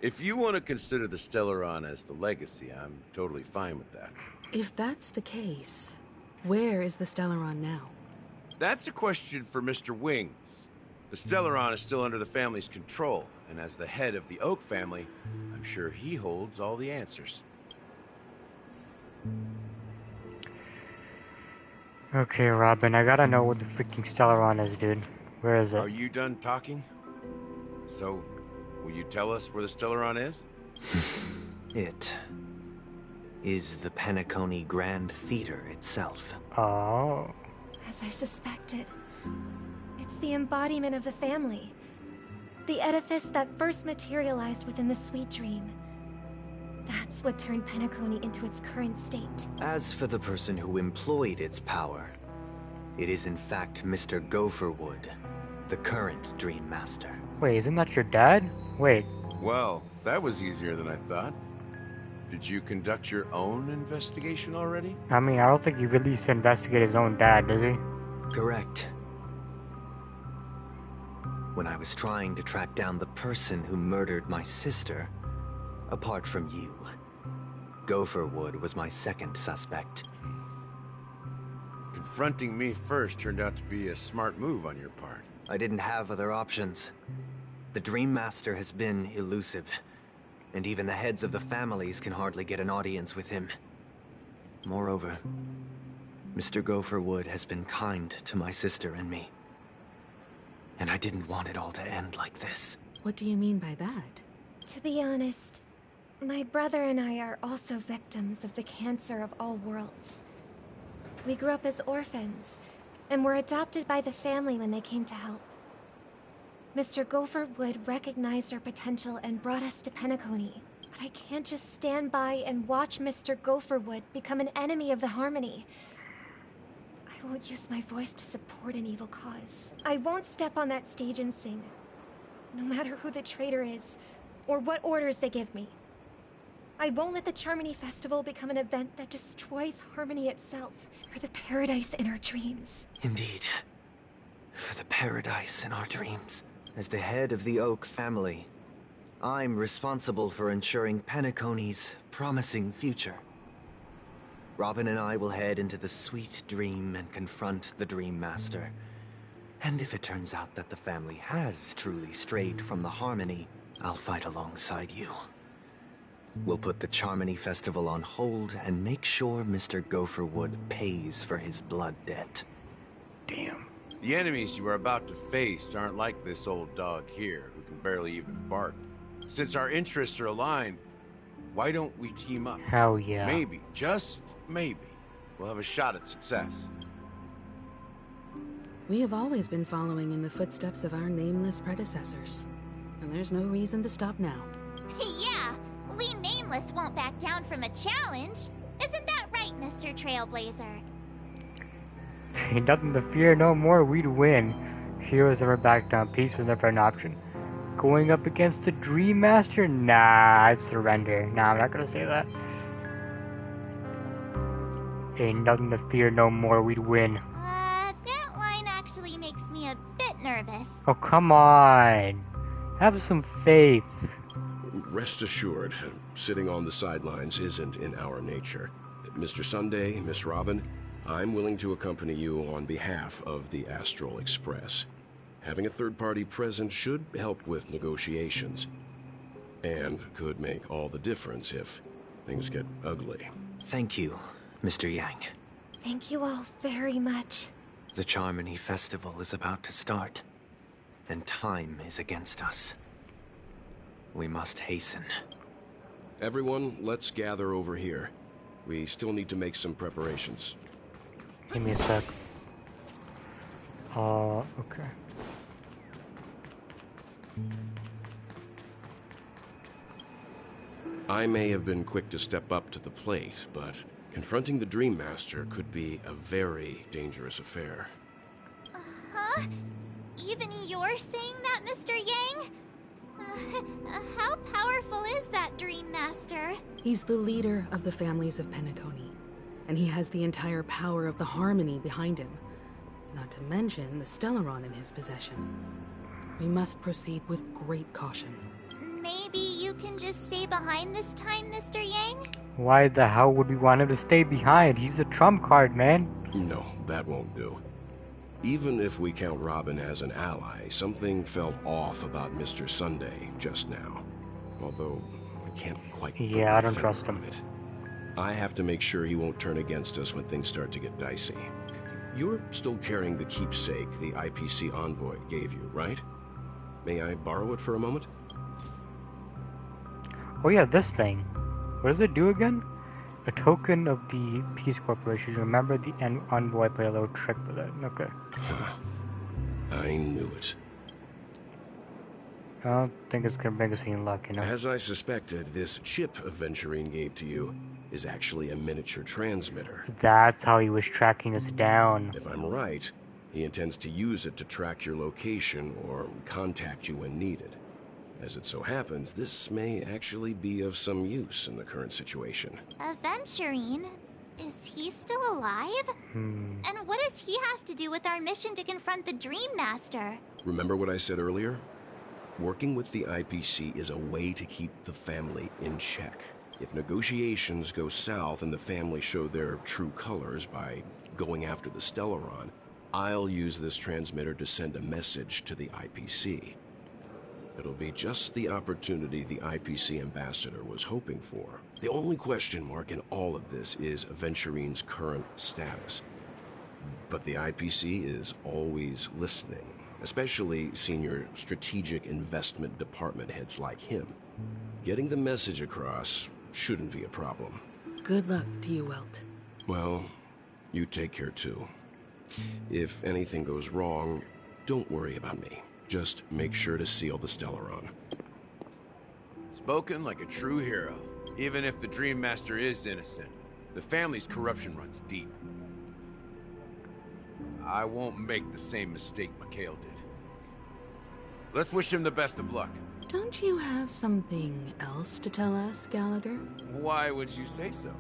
R: If you want to consider the Stellaron as the legacy, I'm totally fine with that.
H: If that's the case, where is the Stellaron now?
R: That's a question for Mr. Wings. The Stellaron is still under the family's control, and as the head of the Oak family, I'm sure he holds all the answers.
A: Okay, Robin, I gotta know what the freaking Stellaron is, dude. Where is it?
R: Are you done talking? So, will you tell us where the Stellaron is?
S: It is the Penacony Grand Theater itself.
A: Oh.
K: As I suspected, it's the embodiment of the family. The edifice that first materialized within the Sweet Dream. That's what turned Penacony into its current state.
S: As for the person who employed its power, it is in fact Mr. Gopherwood, the current Dream Master.
A: Wait, isn't that your dad? Wait.
R: Well, that was easier than I thought. Did you conduct your own investigation already?
A: I mean, I don't think he really used to investigate his own dad, does he?
S: Correct. When I was trying to track down the person who murdered my sister, apart from you, Gopherwood was my second suspect.
R: Confronting me first turned out to be a smart move on your part.
S: I didn't have other options. The Dream Master has been elusive, and even the heads of the families can hardly get an audience with him. Moreover, Mr. Gopherwood has been kind to my sister and me. And I didn't want it all to end like this.
H: What do you mean by that?
K: To be honest, my brother and I are also victims of the cancer of all worlds. We grew up as orphans, and were adopted by the family when they came to help. Mr. Gopherwood recognized our potential and brought us to Penacony. But I can't just stand by and watch Mr. Gopherwood become an enemy of the Harmony. I won't use my voice to support an evil cause. I won't step on that stage and sing, no matter who the traitor is, or what orders they give me. I won't let the Charmony Festival become an event that destroys Harmony itself, or the paradise in our dreams.
S: Indeed. For the paradise in our dreams. As the head of the Oak family, I'm responsible for ensuring Penacony's promising future. Robin and I will head into the sweet dream and confront the Dream Master. And if it turns out that the family has truly strayed from the Harmony, I'll fight alongside you. We'll put the Charmony Festival on hold and make sure Mr. Gopherwood pays for his blood debt.
A: Damn.
M: The enemies you are about to face aren't like this old dog here, who can barely even bark. Since our interests are aligned, why don't we team up?
A: Hell yeah.
M: Maybe, just maybe, we'll have a shot at success.
H: We have always been following in the footsteps of our nameless predecessors. And there's no reason to stop now.
O: Yeah, we Nameless won't back down from a challenge. Isn't that right, Mr. Trailblazer?
A: Ain't nothing to fear no more, we'd win. Heroes never back down, peace was never an option. Going up against the Dream Master? Nah, I'd surrender. Nah, I'm not gonna say that. Ain't nothing to fear no more, we'd win.
O: That line actually makes me a bit nervous.
A: Oh, come on. Have some faith.
R: Rest assured, sitting on the sidelines isn't in our nature. Mr. Sunday, Miss Robin, I'm willing to accompany you on behalf of the Astral Express. Having a third party present should help with negotiations, and could make all the difference if things get ugly.
S: Thank you, Mr. Yang.
K: Thank you all very much.
S: The Charmony Festival is about to start, and time is against us. We must hasten.
R: Everyone, let's gather over here. We still need to make some preparations.
A: Give me a sec. Okay.
R: I may have been quick to step up to the plate, but confronting the Dream Master could be a very dangerous affair.
O: Huh? Even you're saying that, Mr. Yang? How powerful is that Dream Master?
H: He's the leader of the families of Penacony, and he has the entire power of the Harmony behind him. Not to mention the Stellaron in his possession. We must proceed with great caution.
O: Maybe you can just stay behind this time, Mr. Yang?
A: Why the hell would we want him to stay behind? He's a trump card, man.
R: No, that won't do. Even if we count Robin as an ally, something felt off about Mr. Sunday just now. Although, I can't quite put
A: Yeah,
R: my
A: I don't
R: finger
A: trust him.
R: on it. I have to make sure he won't turn against us when things start to get dicey. You're still carrying the keepsake the IPC envoy gave you, right? May I borrow it for a moment?
A: Oh yeah, this thing. What does it do again? A token of the Peace Corporation. Remember, the envoy played a little trick with it. Okay.
R: I knew it.
A: I don't think it's gonna bring us any luck, you know?
R: As I suspected, this chip Aventurine gave to you is actually a miniature transmitter.
A: That's how he was tracking us down.
R: If I'm right, he intends to use it to track your location or contact you when needed. As it so happens, this may actually be of some use in the current situation.
O: Aventurine? Is he still alive? And what does he have to do with our mission to confront the Dream Master?
R: Remember what I said earlier? Working with the IPC is a way to keep the family in check. If negotiations go south and the family show their true colors by going after the Stellaron, I'll use this transmitter to send a message to the IPC. It'll be just the opportunity the IPC ambassador was hoping for. The only question mark in all of this is Aventurine's current status. But the IPC is always listening, especially senior strategic investment department heads like him. Getting the message across shouldn't be a problem.
H: Good luck to you, Welt.
R: Well, you take care too. If anything goes wrong, don't worry about me. Just make sure to seal the Stellaron.
M: Spoken like a true hero. Even if the Dream Master is innocent, the family's corruption runs deep. I won't make the same mistake Mikhail did. Let's wish him the best of luck.
H: Don't you have something else to tell us, Gallagher?
M: Why would you say so?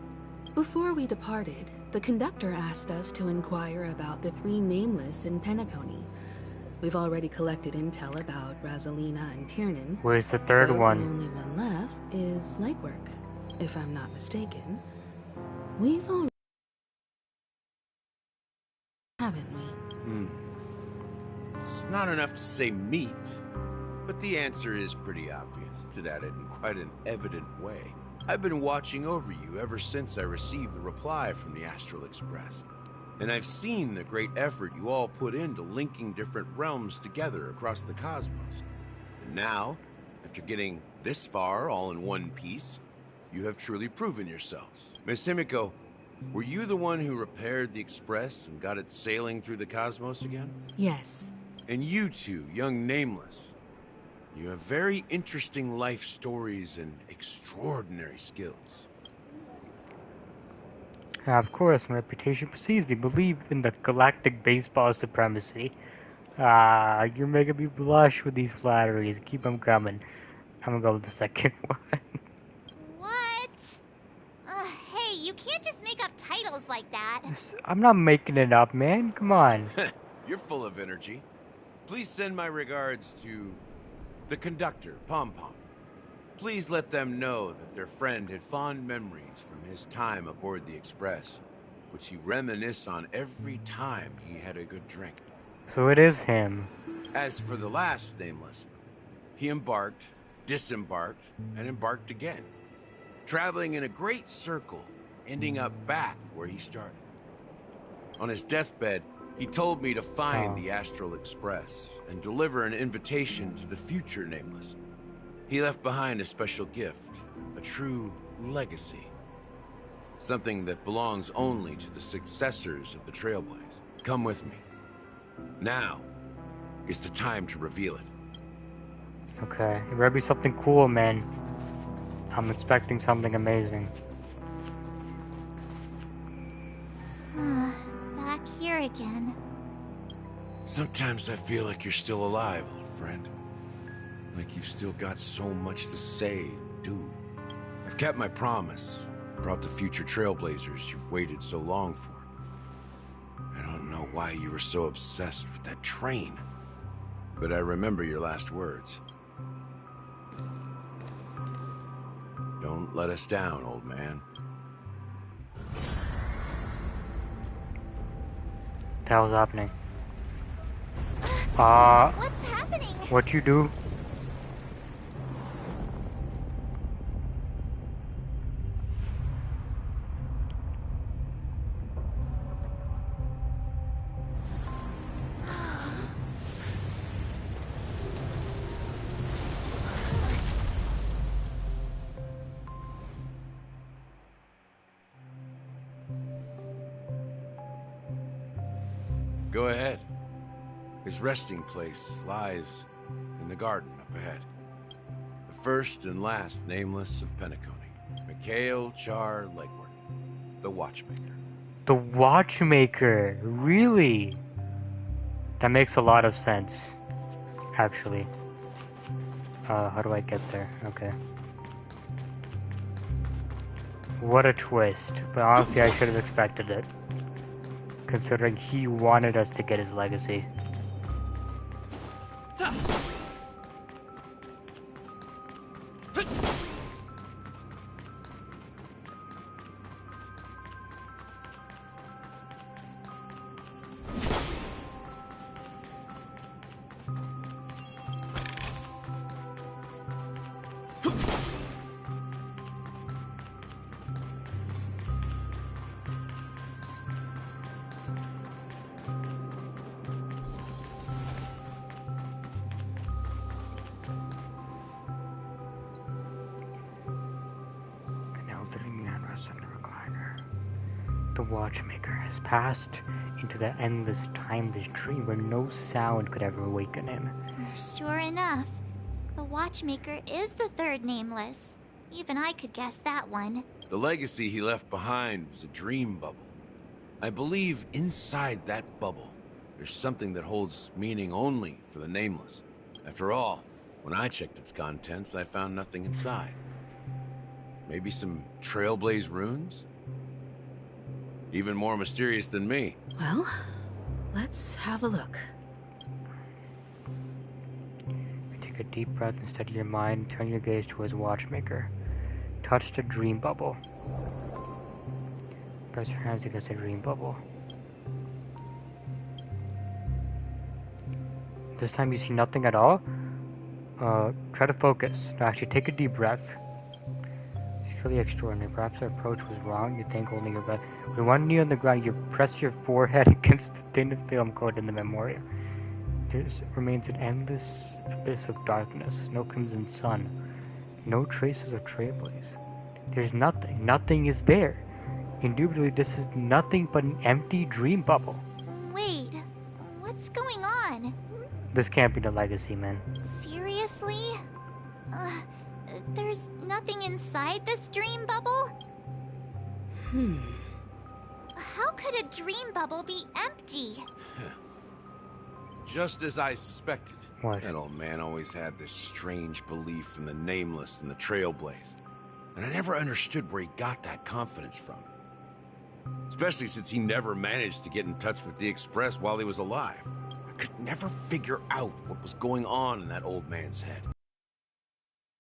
H: Before we departed, the conductor asked us to inquire about the 3 nameless in Penacony. We've already collected intel about Rosalina and Tiernan.
A: Where's the third one?
H: The only one left is Lightwork, if I'm not mistaken. We've already... haven't we?
M: It's not enough to say meat, but the answer is pretty obvious. To that in quite an evident way. I've been watching over you ever since I received the reply from the Astral Express. And I've seen the great effort you all put into linking different realms together across the cosmos. And now, after getting this far all in one piece, you have truly proven yourselves. Miss Himiko, were you the one who repaired the Express and got it sailing through the cosmos again?
H: Yes.
M: And you two, young Nameless, you have very interesting life stories and extraordinary skills.
A: Of course, my reputation precedes me. Believe in the galactic baseball supremacy. You're making me blush with these flatteries. Keep them coming. I'm gonna go with the second one.
O: What? Hey, you can't just make up titles like that.
A: I'm not making it up, man. Come on.
M: You're full of energy. Please send my regards to the conductor, Pom Pom. Please let them know that their friend had fond memories from his time aboard the Express, which he reminisced on every time he had a good drink.
A: So it is him.
M: As for the last Nameless, he embarked, disembarked, and embarked again, traveling in a great circle, ending up back where he started. On his deathbed, he told me to find the Astral Express and deliver an invitation to the future Nameless. He left behind a special gift, a true legacy. Something that belongs only to the successors of the Trailblaze. Come with me. Now is the time to reveal it.
A: Okay, it better be something cool, man. I'm expecting something amazing.
O: Back here again.
M: Sometimes I feel like you're still alive, old friend. Like you've still got so much to say and do. I've kept my promise. Brought the future Trailblazers you've waited so long for. I don't know why you were so obsessed with that train. But I remember your last words. Don't let us down, old man.
A: What the hell's happening?
O: What's happening?
A: What you do?
M: Go ahead. His resting place lies in the garden up ahead. The first and last Nameless of Penacony. Mikhail Char Legworth, the Watchmaker.
A: The Watchmaker? Really? That makes a lot of sense, actually. How do I get there? Okay. What a twist. But honestly, I should have expected it, considering he wanted us to get his legacy. The Watchmaker has passed into the endless, timeless dream where no sound could ever awaken him.
O: Sure enough, the Watchmaker is the third nameless. Even I could guess that one.
M: The legacy he left behind was a dream bubble. I believe inside that bubble, there's something that holds meaning only for the Nameless. After all, when I checked its contents, I found nothing inside. Maybe some Trailblaze runes? Even more mysterious than me.
H: Well, let's have a look.
A: Take a deep breath and steady your mind. Turn your gaze towards Watchmaker. Touch the dream bubble. Press your hands against the dream bubble. This time you see nothing at all. Try to focus. Now actually take a deep breath. It's really extraordinary. Perhaps our approach was wrong. You think holding your breath. With one knee on the ground, you press your forehead against the thin film coated in the memorial. There remains an endless abyss of darkness. No crimson sun. No traces of Trailblaze. There's nothing. Nothing is there. Indubitably, this is nothing but an empty dream bubble.
O: Wait, what's going on?
A: This can't be the legacy, man.
O: Seriously? There's nothing inside this dream bubble? How could a dream bubble be empty?
M: Just as I suspected.
A: What?
M: That old man always had this strange belief in the Nameless and the Trailblaze. And I never understood where he got that confidence from. Especially since he never managed to get in touch with the Express while he was alive. I could never figure out what was going on in that old man's head.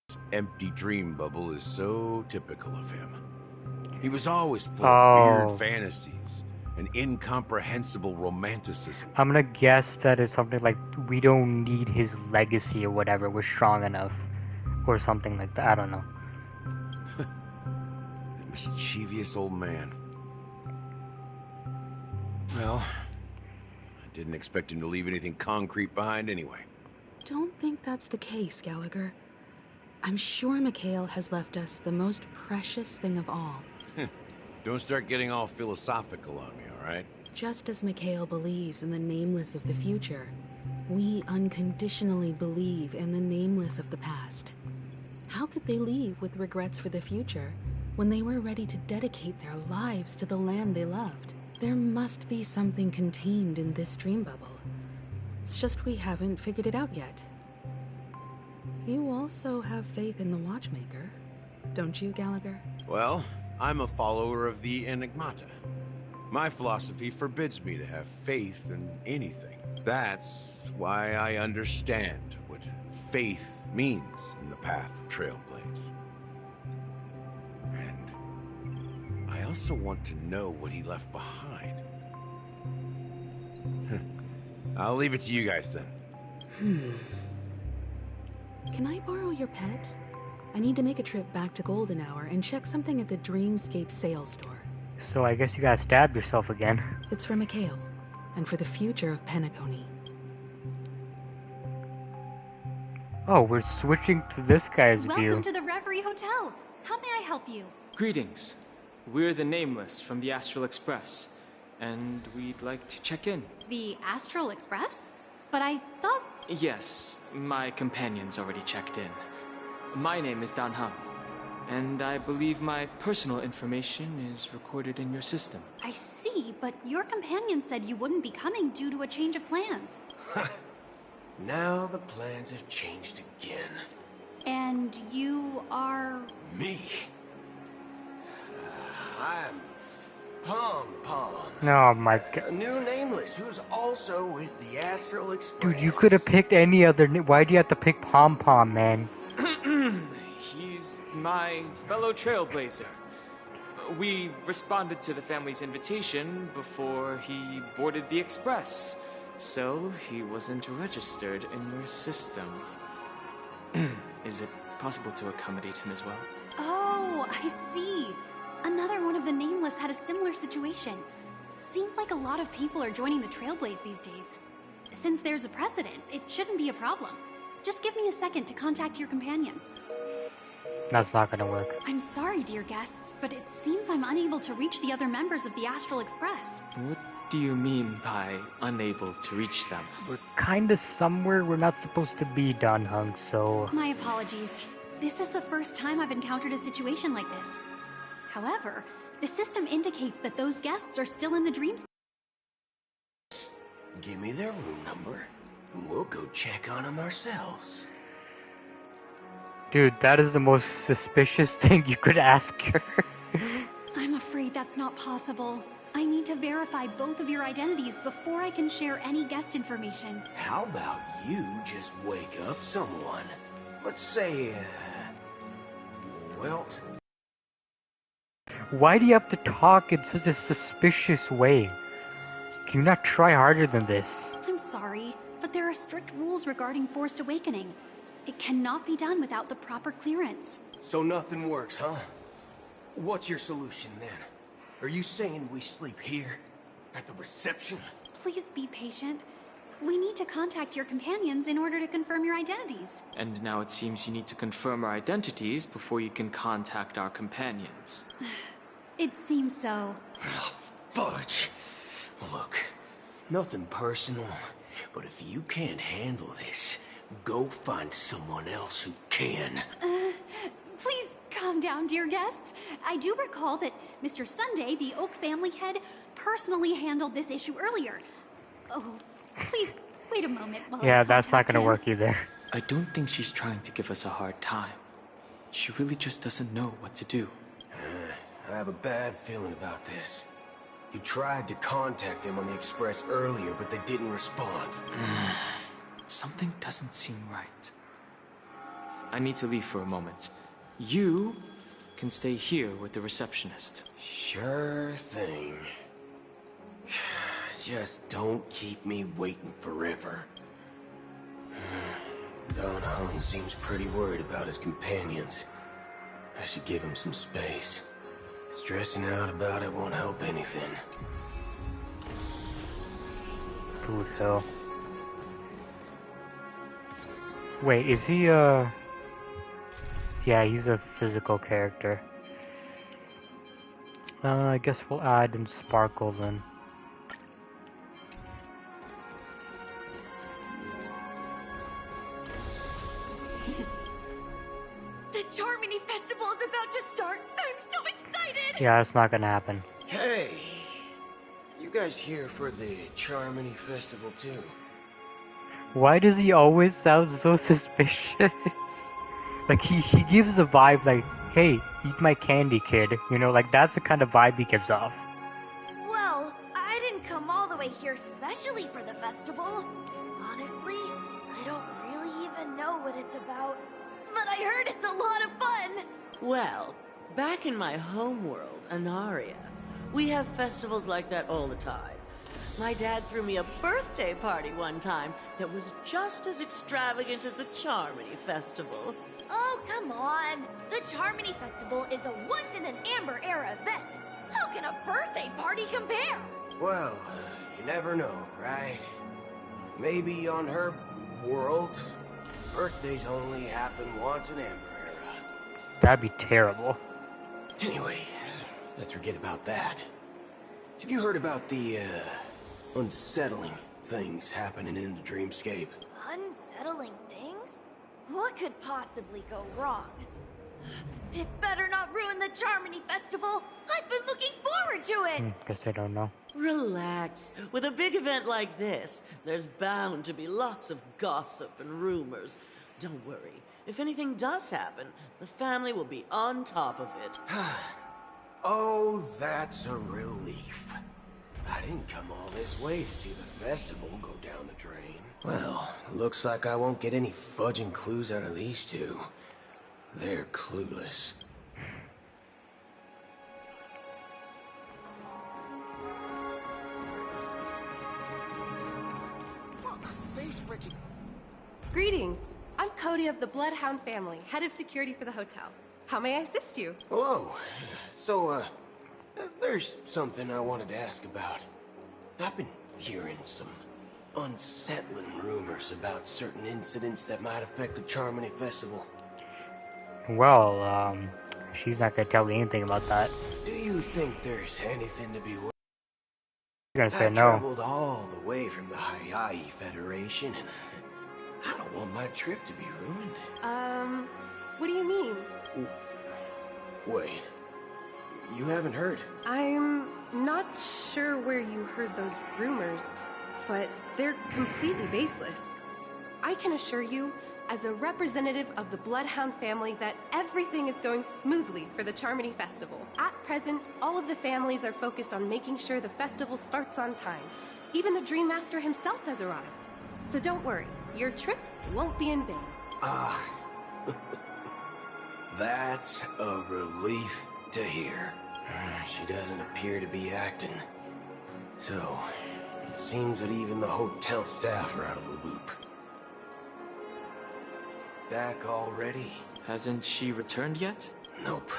M: This empty dream bubble is so typical of him. He was always full of weird fantasies and incomprehensible romanticism.
A: I'm gonna guess that it's something like, we don't need his legacy or whatever, we're strong enough. Or something like that, I don't know.
M: Mischievous old man. Well, I didn't expect him to leave anything concrete behind anyway.
H: Don't think that's the case, Gallagher. I'm sure Mikhail has left us the most precious thing of all.
M: Don't start getting all philosophical on me, alright?
H: Just as Mikhail believes in the Nameless of the future, we unconditionally believe in the Nameless of the past. How could they leave with regrets for the future when they were ready to dedicate their lives to the land they loved? There must be something contained in this dream bubble. It's just we haven't figured it out yet. You also have faith in the Watchmaker, don't you, Gallagher?
M: Well, I'm a follower of the Enigmata. My philosophy forbids me to have faith in anything. That's why I understand what faith means in the path of Trailblaze. And I also want to know what he left behind. I'll leave it to you guys then.
H: Can I borrow your pet? I need to make a trip back to Golden Hour and check something at the Dreamscape sales store.
A: So I guess you guys stabbed yourself again.
H: It's for Mikhail, and for the future of Penacony.
A: Oh, we're switching to this guy's view.
N: Welcome to the Reverie Hotel. How may I help you?
Q: Greetings. We're the Nameless from the Astral Express, and we'd like to check in.
N: The Astral Express? But I thought...
Q: Yes, my companions already checked in. My name is Dan Heng, and I believe my personal information is recorded in your system.
N: I see, but your companion said you wouldn't be coming due to a change of plans.
D: Now the plans have changed again.
N: And you are...
D: Me? I'm Pom Pom.
A: Oh my god.
D: A new Nameless who's also with the Astral Express.
A: Dude, you could have picked any other why'd you have to pick Pom Pom, man?
Q: He's my fellow Trailblazer. We responded to the family's invitation before he boarded the Express, so he wasn't registered in your system. Is it possible to accommodate him as well?
N: Oh, I see. Another one of the Nameless had a similar situation. Seems like a lot of people are joining the Trailblaze these days. Since there's a precedent, it shouldn't be a problem. Just give me a second to contact your companions.
A: That's not gonna work.
N: I'm sorry, dear guests, but it seems I'm unable to reach the other members of the Astral Express.
Q: What do you mean by unable to reach them?
A: We're kinda somewhere we're not supposed to be, Dan Heng, so...
N: My apologies. This is the first time I've encountered a situation like this. However, the system indicates that those guests are still in the dreams.
D: Give me their room number, and we'll go check on them ourselves.
A: Dude, that is the most suspicious thing you could ask her.
N: I'm afraid that's not possible. I need to verify both of your identities before I can share any guest information.
D: How about you just wake up someone? Let's say, Welt?
A: Why do you have to talk in such a suspicious way? Can you not try harder than this?
N: I'm sorry, but there are strict rules regarding forced awakening. It cannot be done without the proper clearance.
D: So nothing works, huh? What's your solution then? Are you saying we sleep here? At the reception?
N: Please be patient. We need to contact your companions in order to confirm your identities.
Q: And now it seems you need to confirm our identities before you can contact our companions.
N: It seems so.
D: Oh, fudge. Look, nothing personal, but if you can't handle this, go find someone else who can.
N: Please calm down, dear guests. I do recall that Mr. Sunday, the Oak family head, personally handled this issue earlier. Oh, please wait a moment while
A: Yeah,
N: I
A: that's not
N: contact
A: gonna
N: him.
A: work either.
Q: I don't think she's trying to give us a hard time. She really just doesn't know what to do.
D: I have a bad feeling about this. You tried to contact them on the Express earlier, but they didn't respond.
Q: Something doesn't seem right. I need to leave for a moment. You can stay here with the receptionist.
D: Sure thing. Just don't keep me waiting forever. Don Hung seems pretty worried about his companions. I should give him some space. Stressing out about it won't help anything.
A: Who the hell? Wait, is he Yeah, he's a physical character. I guess we'll add in Sparkle then.
C: The Charmony Festival is about to start! I'm so excited!
A: Yeah, that's not gonna happen.
D: Hey! You guys here for the Charmony Festival too?
A: Why does he always sound so suspicious? Like, he gives a vibe like, hey, eat my candy, kid. You know, like, that's the kind of vibe he gives off.
C: Well, I didn't come all the way here specially for the festival. Honestly, I don't really even know what it's about. But I heard it's a lot of fun!
F: Well, back in my homeworld, Anaria, we have festivals like that all the time. My dad threw me a birthday party one time that was just as extravagant as the Charmony Festival.
C: Oh, come on! The Charmony Festival is a once-in-an-Amber-era event! How can a birthday party compare?
D: Well, you never know, right? Maybe on her world, birthdays only happen once in Amber Era.
A: That'd be terrible.
D: Anyway, let's forget about that. Have you heard about the, unsettling things happening in the dreamscape?
C: Unsettling things? What could possibly go wrong? It better not ruin the Charmony Festival! I've been looking forward to it!
A: Guess I don't know.
F: Relax. With a big event like this, there's bound to be lots of gossip and rumors. Don't worry. If anything does happen, the family will be on top of it.
D: Oh, that's a relief. I didn't come all this way to see the festival go down the drain. Well, looks like I won't get any fudging clues out of these two. They're clueless.
W: Greetings. I'm Cody of the Bloodhound family, head of security for the hotel. How may I assist you?
D: Hello. So, there's something I wanted to ask about. I've been hearing some unsettling rumors about certain incidents that might affect the Charmony Festival.
A: Well, she's not gonna tell me anything about that.
D: Do you think there's anything to be worried?
A: You're gonna say
D: I
A: no.
D: traveled all the way from the Hayaii Federation, and I don't want my trip to be ruined.
W: What do you mean?
D: Wait, you haven't heard?
W: I'm not sure where you heard those rumors, but they're completely baseless. I can assure you, as a representative of the Bloodhound family, that everything is going smoothly for the Charmony Festival. At present, all of the families are focused on making sure the festival starts on time. Even the Dream Master himself has arrived. So don't worry, your trip won't be in vain.
D: That's a relief to hear. She doesn't appear to be acting. So, it seems that even the hotel staff are out of the loop. Back already?
Q: Hasn't she returned yet?
D: Nope.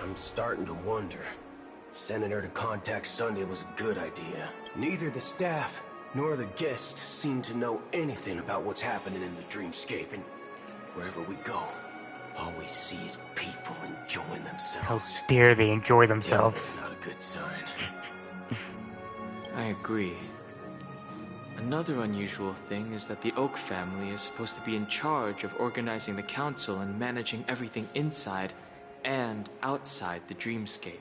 D: I'm starting to wonder if sending her to contact Sunday was a good idea. Neither the staff nor the guests seem to know anything about what's happening in the dreamscape, and wherever we go, all we see is people enjoying themselves.
A: How dare they enjoy themselves?
D: Definitely not a good sign.
Q: I agree. Another unusual thing is that the Oak family is supposed to be in charge of organizing the council and managing everything inside and outside the dreamscape.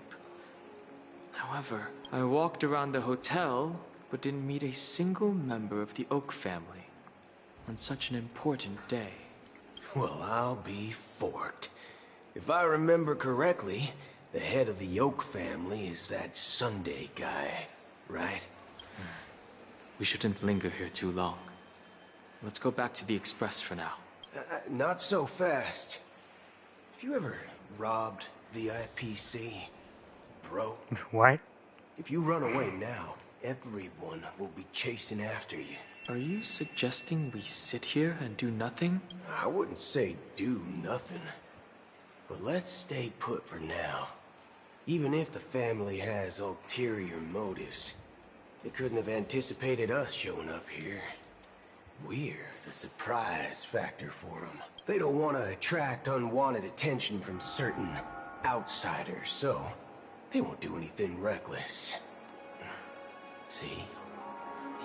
Q: However, I walked around the hotel, but didn't meet a single member of the Oak family on such an important day.
D: Well, I'll be forked. If I remember correctly, the head of the Oak family is that Sunday guy, right?
Q: We shouldn't linger here too long. Let's go back to the Express for now.
D: Not so fast. Have you ever robbed the IPC, bro?
A: What?
D: If you run away now, everyone will be chasing after you.
Q: Are you suggesting we sit here and do nothing?
D: I wouldn't say do nothing. But let's stay put for now. Even if the family has ulterior motives, they couldn't have anticipated us showing up here. We're the surprise factor for them. They don't want to attract unwanted attention from certain outsiders, so they won't do anything reckless. See?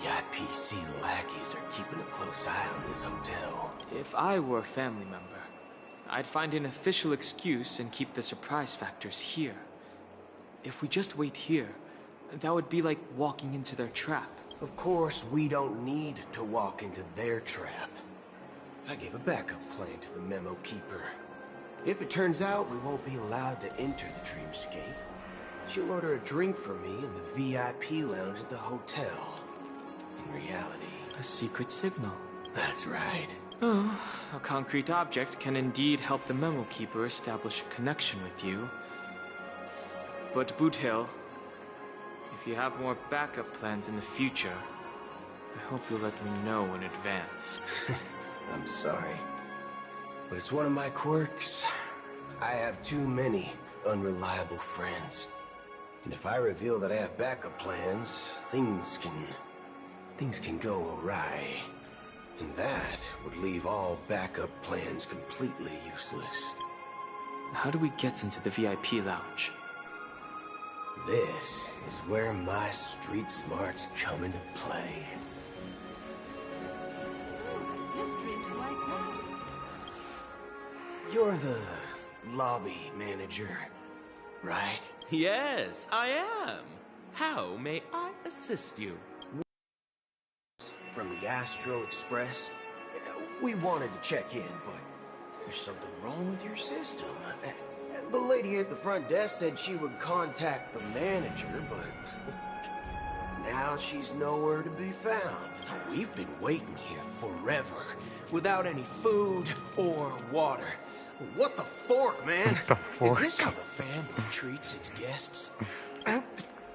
D: The IPC lackeys are keeping a close eye on this hotel.
Q: If I were a family member, I'd find an official excuse and keep the surprise factors here. If we just wait here, that would be like walking into their trap.
D: Of course, we don't need to walk into their trap. I gave a backup plan to the memo keeper. If it turns out we won't be allowed to enter the dreamscape, she'll order a drink for me in the VIP lounge at the hotel. In reality...
Q: A secret signal.
D: That's right.
Q: Oh, a concrete object can indeed help the memo keeper establish a connection with you. But Boothill, if you have more backup plans in the future, I hope you'll let me know in advance.
D: I'm sorry, but it's one of my quirks. I have too many unreliable friends. And if I reveal that I have backup plans, things can go awry. And that would leave all backup plans completely useless.
Q: How do we get into the VIP lounge?
D: This is where my street smarts come into play. You're the lobby manager, right?
E: Yes, I am. How may I assist you?
D: From the Astral Express. We wanted to check in, but there's something wrong with your system. The lady at the front desk said she would contact the manager, but now she's nowhere to be found. We've been waiting here forever, without any food or water. What the fork, man?
A: The fork.
D: Is this how the family treats its guests?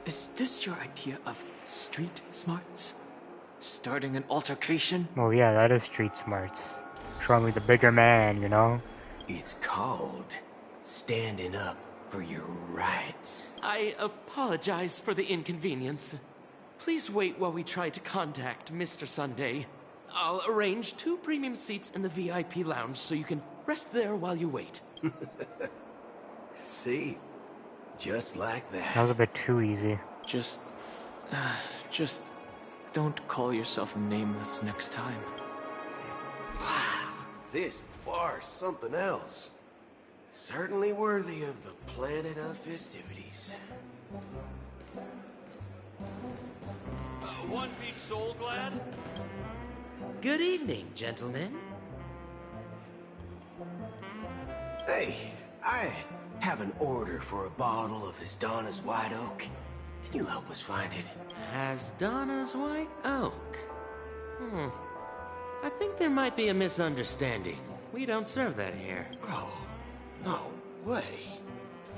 Q: Is this your idea of street smarts? Starting an altercation?
A: Well, yeah, that is street smarts. Showing me the bigger man, you know?
D: It's called standing up for your rights.
E: I apologize for the inconvenience. Please wait while we try to contact Mr. Sunday. I'll arrange 2 premium seats in the VIP lounge so you can Rest there while you wait.
D: See? Just like that.
A: That was a bit too easy.
Q: Just don't call yourself nameless next time.
D: Wow, this bar's something else. Certainly worthy of the planet of festivities.
B: One Beach Soul Glad?
L: Good evening, gentlemen.
D: Hey, I have an order for a bottle of Hasdana's White Oak. Can you help us find it?
L: Hasdana's White Oak? I think there might be a misunderstanding. We don't serve that here.
D: Oh, no way.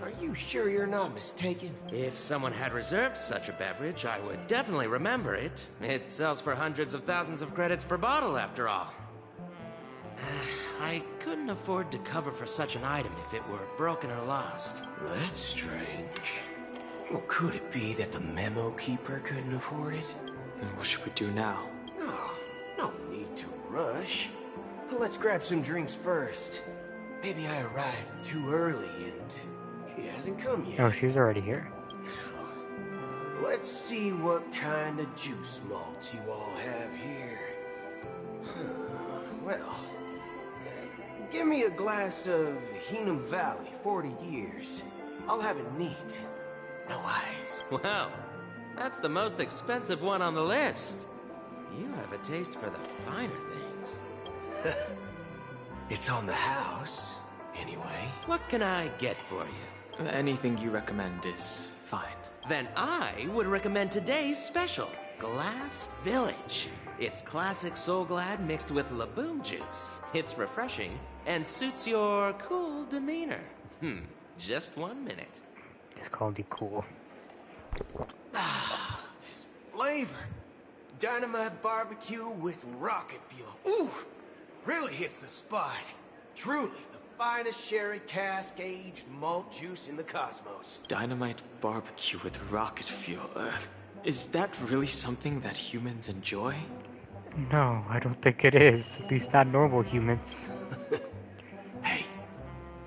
D: Are you sure you're not mistaken?
L: If someone had reserved such a beverage, I would definitely remember it. It sells for hundreds of thousands of credits per bottle, after all. I couldn't afford to cover for such an item if it were broken or lost.
D: That's strange. Well, could it be that the memo keeper couldn't afford it?
Q: Then what should we do now?
D: Oh, no need to rush. Well, let's grab some drinks first. Maybe I arrived too early and he hasn't come yet.
A: Oh, she's already here.
D: Let's see what kind of juice malts you all have here. Well, give me a glass of Heenum Valley, 40 years. I'll have it neat. No ice.
L: Wow, that's the most expensive one on the list. You have a taste for the finer things.
D: It's on the house, anyway.
L: What can I get for you?
Q: Anything you recommend is fine.
L: Then I would recommend today's special, Glass Village. It's classic Soul Glad mixed with Laboom juice. It's refreshing and suits your cool demeanor. Just 1 minute.
A: It's called you cool.
D: Ah, this flavor. Dynamite barbecue with rocket fuel. Ooh, really hits the spot. Truly the finest sherry cask-aged malt juice in the cosmos.
Q: Dynamite barbecue with rocket fuel. Is that really something that humans enjoy?
A: No, I don't think it is. At least not normal humans.
D: Hey,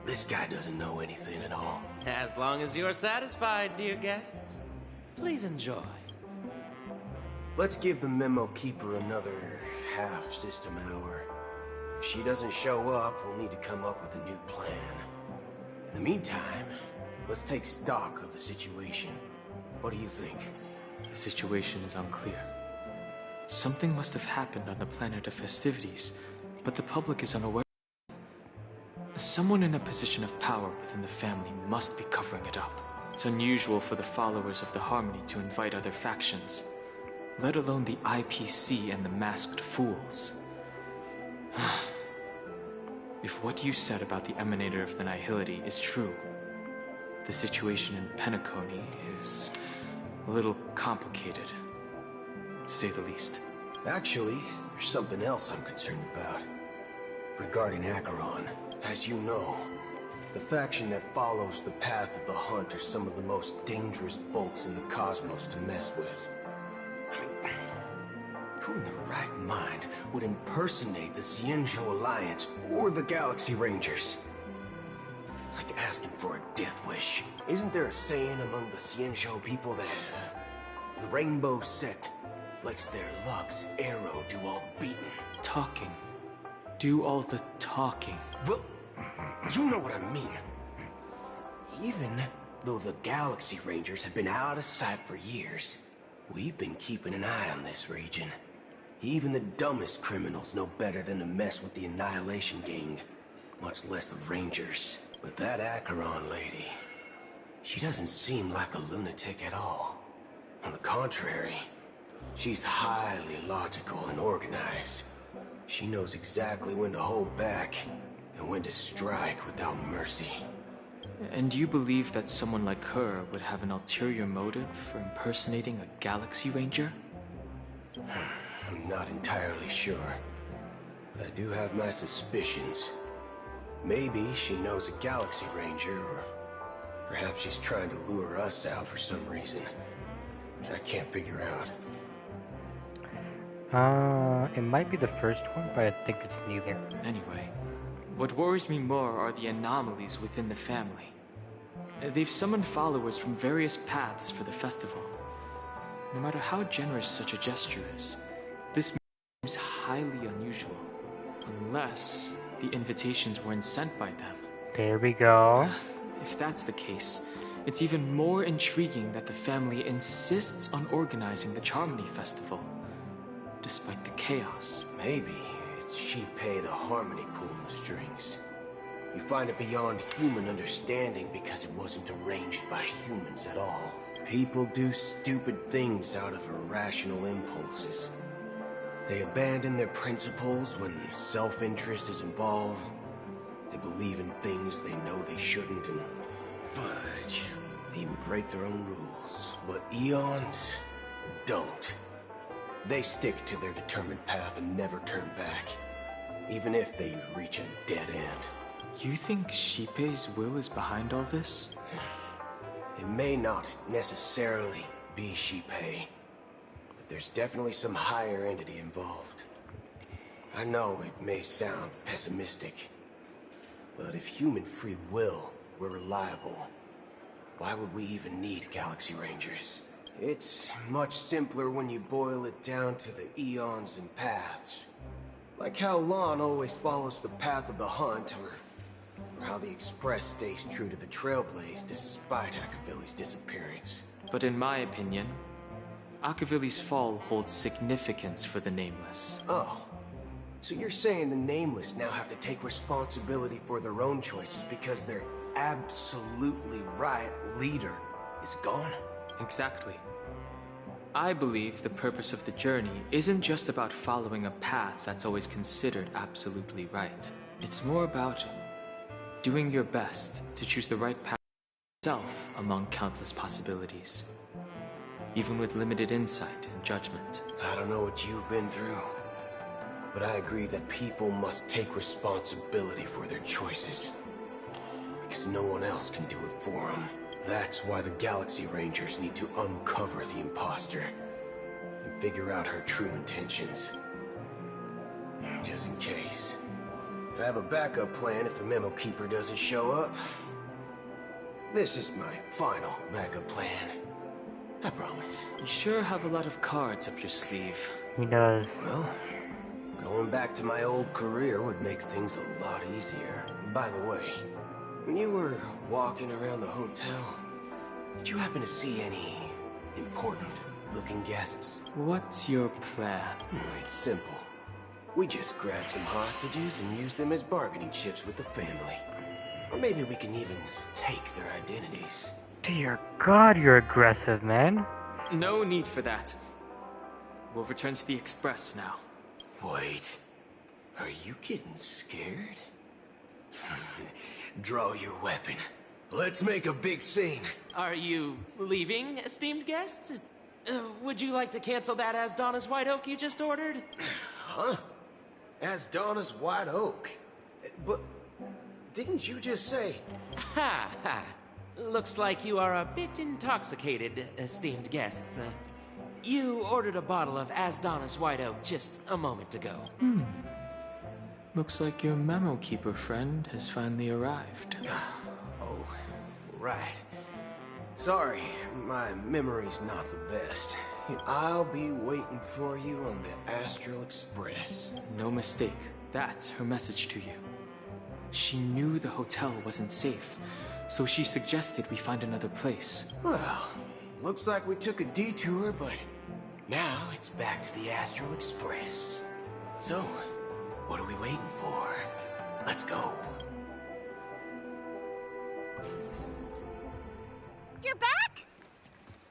D: this guy doesn't know anything at all.
L: As long as you're satisfied, dear guests, please enjoy.
D: Let's give the memo keeper another half system hour. If she doesn't show up, we'll need to come up with a new plan. In the meantime, let's take stock of the situation. What do you think?
Q: The situation is unclear. Something must have happened on the planet of festivities, but the public is unaware. Someone in a position of power within the family must be covering it up. It's unusual for the followers of the Harmony to invite other factions, let alone the IPC and the Masked Fools. If what you said about the Emanator of the Nihility is true, the situation in Penacony is a little complicated, to say the least.
D: Actually, there's something else I'm concerned about. Regarding Acheron, as you know, the faction that follows the path of the Hunt are some of the most dangerous folks in the cosmos to mess with. Who in the right mind would impersonate the Xianzhou Alliance or the Galaxy Rangers? It's like asking for a death wish. Isn't there a saying among the Xianzhou people that the Rainbow Sect lets their Lux Arrow do all the beating?
Q: Talking. Do all the talking.
D: Well, you know what I mean. Even though the Galaxy Rangers have been out of sight for years, we've been keeping an eye on this region. Even the dumbest criminals know better than to mess with the Annihilation Gang, much less the Rangers. But that Acheron lady, she doesn't seem like a lunatic at all. On the contrary, she's highly logical and organized. She knows exactly when to hold back and when to strike without mercy.
Q: And you believe that someone like her would have an ulterior motive for impersonating a Galaxy Ranger?
D: I'm not entirely sure, but I do have my suspicions. Maybe she knows a Galaxy Ranger, or perhaps she's trying to lure us out for some reason, which I can't figure out.
A: It might be the first one, but I think it's neither.
Q: Anyway, What worries me more are the anomalies within the family. They've summoned followers from various paths for the festival. No matter how generous such a gesture is, this seems highly unusual. Unless the invitations weren't sent by them.
A: There we go.
Q: If that's the case, it's even more intriguing that the family insists on organizing the Charmony Festival, despite the chaos.
D: Maybe it's Shipei the Harmony pulling the strings. You find it beyond human understanding because it wasn't arranged by humans at all. People do stupid things out of irrational impulses. They abandon their principles when self-interest is involved. They believe in things they know they shouldn't, and fudge. They even break their own rules. But Eons don't. They stick to their determined path and never turn back, even if they reach a dead end.
Q: You think Shipei's will is behind all this?
D: It may not necessarily be Shipei, but there's definitely some higher entity involved. I know it may sound pessimistic, but if human free will were reliable, why would we even need Galaxy Rangers? It's much simpler when you boil it down to the eons and paths. Like how Lon always follows the path of the hunt, or how the Express stays true to the Trailblaze despite Akavili's disappearance.
Q: But in my opinion, Akavili's fall holds significance for the Nameless.
D: Oh. So you're saying the Nameless now have to take responsibility for their own choices because their absolutely right leader is gone?
Q: Exactly. I believe the purpose of the journey isn't just about following a path that's always considered absolutely right. It's more about doing your best to choose the right path yourself among countless possibilities, even with limited insight and judgment.
D: I don't know what you've been through, but I agree that people must take responsibility for their choices, because no one else can do it for them. That's why the Galaxy Rangers need to uncover the imposter and figure out her true intentions. Just in case. I have a backup plan if the Memo Keeper doesn't show up. This is my final backup plan. I promise.
Q: You sure have a lot of cards up your sleeve.
A: He does.
D: Well, going back to my old career would make things a lot easier. By the way, when you were walking around the hotel, did you happen to see any important-looking guests?
Q: What's your plan?
D: It's simple. We just grab some hostages and use them as bargaining chips with the family. Or maybe we can even take their identities.
A: Dear God, you're aggressive, man.
Q: No need for that. We'll return to the Express now.
D: Wait. Are you getting scared? Draw your weapon. Let's make a big scene.
L: Are you leaving, esteemed guests? Would you like to cancel that Asdonis White Oak you just ordered?
D: Huh? Asdonis White Oak? But didn't you just say...
L: Ha ha. Looks like you are a bit intoxicated, esteemed guests. You ordered a bottle of Asdonis White Oak just a moment ago.
Q: Looks like your Memo Keeper friend has finally arrived.
D: Oh, right. Sorry, my memory's not the best. I'll be waiting for you on the Astral Express.
Q: No mistake. That's her message to you. She knew the hotel wasn't safe, so she suggested we find another place.
D: Well, looks like we took a detour, but now it's back to the Astral Express. So, what are we waiting for? Let's go.
C: You're back?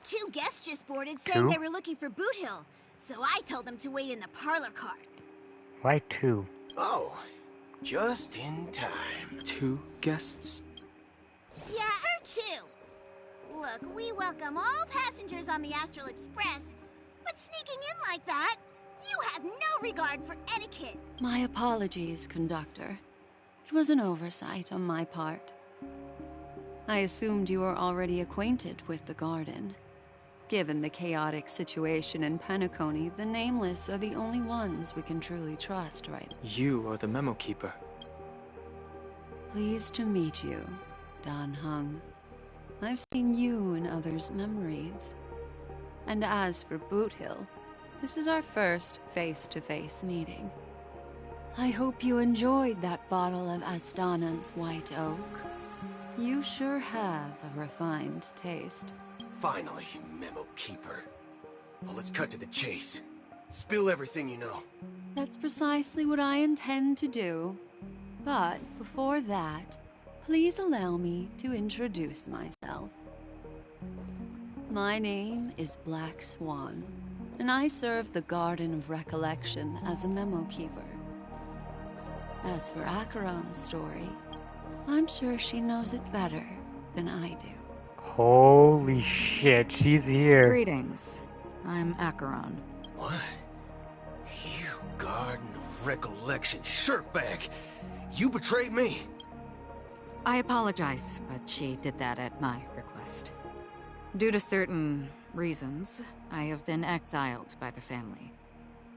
C: Two guests just boarded saying they were looking for Boot Hill, so I told them to wait in the parlor car.
A: Why two?
D: Oh, just in time.
Q: 2 guests?
C: Yeah, or 2. Look, we welcome all passengers on the Astral Express, but sneaking in like that, you have no regard for etiquette.
B: My apologies, conductor. It was an oversight on my part. I assumed you were already acquainted with the garden. Given the chaotic situation in Penacony, the Nameless are the only ones we can truly trust, right?
Q: You are the Memo Keeper.
B: Pleased to meet you, Dan Heng. I've seen you in others' memories. And as for Boot Hill, this is our first face-to-face meeting. I hope you enjoyed that bottle of Astana's White Oak. You sure have a refined taste.
D: Finally, Memo Keeper. Well, let's cut to the chase. Spill everything you know.
B: That's precisely what I intend to do. But before that, please allow me to introduce myself. My name is Black Swan, and I serve the Garden of Recollection as a memo keeper. As for Acheron's story, I'm sure she knows it better than I do.
A: Holy shit, she's here.
T: Greetings. I'm Acheron.
D: What? You Garden of Recollection shirtbag! You betrayed me!
T: I apologize, but she did that at my request. Due to certain reasons, I have been exiled by the family.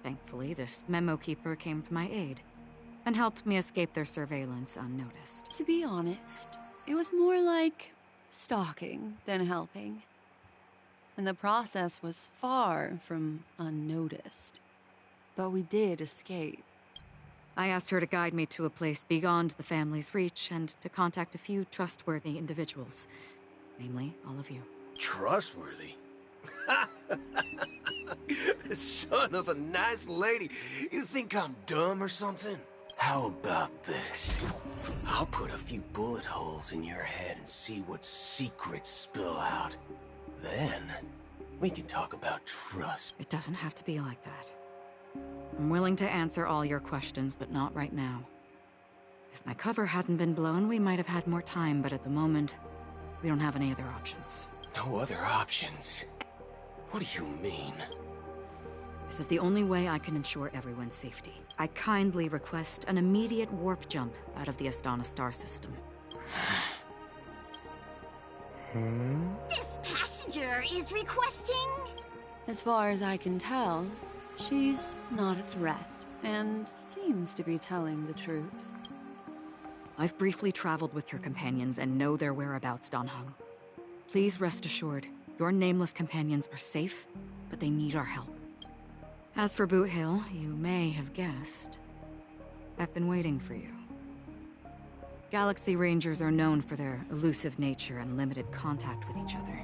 T: Thankfully, this memo keeper came to my aid and helped me escape their surveillance unnoticed.
B: To be honest, it was more like stalking than helping. And the process was far from unnoticed. But we did escape.
T: I asked her to guide me to a place beyond the family's reach and to contact a few trustworthy individuals. Namely, all of you.
D: Trustworthy? Son of a nice lady. You think I'm dumb or something? How about this? I'll put a few bullet holes in your head and see what secrets spill out. Then, we can talk about trust.
T: It doesn't have to be like that. I'm willing to answer all your questions, but not right now. If my cover hadn't been blown, we might have had more time, but at the moment, we don't have any other options.
D: No other options? What do you mean?
T: This is the only way I can ensure everyone's safety. I kindly request an immediate warp jump out of the Astana star system.
O: This passenger is requesting...
B: As far as I can tell, she's not a threat, and seems to be telling the truth.
T: I've briefly traveled with your companions and know their whereabouts, Dan Heng. Please rest assured, your nameless companions are safe, but they need our help. As for Boot Hill, you may have guessed, I've been waiting for you. Galaxy Rangers are known for their elusive nature and limited contact with each other,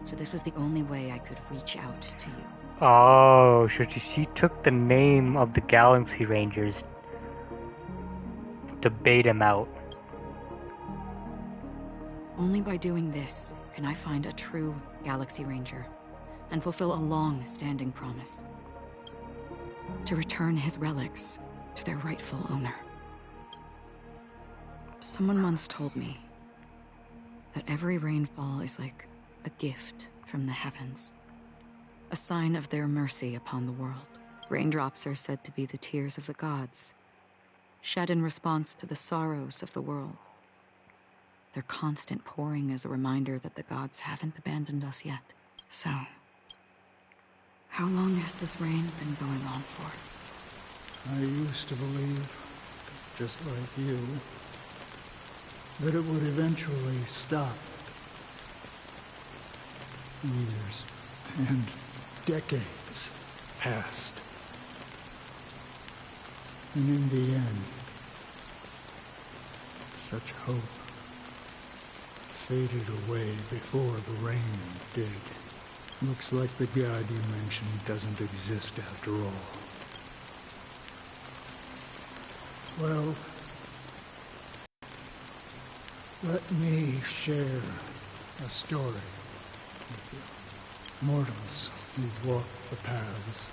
T: so this was the only way I could reach out to you.
A: Oh, so she took the name of the Galaxy Rangers to bait him out.
T: Only by doing this can I find a true Galaxy Ranger and fulfill a long-standing promise. To return his relics to their rightful owner. Someone once told me that every rainfall is like a gift from the heavens. A sign of their mercy upon the world. Raindrops are said to be the tears of the gods, shed in response to the sorrows of the world. Their constant pouring is a reminder that the gods haven't abandoned us yet. So, how long has this rain been going on for?
U: I used to believe, just like you, that it would eventually stop. Years and decades passed. And in the end, such hope faded away before the rain did. Looks like the god you mentioned doesn't exist after all. Well, let me share a story with you. Mortals who walk the paths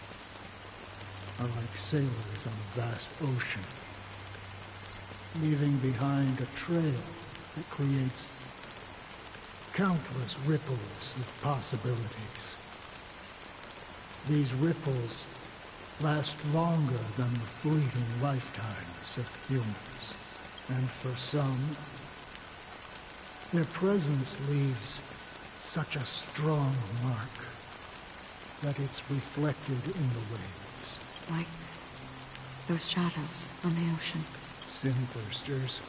U: are like sailors on a vast ocean, leaving behind a trail that creates countless ripples of possibilities. These ripples last longer than the fleeting lifetimes of humans, and for some, their presence leaves such a strong mark that it's reflected in the waves.
T: Like those shadows on the ocean.
U: Sin-thirsters,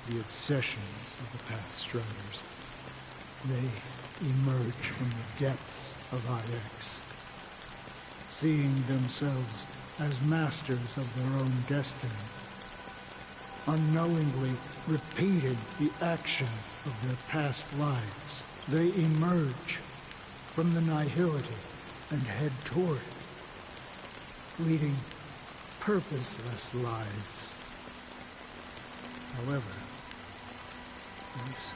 U: the obsessions of the Pathstriders. They emerge from the depths of IX, seeing themselves as masters of their own destiny, unknowingly repeating the actions of their past lives. They emerge from the nihility and head toward it, leading purposeless lives. However, these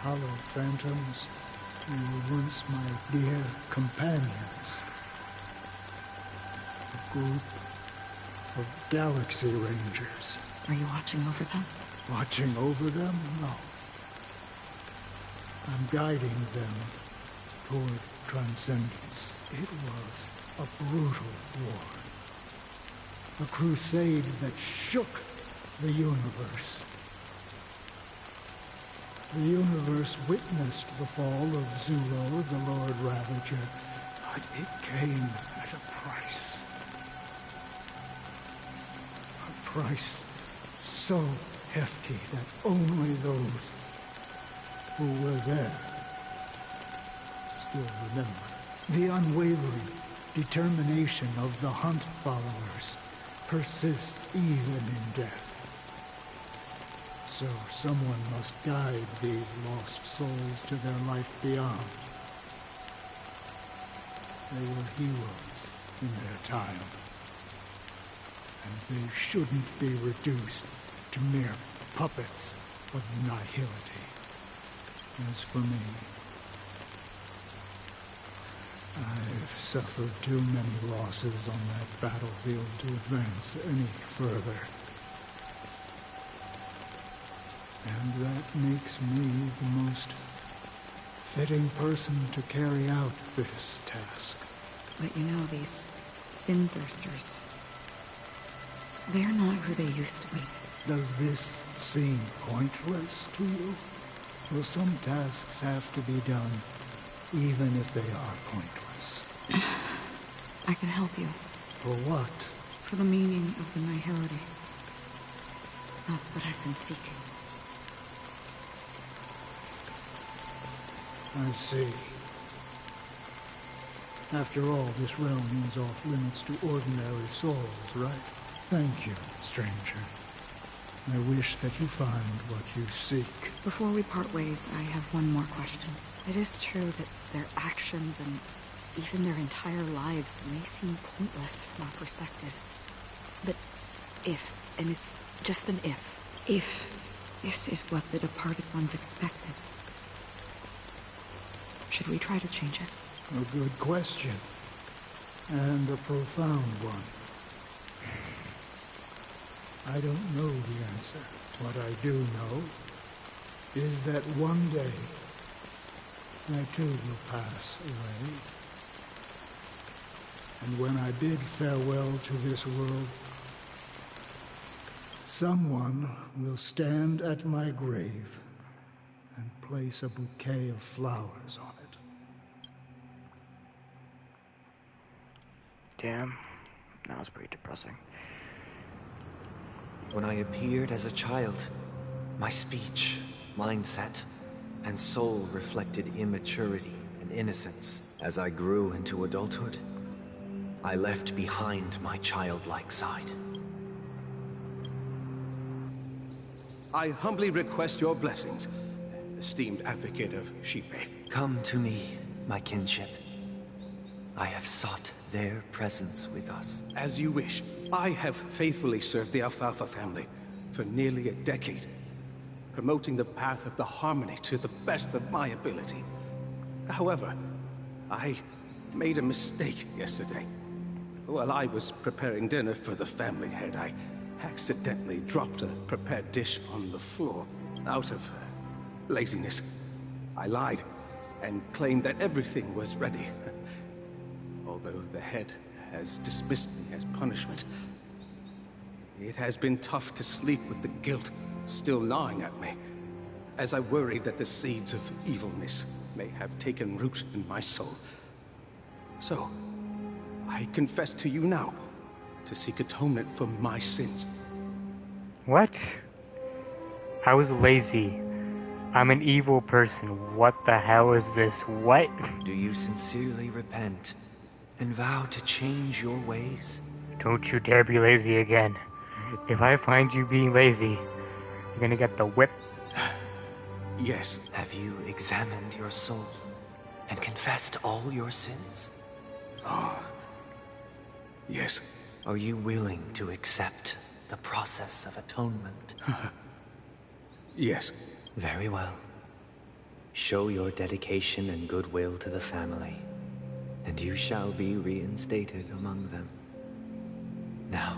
U: hollow phantoms, they were once my dear companions. A group of Galaxy Rangers.
T: Are you watching over them?
U: Watching over them? No. I'm guiding them toward transcendence. It was a brutal war. A crusade that shook the universe. The universe witnessed the fall of Zulo, the Lord Ravager, but it came at a price. A price so hefty that only those who were there still remember. The unwavering determination of the Hunt followers persists even in death. So someone must guide these lost souls to their life beyond. They were heroes in their time, and they shouldn't be reduced to mere puppets of nihility. As for me, I've suffered too many losses on that battlefield to advance any further. And that makes me the most fitting person to carry out this task.
T: But you know, these Sin-Thirsters, they're not who they used to be.
U: Does this seem pointless to you? Well, some tasks have to be done, even if they are pointless.
T: I can help you.
U: For what?
T: For the meaning of the nihility. That's what I've been seeking.
U: I see. After all, this realm is off limits to ordinary souls, right? Thank you, stranger. I wish that you find what you seek.
T: Before we part ways, I have one more question. It is true that their actions and even their entire lives may seem pointless from our perspective. But if, and it's just an if this is what the departed ones expected, should we try to change it?
U: A good question. And a profound one. I don't know the answer. What I do know is that one day I too will pass away. And when I bid farewell to this world, someone will stand at my grave and place a bouquet of flowers on it.
A: Damn, that was pretty depressing.
S: When I appeared as a child, my speech, mindset, and soul reflected immaturity and innocence. As I grew into adulthood, I left behind my childlike side.
G: I humbly request your blessings, esteemed advocate of Xipe.
S: Come to me, my kinship. I have sought their presence with us.
G: As you wish. I have faithfully served the Alfalfa family for nearly a decade, promoting the path of the Harmony to the best of my ability. However, I made a mistake yesterday. While I was preparing dinner for the family head, I accidentally dropped a prepared dish on the floor. Out of laziness, I lied and claimed that everything was ready. Although the head has dismissed me as punishment, it has been tough to sleep with the guilt still gnawing at me, as I worry that the seeds of evilness may have taken root in my soul. So, I confess to you now, to seek atonement for my sins.
A: What? I was lazy. I'm an evil person. What the hell is this? What?
S: Do you sincerely repent and vow to change your ways?
A: Don't you dare be lazy again. If I find you being lazy, you're gonna get the whip.
S: Yes. Have you examined your soul and confessed all your sins?
G: Oh. Yes.
S: Are you willing to accept the process of atonement?
G: Yes.
S: Very well. Show your dedication and goodwill to the family, and you shall be reinstated among them. Now,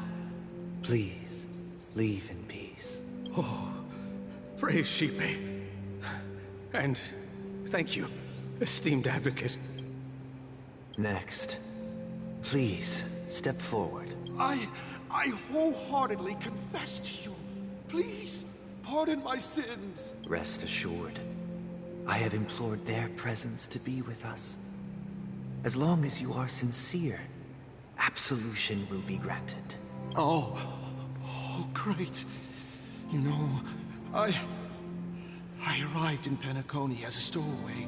S: please, leave in peace.
G: Oh, praise Sheepy. And thank you, esteemed advocate.
S: Next, please step forward.
I: I wholeheartedly confess to you. Please, pardon my sins.
S: Rest assured, I have implored their presence to be with us. As long as you are sincere, absolution will be granted.
I: Oh, great. You know, I arrived in Penacony as a stowaway.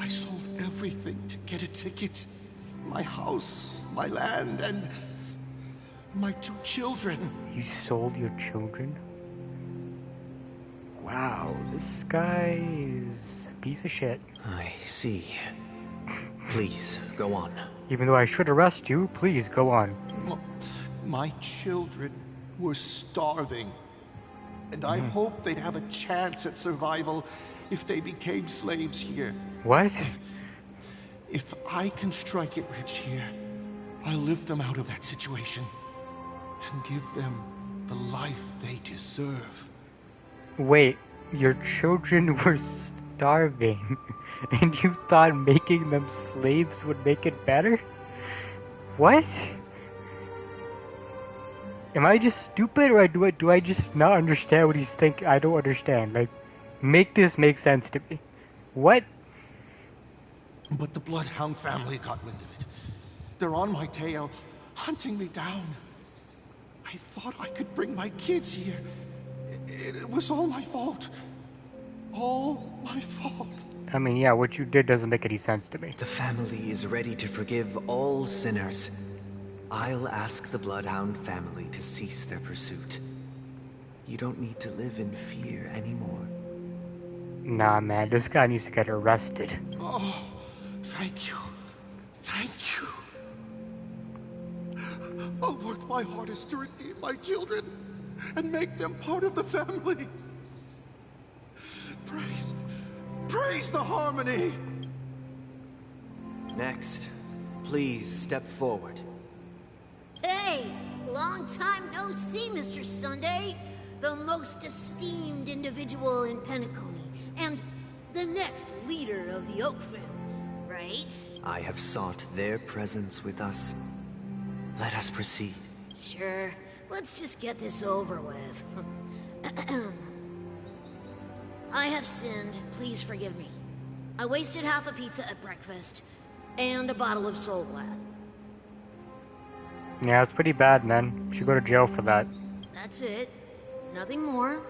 I: I sold everything to get a ticket. My house, my land, and my 2 children.
A: You sold your children? Wow, this guy is a piece of shit.
S: I see. Please, go on.
A: Even though I should arrest you, please go on.
I: My children were starving. And I hoped they'd have a chance at survival if they became slaves here.
A: What?
I: If I can strike it rich here, I'll lift them out of that situation and give them the life they deserve.
A: Wait, your children were starving, and you thought making them slaves would make it better? What? Am I just stupid, or do I just not understand what he's thinking? I don't understand. Like, make this make sense to me. What?
I: But the Bloodhound family got wind of it. They're on my tail, hunting me down. I thought I could bring my kids here. It was all my fault. All my fault.
A: I mean, yeah, what you did doesn't make any sense to me.
S: The family is ready to forgive all sinners. I'll ask the Bloodhound family to cease their pursuit. You don't need to live in fear anymore.
A: Nah, man, this guy needs to get arrested.
I: Oh, thank you. Thank you. I'll work my hardest to redeem my children and make them part of the family. Praise the Harmony!
S: Next, please step forward.
J: Hey! Long time no see, Mr. Sunday. The most esteemed individual in Penacony, and the next leader of the Oak family, right?
S: I have sought their presence with us. Let us proceed.
J: Sure. Let's just get this over with. I have sinned. Please forgive me. I wasted half a pizza at breakfast, and a bottle of Soul Glad.
A: Yeah, it's pretty bad, man. You should go to jail for that.
J: That's it. Nothing more.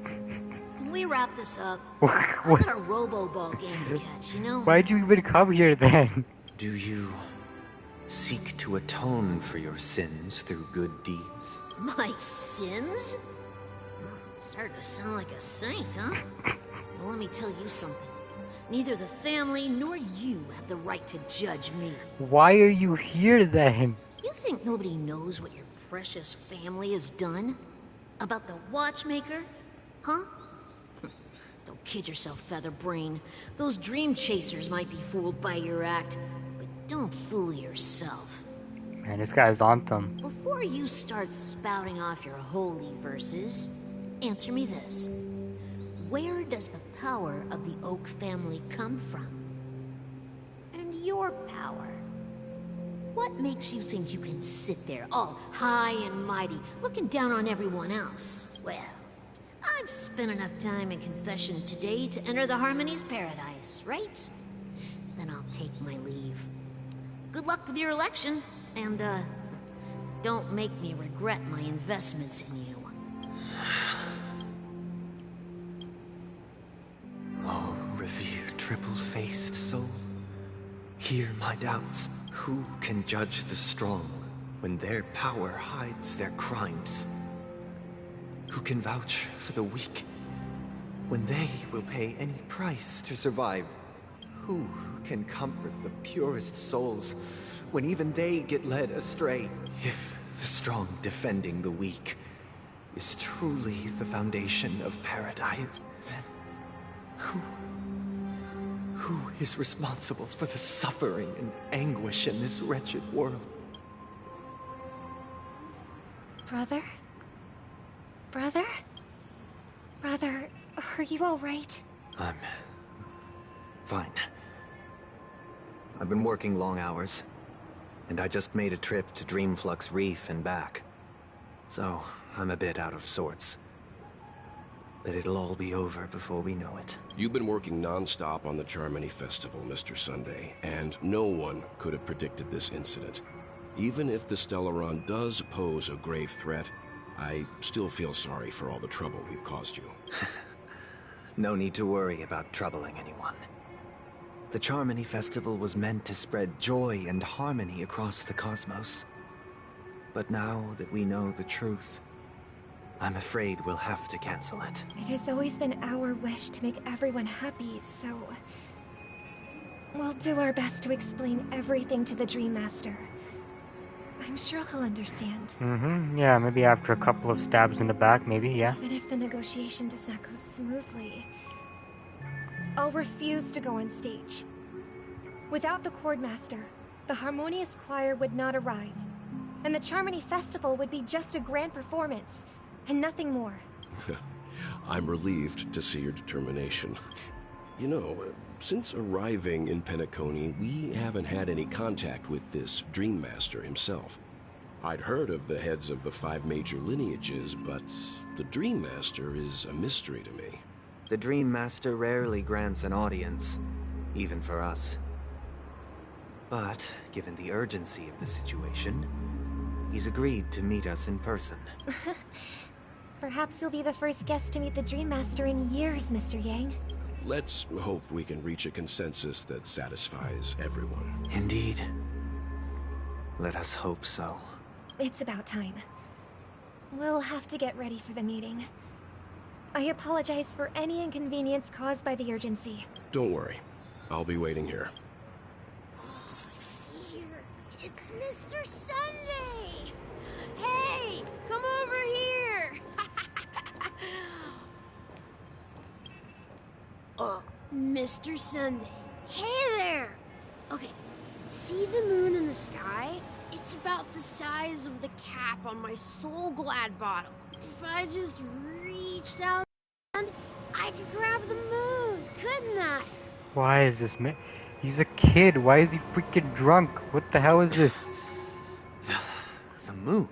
J: Can we wrap this up? I've
A: What?
J: got a Robo-Ball game to catch, you know?
A: Why'd you even come here then?
S: Do you seek to atone for your sins through good deeds?
J: My sins? Starting to sound like a saint, huh? Well, let me tell you something. Neither the family nor you have the right to judge me.
A: Why are you here then?
J: You think nobody knows what your precious family has done? About the watchmaker? Huh? Don't kid yourself, Featherbrain. Those dream chasers might be fooled by your act, but don't fool yourself.
A: Man, this guy's on them.
J: Before you start spouting off your holy verses, answer me this. Where does the power of the Oak family come from? And your power? What makes you think you can sit there all high and mighty, looking down on everyone else? Well, I've spent enough time in confession today to enter the Harmony's paradise, right? Then I'll take my leave. Good luck with your election, and, don't make me regret my investments in you.
S: triple-faced soul? Hear my doubts. Who can judge the strong when their power hides their crimes? Who can vouch for the weak when they will pay any price to survive? Who can comfort the purest souls when even they get led astray? If the strong defending the weak is truly the foundation of paradise, then who is responsible for the suffering and anguish in this wretched world?
O: Brother? Brother? Brother, are you all right?
S: I'm fine. I've been working long hours, and I just made a trip to Dreamflux Reef and back. So, I'm a bit out of sorts. But it'll all be over before we know it.
R: You've been working non-stop on the Charmony Festival, Mr. Sunday, and no one could have predicted this incident. Even if the Stellaron does pose a grave threat, I still feel sorry for all the trouble we've caused you.
S: No need to worry about troubling anyone. The Charmony Festival was meant to spread joy and harmony across the cosmos. But now that we know the truth, I'm afraid we'll have to cancel it.
O: It has always been our wish to make everyone happy, so... we'll do our best to explain everything to the Dream Master. I'm sure he'll understand.
A: Yeah, maybe after a couple of stabs in the back, maybe, yeah.
O: Even if the negotiation does not go smoothly, I'll refuse to go on stage. Without the Chord Master, the Harmonious Choir would not arrive, and the Charmony Festival would be just a grand performance, and nothing more.
R: I'm relieved to see your determination. You know, since arriving in Penacony, we haven't had any contact with this Dream Master himself. I'd heard of the heads of the 5 major lineages, but the Dream Master is a mystery to me.
S: The Dream Master rarely grants an audience, even for us. But, given the urgency of the situation, he's agreed to meet us in person.
O: Perhaps you'll be the first guest to meet the Dream Master in years, Mr. Yang.
R: Let's hope we can reach a consensus that satisfies everyone.
S: Indeed. Let us hope so.
O: It's about time. We'll have to get ready for the meeting. I apologize for any inconvenience caused by the urgency.
R: Don't worry. I'll be waiting here.
C: It's Mr. Sunday! Hey, come over here! Mr. Sunday. Hey there! Okay, see the moon in the sky? It's about the size of the cap on my Soul Glad bottle. If I just reached out, I could grab the moon, couldn't I?
A: Why is this man? He's a kid. Why is he freaking drunk? What the hell is this?
S: The moon?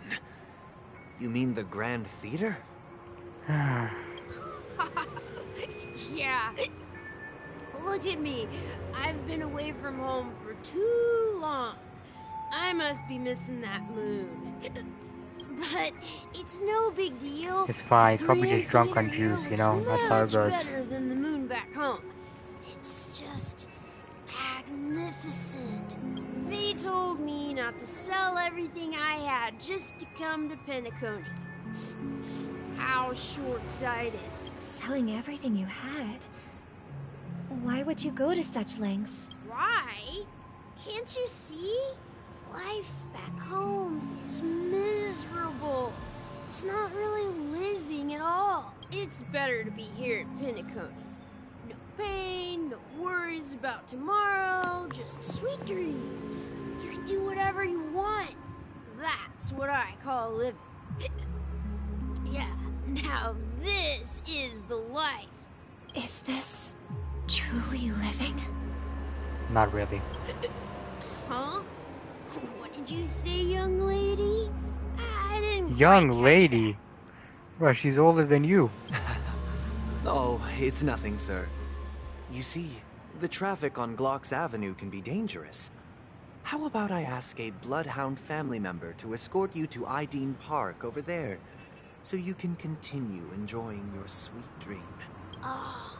S: You mean the Grand Theater?
C: Yeah. Look at me. I've been away from home for too long. I must be missing that moon. But it's no big deal.
A: It's fine. He's probably just drunk on juice, you know? That's how it goes.
C: Better than the moon back home. It's just magnificent. They told me not to sell everything I had just to come to Penacony. How short-sighted.
O: Selling everything you had? Why would you go to such lengths?
C: Why? Can't you see? Life back home is miserable. It's not really living at all. It's better to be here at Penacony. No pain, no worries about tomorrow, just sweet dreams. You can do whatever you want. That's what I call living. Yeah, now this is the life.
O: Is this truly living?
A: Not really.
C: Huh? What did you say, young lady? I didn't.
A: Young lady? Well, she's older than you.
S: Oh, it's nothing, sir. You see, the traffic on Glocks Avenue can be dangerous. How about I ask a Bloodhound family member to escort you to Ideen Park over there, so you can continue enjoying your sweet dream?
C: Oh,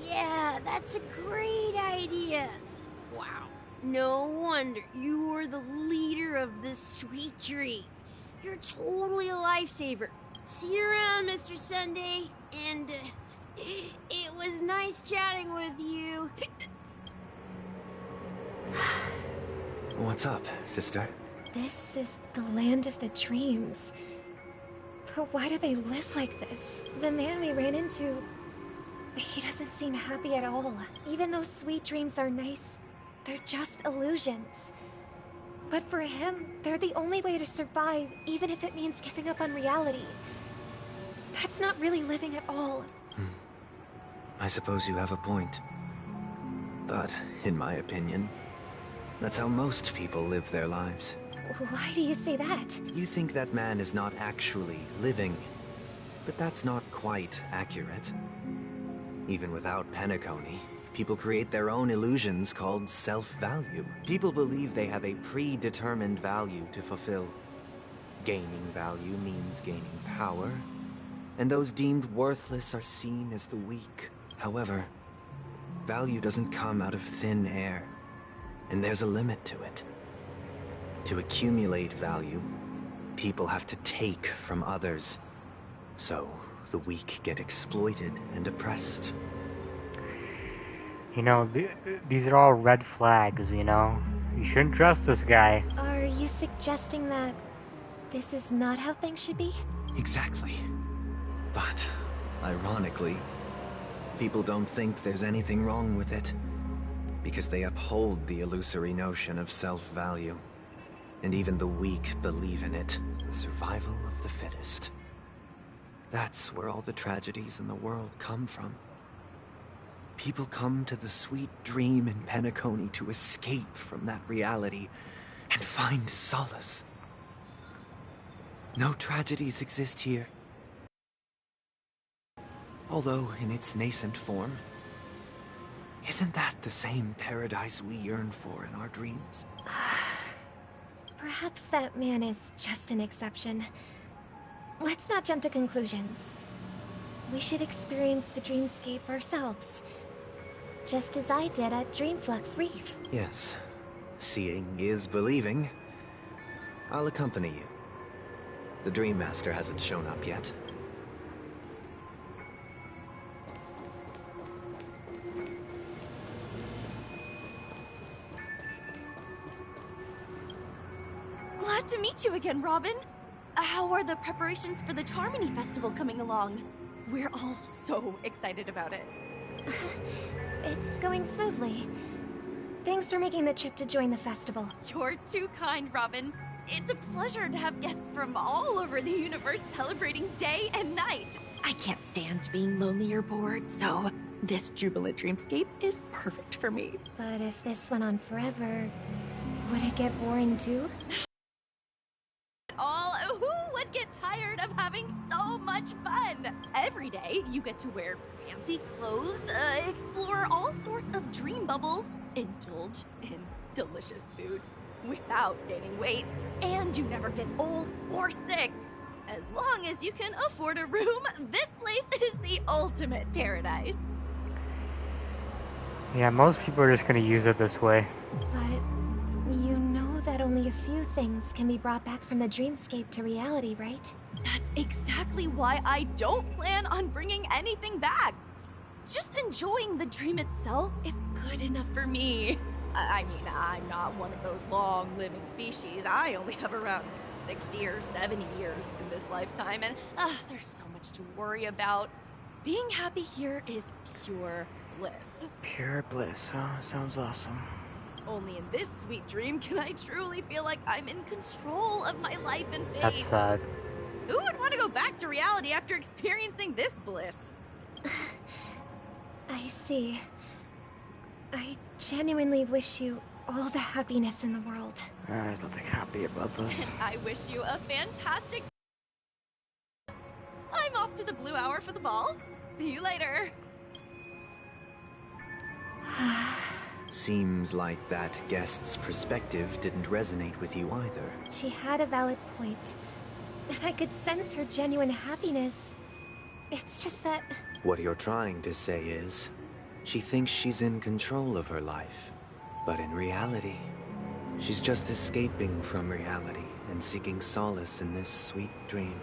C: Yeah, that's a great idea. Wow. No wonder you were the leader of this sweet dream. You're totally a lifesaver. See you around, Mr. Sunday. And it was nice chatting with you.
S: What's up, sister?
K: This is the land of the dreams. But why do they live like this? The man we ran into, he doesn't seem happy at all. Even though sweet dreams are nice, they're just illusions. But for him, they're the only way to survive, even if it means giving up on reality. That's not really living at all.
S: I suppose you have a point. But, in my opinion, that's how most people live their lives.
K: Why do you say that?
S: You think that man is not actually living, but that's not quite accurate. Even without Penacony, people create their own illusions called self-value. People believe they have a predetermined value to fulfill. Gaining value means gaining power, and those deemed worthless are seen as the weak. However, value doesn't come out of thin air, and there's a limit to it. To accumulate value, people have to take from others. So, the weak get exploited and oppressed.
A: You know, these are all red flags, you know? You shouldn't trust this guy.
K: Are you suggesting that this is not how things should be?
S: Exactly. But, ironically, people don't think there's anything wrong with it, because they uphold the illusory notion of self-value. And even the weak believe in it, the survival of the fittest. That's where all the tragedies in the world come from. People come to the sweet dream in Penacony to escape from that reality and find solace. No tragedies exist here. Although in its nascent form, isn't that the same paradise we yearn for in our dreams?
K: Perhaps that man is just an exception. Let's not jump to conclusions. We should experience the dreamscape ourselves. Just as I did at Dreamflux Reef.
S: Yes. Seeing is believing. I'll accompany you. The Dream Master hasn't shown up yet.
P: Glad to meet you again, Robin. How are the preparations for the Charmony Festival coming along? We're all so excited about it.
K: It's going smoothly. Thanks for making the trip to join the festival.
P: You're too kind, Robin. It's a pleasure to have guests from all over the universe celebrating day and night. I can't stand being lonely or bored, so this jubilant dreamscape is perfect for me.
K: But if this went on forever, would it get boring too?
P: Who would get tired of having so much fun? Every day, you get to wear fancy clothes, explore all sorts of dream bubbles, indulge in delicious food without gaining weight, and you never get old or sick. As long as you can afford a room, this place is the ultimate paradise.
A: Yeah, most people are just gonna use it this way.
K: But you know that only a few things can be brought back from the dreamscape to reality, right?
P: That's exactly why I don't plan on bringing anything back. Just enjoying the dream itself is good enough for me. I mean, I'm not one of those long-living species. I only have around 60 or 70 years in this lifetime, and there's so much to worry about. Being happy here is pure bliss.
A: Pure bliss, huh? Sounds awesome.
P: Only in this sweet dream can I truly feel like I'm in control of my life and fate.
A: That's sad.
P: Who would want to go back to reality after experiencing this bliss?
K: I see. I genuinely wish you all the happiness in the world.
A: There's nothing happy about this.
P: And I wish you a fantastic... I'm off to the Blue Hour for the ball. See you later.
S: Seems like that guest's perspective didn't resonate with you either.
K: She had a valid point. And I could sense her genuine happiness. It's just that...
S: What you're trying to say is, She thinks she's in control of her life, but in reality, she's just escaping from reality and seeking solace in this sweet dream.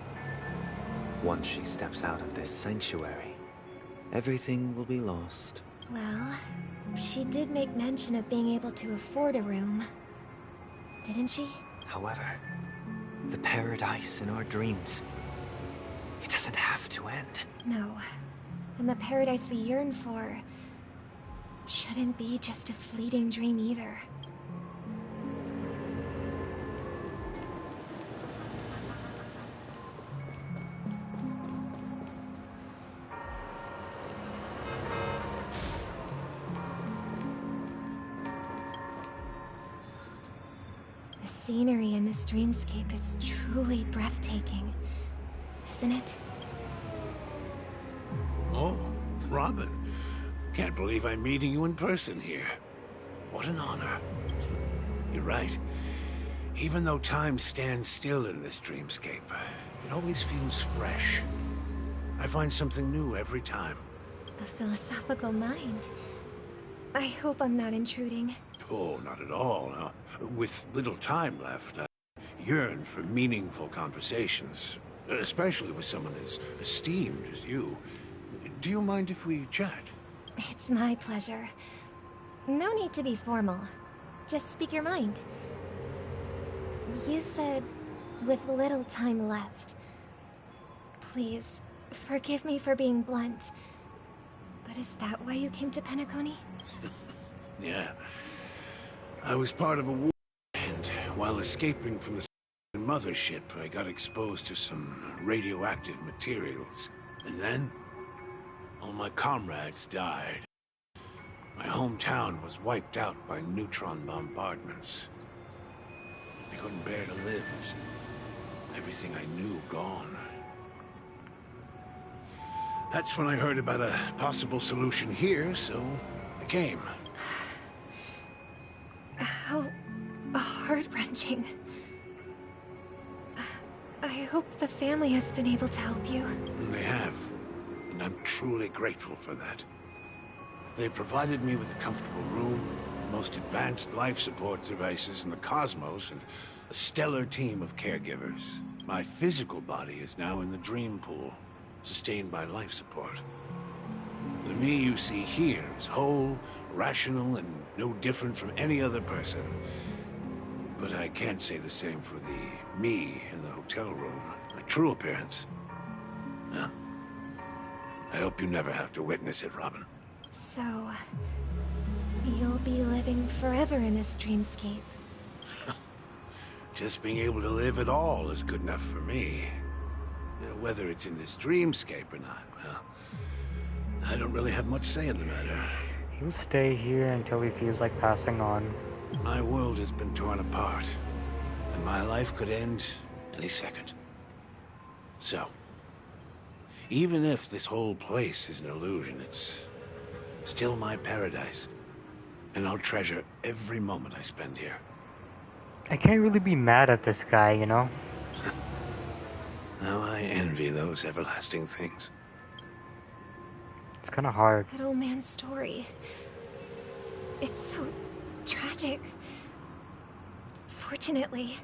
S: Once she steps out of this sanctuary, everything will be lost.
K: Well, she did make mention of being able to afford a room, didn't she?
S: However, the paradise in our dreams, it doesn't have to end.
K: No. And the paradise we yearn for shouldn't be just a fleeting dream either. The scenery in this dreamscape is truly breathtaking, isn't it?
H: Oh, Robin. Can't believe I'm meeting you in person here. What an honor. You're right. Even though time stands still in this dreamscape, it always feels fresh. I find something new every time.
K: A philosophical mind. I hope I'm not intruding.
H: Oh, not at all. No. With little time left, I yearn for meaningful conversations, especially with someone as esteemed as you. Do you mind if we chat?
K: It's my pleasure. No need to be formal. Just speak your mind. You said, with little time left. Please, forgive me for being blunt. But is that why you came to Penacony?
H: Yeah. I was part of a war, and while escaping from the mothership, I got exposed to some radioactive materials. And then, all my comrades died. My hometown was wiped out by neutron bombardments. I couldn't bear to live. Everything I knew gone. That's when I heard about a possible solution here, so I came.
K: How heart-wrenching. I hope the family has been able to help you.
H: They have, and I'm truly grateful for that. They provided me with a comfortable room, the most advanced life support devices in the cosmos, and a stellar team of caregivers. My physical body is now in the dream pool, sustained by life support. The me you see here is whole, rational, and no different from any other person. But I can't say the same for the me in the hotel room. My true appearance. No. I hope you never have to witness it, Robin.
K: So, you'll be living forever in this dreamscape.
H: Just being able to live at all is good enough for me. Whether it's in this dreamscape or not, well, I don't really have much say in the matter.
A: He'll stay here until he feels like passing on.
H: My world has been torn apart, and my life could end any second. So, even if this whole place is an illusion, it's still my paradise, and I'll treasure every moment I spend here.
A: I can't really be mad at this guy, you know?
H: Now I envy those everlasting things.
A: It's kind of hard.
K: That old man's story. It's so tragic. Fortunately,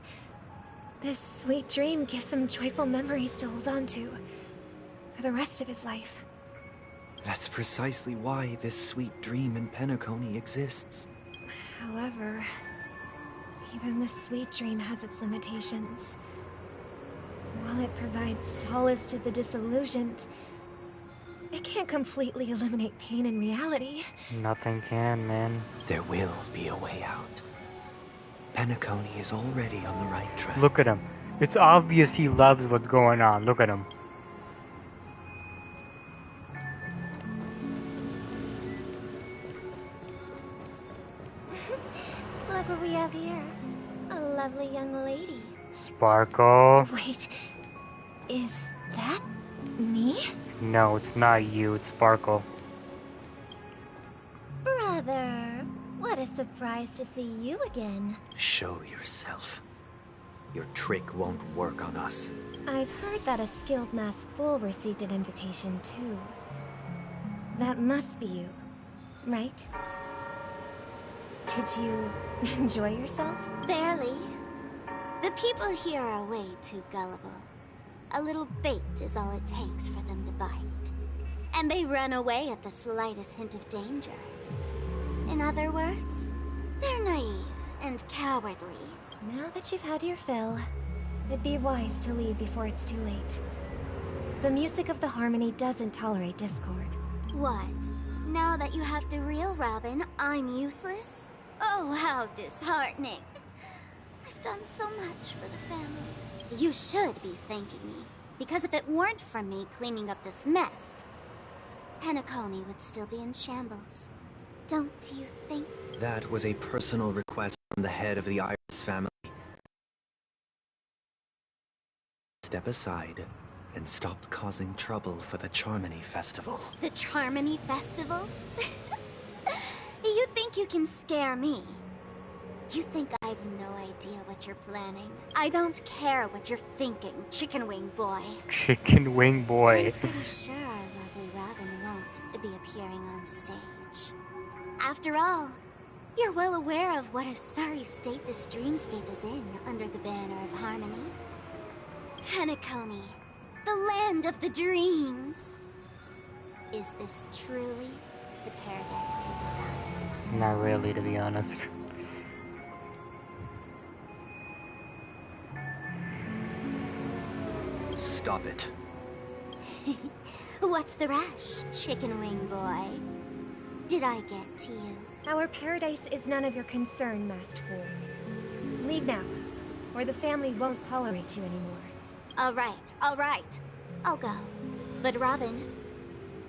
K: this sweet dream gives him joyful memories to hold on to for the rest of his life.
S: That's precisely why this sweet dream in Penacony exists.
K: However, even the sweet dream has its limitations. While it provides solace to the disillusioned, it can't completely eliminate pain in reality.
A: Nothing can, man.
S: There will be a way out. Penacony is already on the right track.
A: Look at him. It's obvious he loves what's going on. Look at him.
J: Look what we have here. A lovely young lady.
A: Sparkle.
J: Wait, is that me?
A: No, it's not you. It's Sparkle.
J: Brother, what a surprise to see you again.
S: Show yourself. Your trick won't work on us.
K: I've heard that a skilled mass fool received an invitation too. That must be you. right? Did you enjoy yourself?
O: Barely. The people here are way too gullible. A little bait is all it takes for them to bite. And they run away at the slightest hint of danger. In other words, they're naive and cowardly.
K: Now that you've had your fill, it'd be wise to leave before it's too late. The music of the Harmony doesn't tolerate discord.
O: What? Now that you have the real Robin, I'm useless? Oh, how disheartening. I've done so much for the family. You should be thanking me, because if it weren't for me cleaning up this mess, Penacony would still be in shambles. Don't you think?
S: That was a personal request from the head of the Iris family. Step aside and stop causing trouble for the Charmony Festival.
O: The Charmony Festival? You think you can scare me? You think I've no idea what you're planning? I don't care what you're thinking, Chicken Wing Boy.
A: Chicken Wing Boy.
O: I'm pretty sure our lovely Robin won't be appearing on stage. After all, you're well aware of what a sorry state this dreamscape is in under the banner of Harmony. Penacony, the land of the dreams. Is this truly the paradise you desire?
A: Not really, to be honest.
S: Stop it.
O: What's the rush, Chicken Wing Boy? Did I get to you?
K: Our paradise is none of your concern, masked fool. Leave now, or the family won't tolerate you anymore.
O: All right. I'll go. But Robin,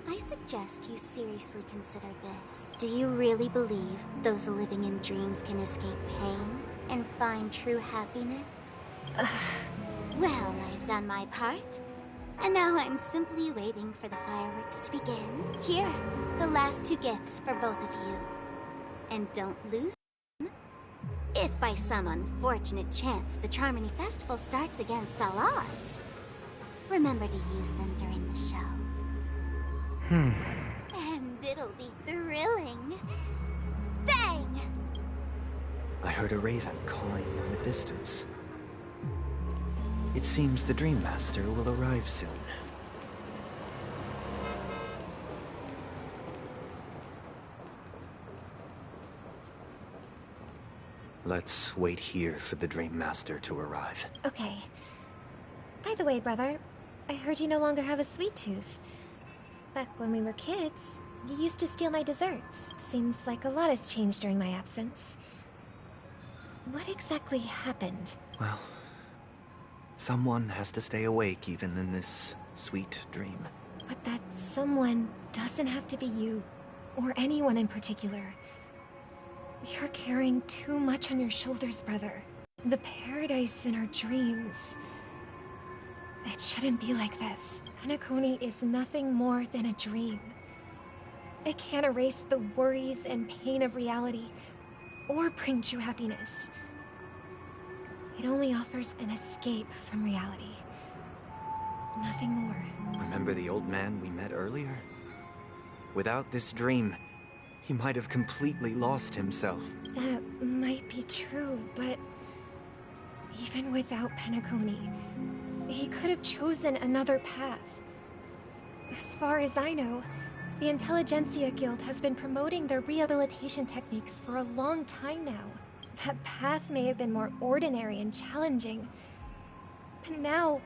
O: I suggest you seriously consider this. Do you really believe those living in dreams can escape pain and find true happiness? Well, I've done my part. And now I'm simply waiting for the fireworks to begin. Here, the last 2 gifts for both of you. And don't lose them. If by some unfortunate chance the Charmony Festival starts against all odds, remember to use them during the show. And it'll be thrilling. Bang!
S: I heard a raven cawing in the distance. It seems the Dream Master will arrive soon. Let's wait here for the Dream Master to arrive.
K: Okay. By the way, brother, I heard you no longer have a sweet tooth. Back when we were kids, you used to steal my desserts. Seems like a lot has changed during my absence. What exactly happened?
S: Well, someone has to stay awake even in this sweet dream.
K: But that someone doesn't have to be you, or anyone in particular. You're carrying too much on your shoulders, brother. The paradise in our dreams. It shouldn't be like this. Penacony is nothing more than a dream. It can't erase the worries and pain of reality, or bring true happiness. It only offers an escape from reality. Nothing more.
S: Remember the old man we met earlier? Without this dream, he might have completely lost himself.
K: That might be true, but even without Penacony, he could have chosen another path. As far as I know, the Intelligentsia Guild has been promoting their rehabilitation techniques for a long time now. That path may have been more ordinary and challenging, but now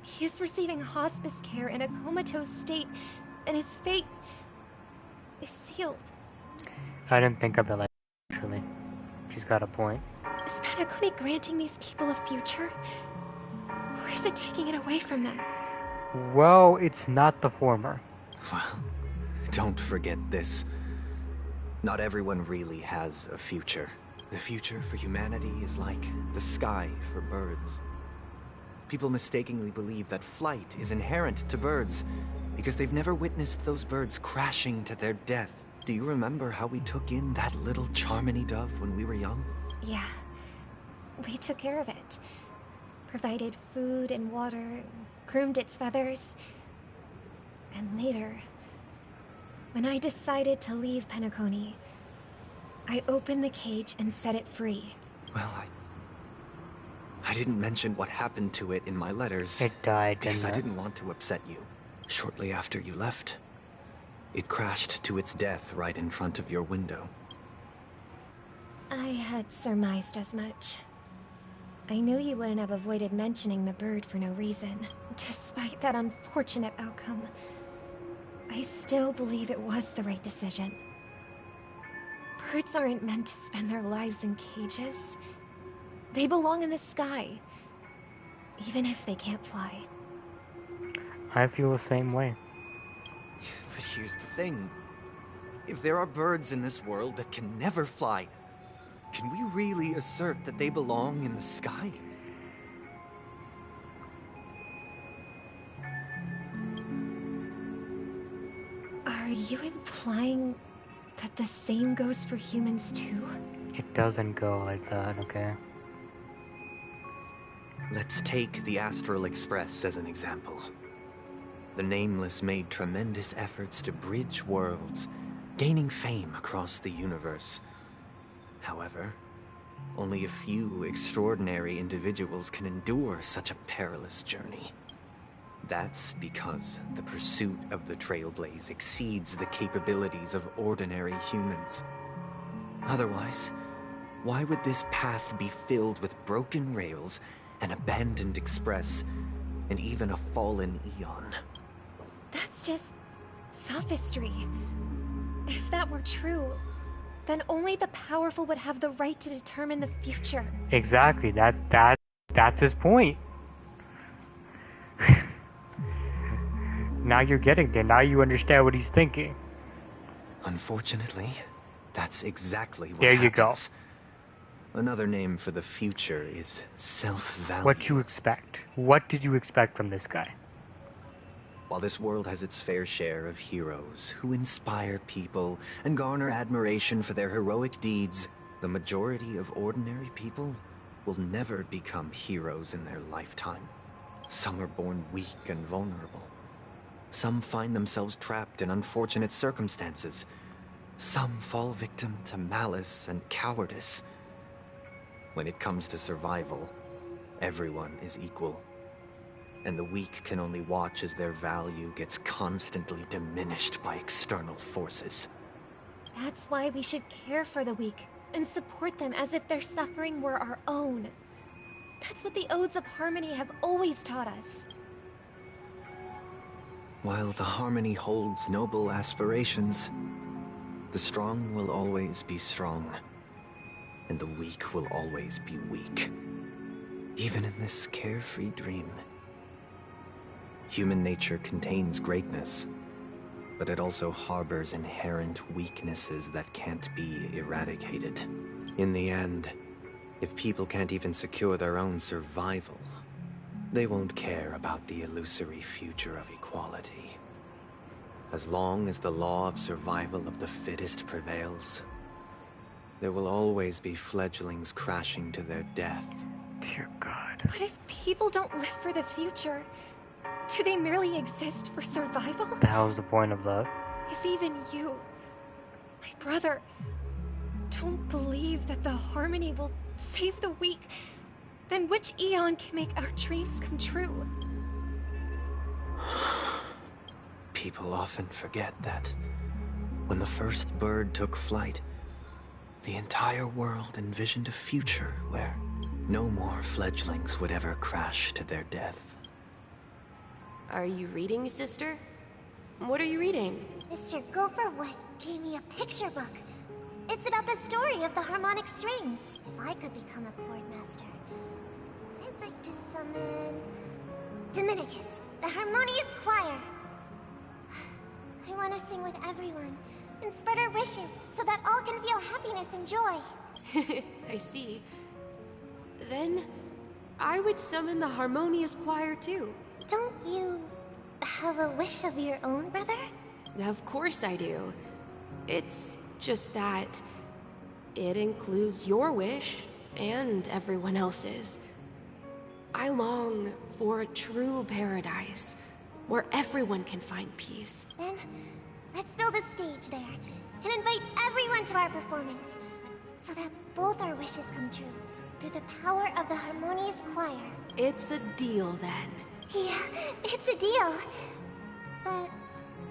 K: he is receiving hospice care in a comatose state, and his fate is sealed.
A: I didn't think of it like that, actually. She's got a point.
K: Is Penacony granting these people a future? Or is it taking it away from them?
A: Well, it's not the former.
S: Well, don't forget this. Not everyone really has a future. The future for humanity is like the sky for birds. People mistakenly believe that flight is inherent to birds because they've never witnessed those birds crashing to their death. Do you remember how we took in that little Charmony dove when we were young?
K: Yeah. We took care of it. Provided food and water, groomed its feathers. And later, When I decided to leave Penacony, I opened the cage and set it free.
S: Well, I didn't mention what happened to it in my letters.
A: It died,
S: because I
A: didn't it?
S: didn't want to upset you. Shortly after you left, it crashed to its death right in front of your window.
K: I had surmised as much. I knew you wouldn't have avoided mentioning the bird for no reason. Despite that unfortunate outcome, I still believe it was the right decision. Birds aren't meant to spend their lives in cages. They belong in the sky, even if they can't fly.
A: I feel the same way.
S: But here's the thing. If there are birds in this world that can never fly, can we really assert that they belong in the sky?
K: Are you implying that the same goes for humans too?
A: It doesn't go like that, okay?
S: Let's take the Astral Express as an example. The Nameless made tremendous efforts to bridge worlds, gaining fame across the universe. However, only a few extraordinary individuals can endure such a perilous journey. That's because the pursuit of the Trailblaze exceeds the capabilities of ordinary humans. Otherwise, why would this path be filled with broken rails, an abandoned express, and even a fallen Eon?
K: That's just sophistry. If that were true, then only the powerful would have the right to determine the future.
A: Exactly, that's his point. Now you're getting there, now you understand what he's thinking.
S: Unfortunately, that's exactly what
A: There you
S: happens. Another name for the future is self-value.
A: What you expect? What did you expect from this guy?
S: While this world has its fair share of heroes who inspire people and garner admiration for their heroic deeds, the majority of ordinary people will never become heroes in their lifetime. Some are born weak and vulnerable. Some find themselves trapped in unfortunate circumstances. Some fall victim to malice and cowardice. When it comes to survival, everyone is equal. And the weak can only watch as their value gets constantly diminished by external forces.
K: That's why we should care for the weak and support them as if their suffering were our own. That's what the Odes of Harmony have always taught us.
S: While the Harmony holds noble aspirations, the strong will always be strong, and the weak will always be weak. Even in this carefree dream. Human nature contains greatness, but it also harbors inherent weaknesses that can't be eradicated. In the end, if people can't even secure their own survival, they won't care about the illusory future of equality. As long as the law of survival of the fittest prevails, there will always be fledglings crashing to their death.
A: Dear God.
K: But if people don't live for the future, do they merely exist for survival?
A: What the hell is the point of that?
K: If even you, my brother, don't believe that the Harmony will save the weak, then which Eon can make our dreams come true?
S: People often forget that when the first bird took flight, the entire world envisioned a future where no more fledglings would ever crash to their death.
C: Are you reading, sister? What are you reading?
O: Mr. Gopherwood gave me a picture book. It's about the story of the harmonic strings. If I could become a chord master, I'd like to summon Dominicus, the harmonious choir. I want to sing with everyone and spread our wishes so that all can feel happiness and joy.
C: I see. Then, I would summon the harmonious choir too.
O: Don't you have a wish of your own, brother?
C: Of course I do. It's just that it includes your wish and everyone else's. I long for a true paradise where everyone can find peace.
O: Then Let's build a stage there and invite everyone to our performance so that both our wishes come true through the power of the Harmonious Choir.
P: It's a deal then.
O: Yeah, it's a deal. But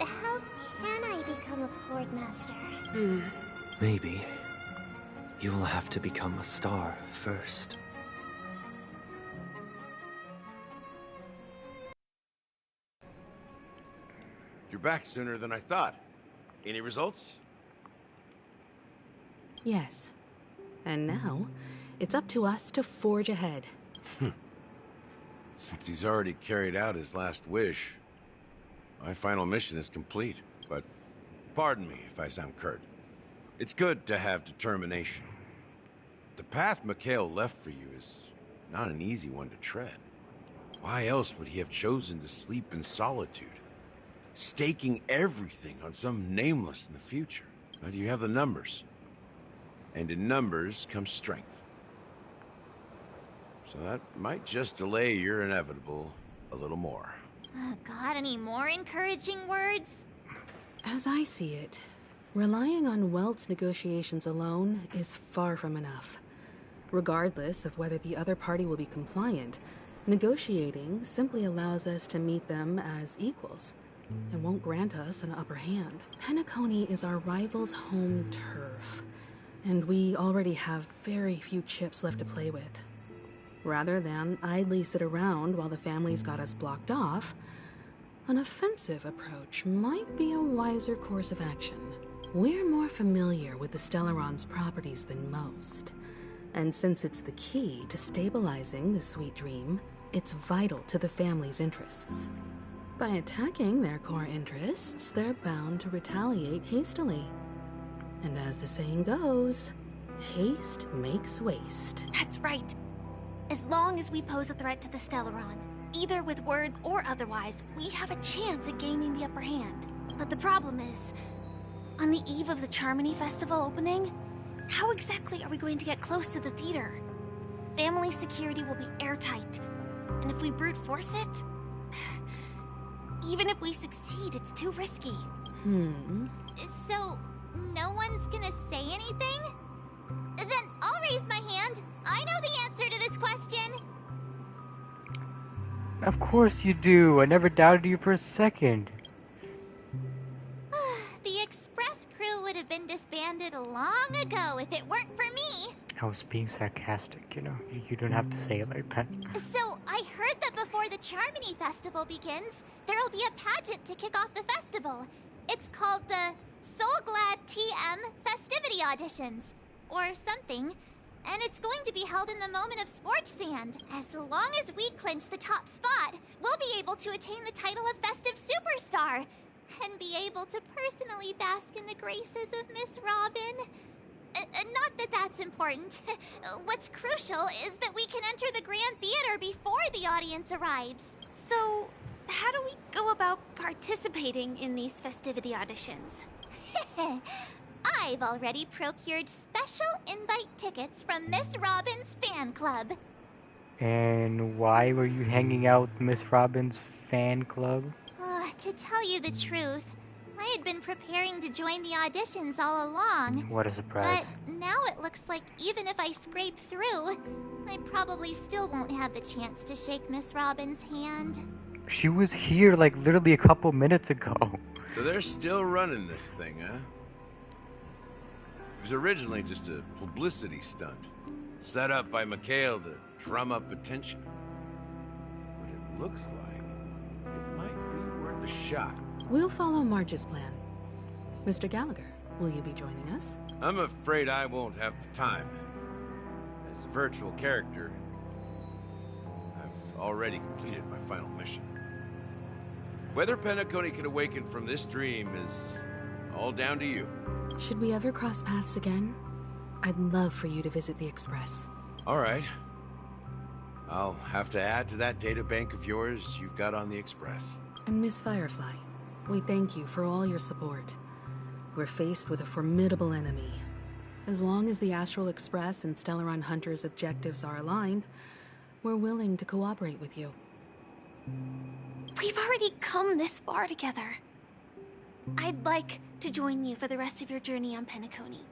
O: how can I become a chord master?
S: Maybe you will have to become a star first.
H: You're back sooner than I thought. Any results?
M: Yes. And now, it's up to us to forge ahead.
H: Since he's already carried out his last wish, my final mission is complete. But pardon me if I sound curt. It's good to have determination. The path Mikhail left for you is not an easy one to tread. Why else would he have chosen to sleep in solitude, staking everything on some nameless in the future? But you have the numbers. And in numbers comes strength. So that might just delay your inevitable a little more.
O: Got any more encouraging words?
M: As I see it, relying on Welt's negotiations alone is far from enough. Regardless of whether the other party will be compliant, negotiating simply allows us to meet them as equals and won't grant us an upper hand. Penacony is our rival's home turf, and we already have very few chips left to play with. Rather than idly sit around while the family's got us blocked off, an offensive approach might be a wiser course of action. We're more familiar with the Stellaron's properties than most, and since it's the key to stabilizing the Sweet Dream, it's vital to the family's interests. By attacking their core interests, they're bound to retaliate hastily. And as the saying goes, haste makes waste.
O: That's right. As long as we pose a threat to the Stellaron, either with words or otherwise, we have a chance at gaining the upper hand. But the problem is, on the eve of the Charmony Festival opening, how exactly are we going to get close to the theater? Family security will be airtight, and if we brute force it, even if we succeed, it's too risky. So, no one's gonna say anything? Then I'll raise my hand. I know the answer to this question.
A: Of course you do. I never doubted you for a second.
O: The Express crew would have been disbanded long ago if it weren't for me.
A: I was being sarcastic, you know. You don't have to say it like that.
O: So, I heard that before the Charmony Festival begins, there'll be a pageant to kick off the festival. It's called the Soul Glad TM Festivity Auditions, or something. And it's going to be held in the moment of Scorch Sand. As long as we clinch the top spot, we'll be able to attain the title of Festive Superstar, and be able to personally bask in the graces of Miss Robin. Not that that's important. What's crucial is that we can enter the Grand Theater before the audience arrives. So, how do we go about participating in these festivity auditions? I've already procured special invite tickets from Miss Robin's fan club.
A: And why were you hanging out with Miss Robin's fan club?
O: To tell you the truth, I had been preparing to join the auditions all along.
A: What a surprise.
O: But now it looks like even if I scrape through, I probably still won't have the chance to shake Miss Robin's hand.
A: She was here like literally a couple minutes ago.
H: So they're still running this thing, huh? It was originally just a publicity stunt, set up by Mikhail to drum up attention. But it looks like it might be worth a shot.
M: We'll follow Marge's plan. Mr. Gallagher, will you be joining us?
H: I'm afraid I won't have the time. As a virtual character, I've already completed my final mission. Whether Penacony can awaken from this dream is all down to you.
M: Should we ever cross paths again? I'd love for you to visit the Express.
H: All right. I'll have to add to that data bank of yours you've got on the Express.
M: And Miss Firefly, we thank you for all your support. We're faced with a formidable enemy. As long as the Astral Express and Stellaron Hunter's objectives are aligned, we're willing to cooperate with you.
O: We've already come this far together. I'd like to join you for the rest of your journey on Penacony.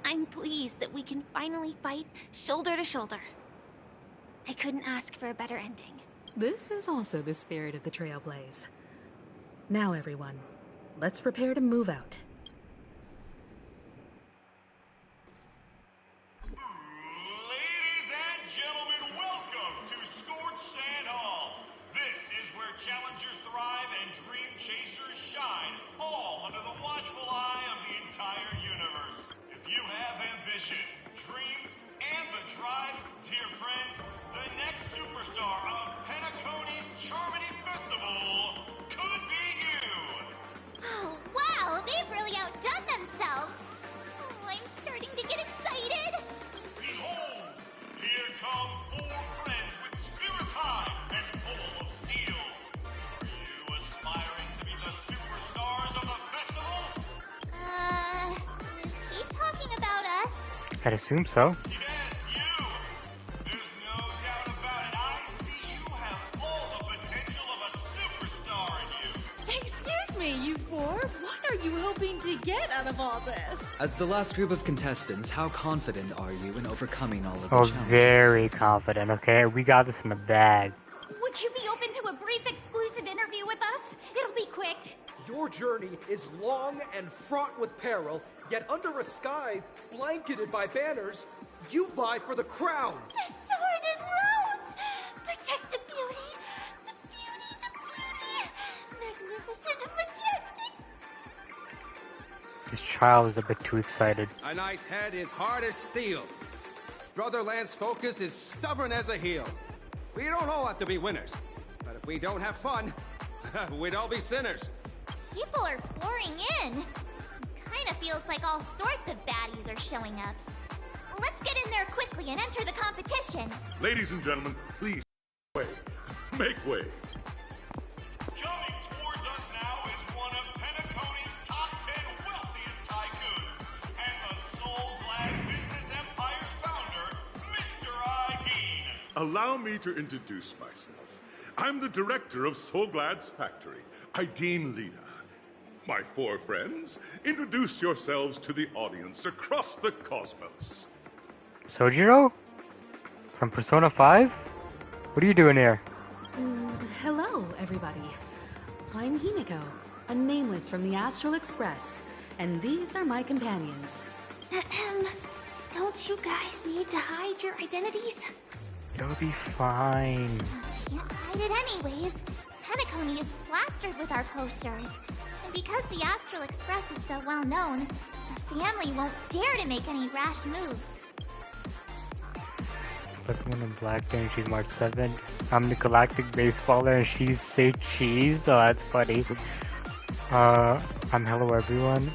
O: I'm pleased that we can finally fight shoulder to shoulder. I couldn't ask for a better ending.
M: This is also the spirit of the Trailblaze. Now, everyone, let's prepare to move out.
F: Ladies and gentlemen, welcome to Scorched Sand Hall. This is where challengers thrive and dream chasers shine, all under the watchful eye of the entire universe. If you have ambition, dreams, and the drive, dear friends, the next superstar of Penacony's Charmony Festival could be you!
O: Oh, wow! They've really outdone themselves! Oh, I'm starting to get excited!
F: Behold! Here come 4 friends with spirits high and full of steel! Are you aspiring to be the superstars of the festival?
O: Is he talking about us?
A: I'd assume so.
N: Excuse me, you 4. What are you hoping to get out of all this?
V: As the last group of contestants, how confident are you in overcoming all of the
A: Oh,
V: challenges?
A: very confident, okay? We got this in the bag.
O: Would you be open to a brief exclusive interview with us? It'll be quick.
X: Your journey is long and fraught with peril, yet under a sky blanketed by banners, you vie for the crown.
O: The sword and rose! Protect the beauty! The beauty, the beauty! Magnificent and majestic!
A: This child is a bit too excited.
Y: A knight's head is hard as steel. Brother Lance Focus is stubborn as a heel. We don't all have to be winners, but if we don't have fun, we'd all be sinners.
O: People are pouring in. Kinda feels like all sorts of baddies are showing up. Let's get in there quickly and enter the competition.
F: Ladies and gentlemen, please, way. Make way. Coming towards us now is one of Penacony's top 10 wealthiest tycoons, and the Soul Glass Business Empire's founder, Mr. Aideen. Allow me to introduce myself. I'm the director of Soulglad's factory, Aideen Lida. My 4 friends, introduce yourselves to the audience across the cosmos.
A: Sojiro? From Persona 5? What are you doing here?
M: Hello, everybody. I'm Himiko, a nameless from the Astral Express, and these are my companions.
O: Don't you guys need to hide your identities?
A: It'll be fine.
O: Can't hide it anyways. Penacony is plastered with our posters. And because the Astral Express is so well known, the family won't dare to make any rash moves.
A: Pokemon in Black thing, she's March 7th. I'm the Galactic Baseballer and she's Say Cheese. Oh, that's funny. I'm hello everyone.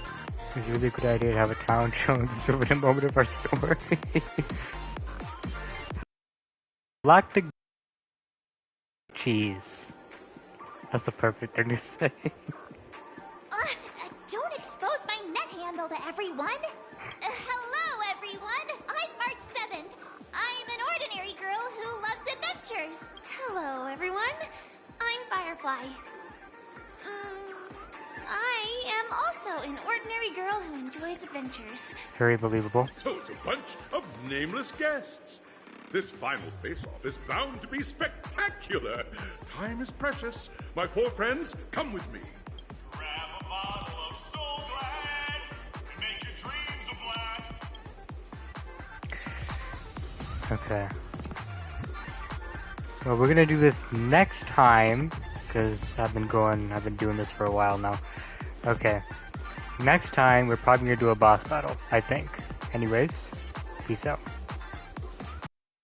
A: It's a really good idea to have a talent show in the moment of our story. Galactic Cheese. That's the perfect thing to say.
O: Don't expose my net handle to everyone. Hello, everyone. I'm March 7th. I'm an ordinary girl who loves adventures. Hello, everyone. I'm Firefly. I am also an ordinary girl who enjoys adventures.
A: Very believable.
F: So it's a bunch of nameless guests. This final face-off is bound to be spectacular. Time is precious. My 4 friends, come with me. Grab a bottle of Soul Glad and make your dreams a blast.
A: Okay. Well, we're gonna do this next time because I've been doing this for a while now. Okay. Next time we're probably gonna do a boss battle, I think. Anyways, peace out.